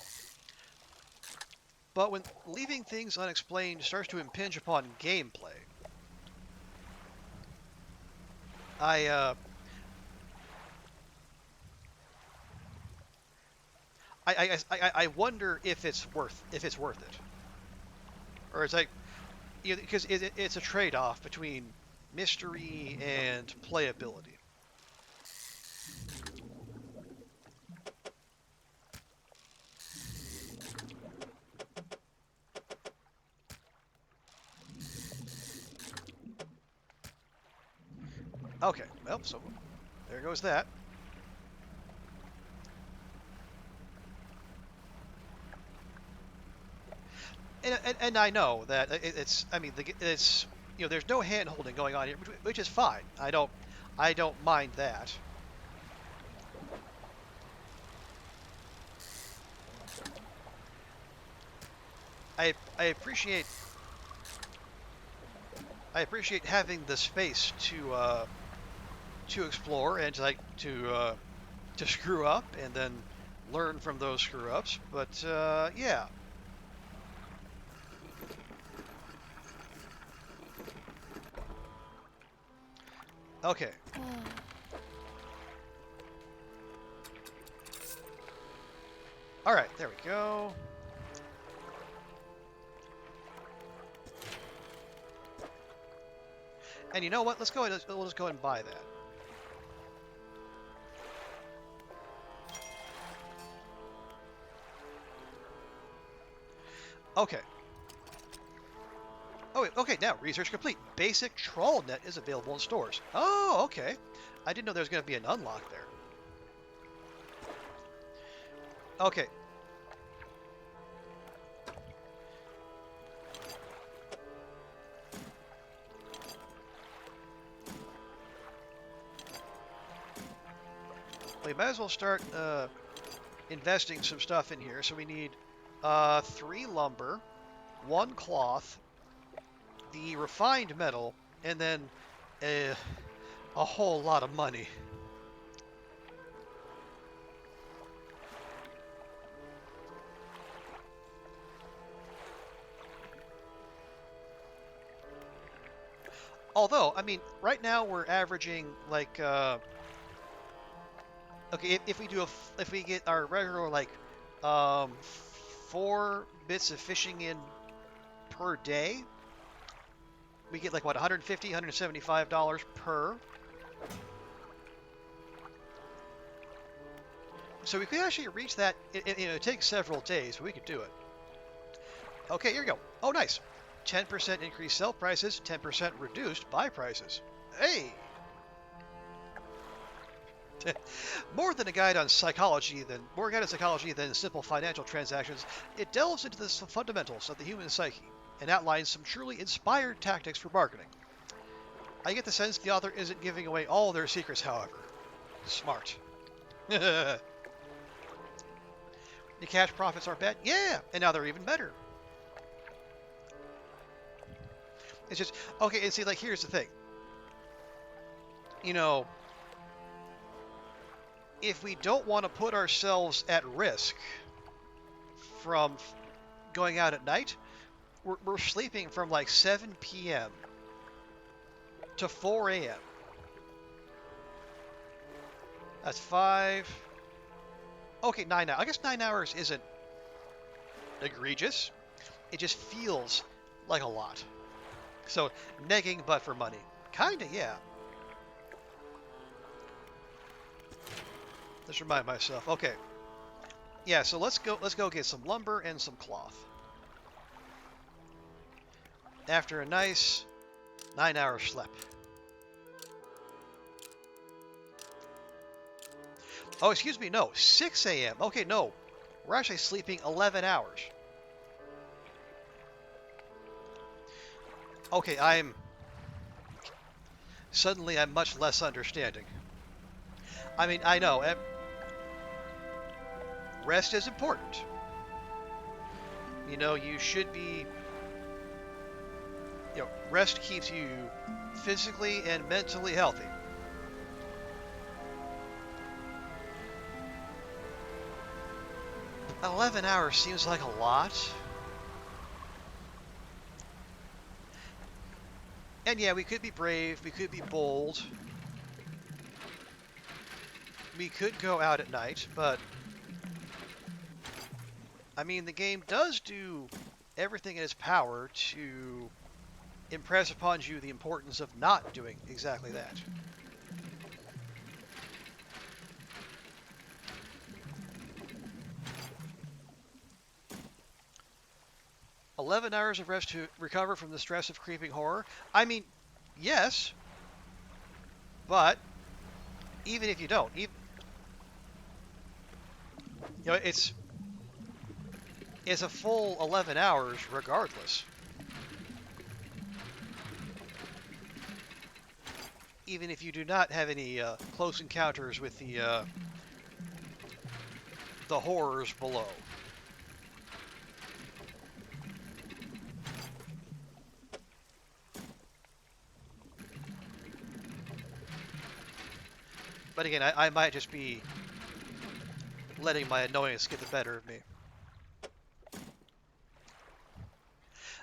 but when leaving things unexplained starts to impinge upon gameplay, I I wonder if it's worth it, or it's like, you know, because it's a trade-off between mystery and playability. Okay, well, so there goes that. And I know that it's, I mean, it's, you know, there's no hand holding going on here, which is fine. I don't mind that. I I appreciate I appreciate having the space to explore and to screw up and then learn from those screw ups. But yeah. Okay. All right. There we go. And you know what? Let's go ahead. We'll just go ahead and buy that. Okay. Oh, wait, okay. Now research complete. Basic troll net is available in stores. Oh, okay. I didn't know there was going to be an unlock there. Okay. We might as well start investing some stuff in here. So we need 3 lumber, 1 cloth, the refined metal, and then a whole lot of money. Although, I mean, right now we're averaging like, okay, if we get our regular like, 4 bits of fishing in per day, we get like what, $150, $175 per. So we could actually reach that. It takes several days, but we could do it. Okay, here we go. Oh, nice. 10% increased sell prices, 10% reduced buy prices. Hey! More guide on psychology than simple financial transactions, it delves into the fundamentals of the human psyche and outlines some truly inspired tactics for marketing. I get the sense the author isn't giving away all their secrets, however. Smart. The cash profits aren't bad? Yeah, and now they're even better. It's just, okay, and see, like, here's the thing. You know, if we don't want to put ourselves at risk from going out at night, we're sleeping from like 7 p.m. to 4 a.m. That's 5. Okay, 9 hours. I guess 9 hours isn't egregious. it just feels like a lot. So negging but for money. Kinda, yeah. Let's remind myself. Okay. Yeah, so let's go get some lumber and some cloth. After a nice 9-hour sleep. Oh, excuse me, no, 6 a.m. Okay, no. We're actually sleeping 11 hours. Okay, suddenly I'm much less understanding. I mean, I know, rest is important. You know, you should be, rest keeps you physically and mentally healthy. But 11 hours seems like a lot. And yeah, we could be brave, we could be bold. We could go out at night, but I mean, the game does do everything in its power to impress upon you the importance of not doing exactly that. "11 hours of rest to recover from the stress of creeping horror." I mean, yes, but even if you don't, it's a full 11 hours regardless. Even if you do not have any close encounters with the horrors below. But again, I might just be letting my annoyance get the better of me.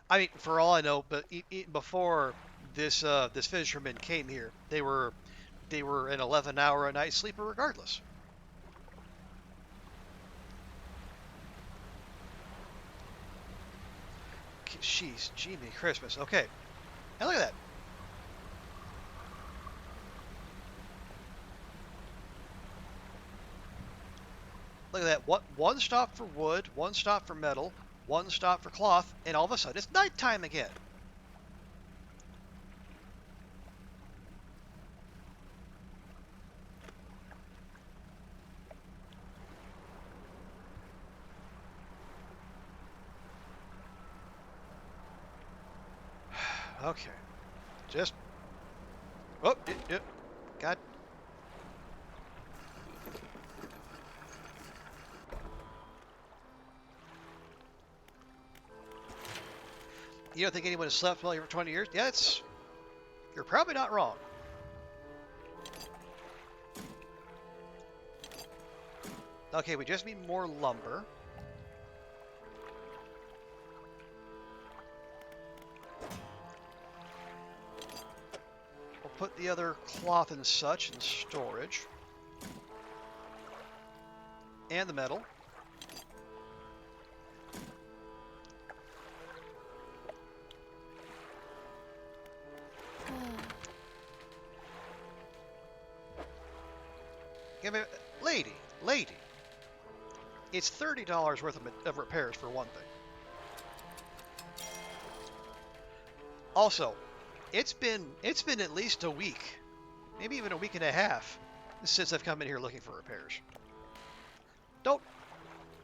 I mean, for all I know, but before this fisherman came here, they were an 11-hour a night sleeper regardless. Jeez, Jiminy Christmas. Okay, and look at that. Look at that. What, one stop for wood, one stop for metal, one stop for cloth, and all of a sudden it's nighttime again. Okay, just God. You don't think anyone has slept well for 20 years? Yeah, you're probably not wrong. Okay, we just need more lumber. We'll put the other cloth and such in storage. And the metal. Lady. It's $30 worth of repairs for one thing. Also, it's been at least a week, maybe even a week and a half, since I've come in here looking for repairs.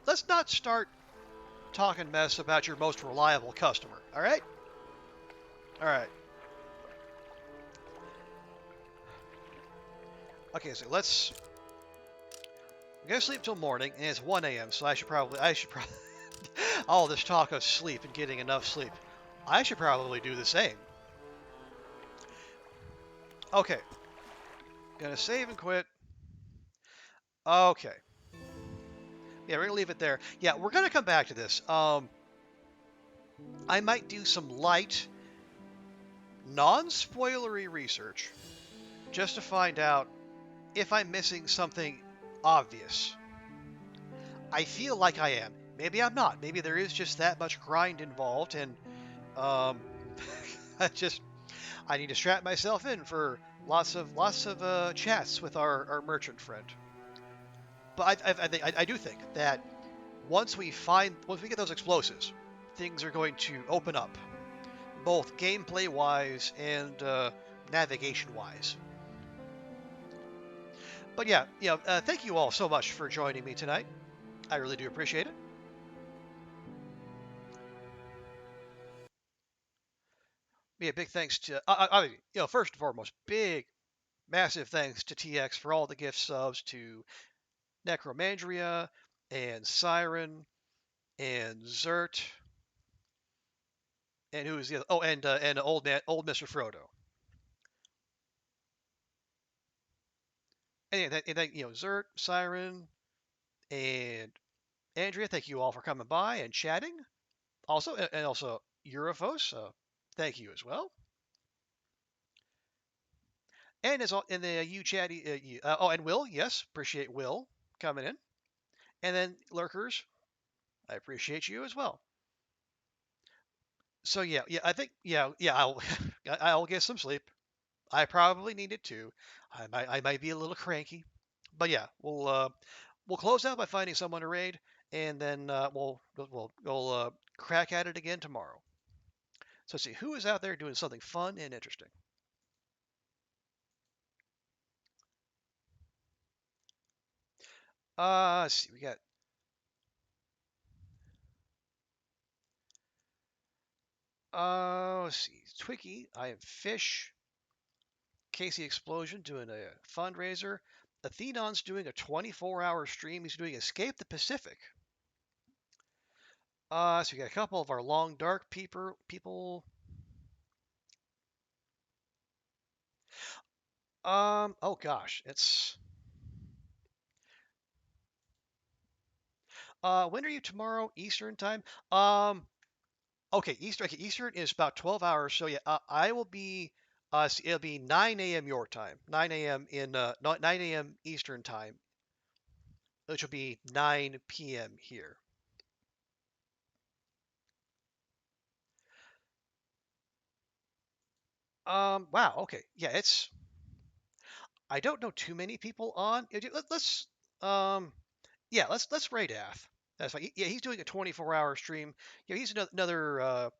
Let's not start talking mess about your most reliable customer, all right? All right. Okay, so I'm gonna sleep till morning, and it's 1 a.m. So I should probably all this talk of sleep and getting enough sleep, I should probably do the same. Okay, gonna save and quit. Okay, yeah, we're gonna leave it there. Yeah, we're gonna come back to this. I might do some light, non-spoilery research just to find out if I'm missing something obvious. I feel like I am. maybe I'm not. Maybe there is just that much grind involved, and um, I just I need to strap myself in for lots of chats with our merchant friend. But I do think that once we get those explosives, things are going to open up, both gameplay wise and navigation wise. But yeah, thank you all so much for joining me tonight. I really do appreciate it. Yeah, big thanks to first and foremost, big massive thanks to TX for all the gift subs to Necromandria and Siren and Zert and who is the other? Oh, and old Mr. Frodo. And Zert, Siren, and Andrea, thank you all for coming by and chatting. Also Eurofos, thank you as well. And as all in the you chatty, and Will, yes, appreciate Will coming in. And then lurkers, I appreciate you as well. So I think I'll I'll get some sleep. I probably need it too. I might be a little cranky, but yeah, we'll close out by finding someone to raid, and then we'll crack at it again tomorrow. So let's see who is out there doing something fun and interesting. Let's see, we got let's see, Twiggy, I am Fish, Casey Explosion doing a fundraiser. Athenon's doing a 24-hour stream. He's doing Escape the Pacific. So we got a couple of our long dark people. Oh gosh, it's when are you tomorrow Eastern time? Okay, Eastern is about 12 hours. So yeah, I will be it'll be 9 a.m. your time. 9 a.m. in 9 a.m. Eastern time, which will be 9 p.m. here. Wow, okay. Yeah, it's I don't know too many people on. Let's um yeah, let's raid Ath. That's fine. Yeah, he's doing a 24-hour stream. Yeah, he's another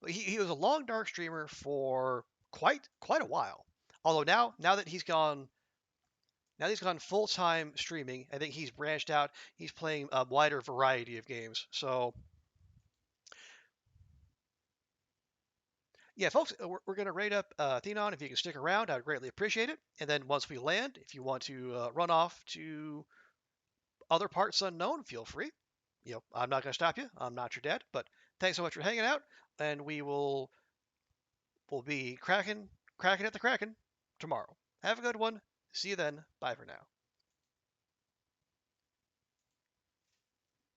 he was a long dark streamer for quite a while. Although now he's gone full time streaming. I think he's branched out. He's playing a wider variety of games. So yeah, folks, we're going to rate up Thenon. If you can stick around, I'd greatly appreciate it. And then once we land, if you want to run off to other parts unknown, feel free. I'm not going to stop you. I'm not your dad. But thanks so much for hanging out, and we'll be cracking at the Kraken tomorrow. Have a good one. See you then. Bye for now.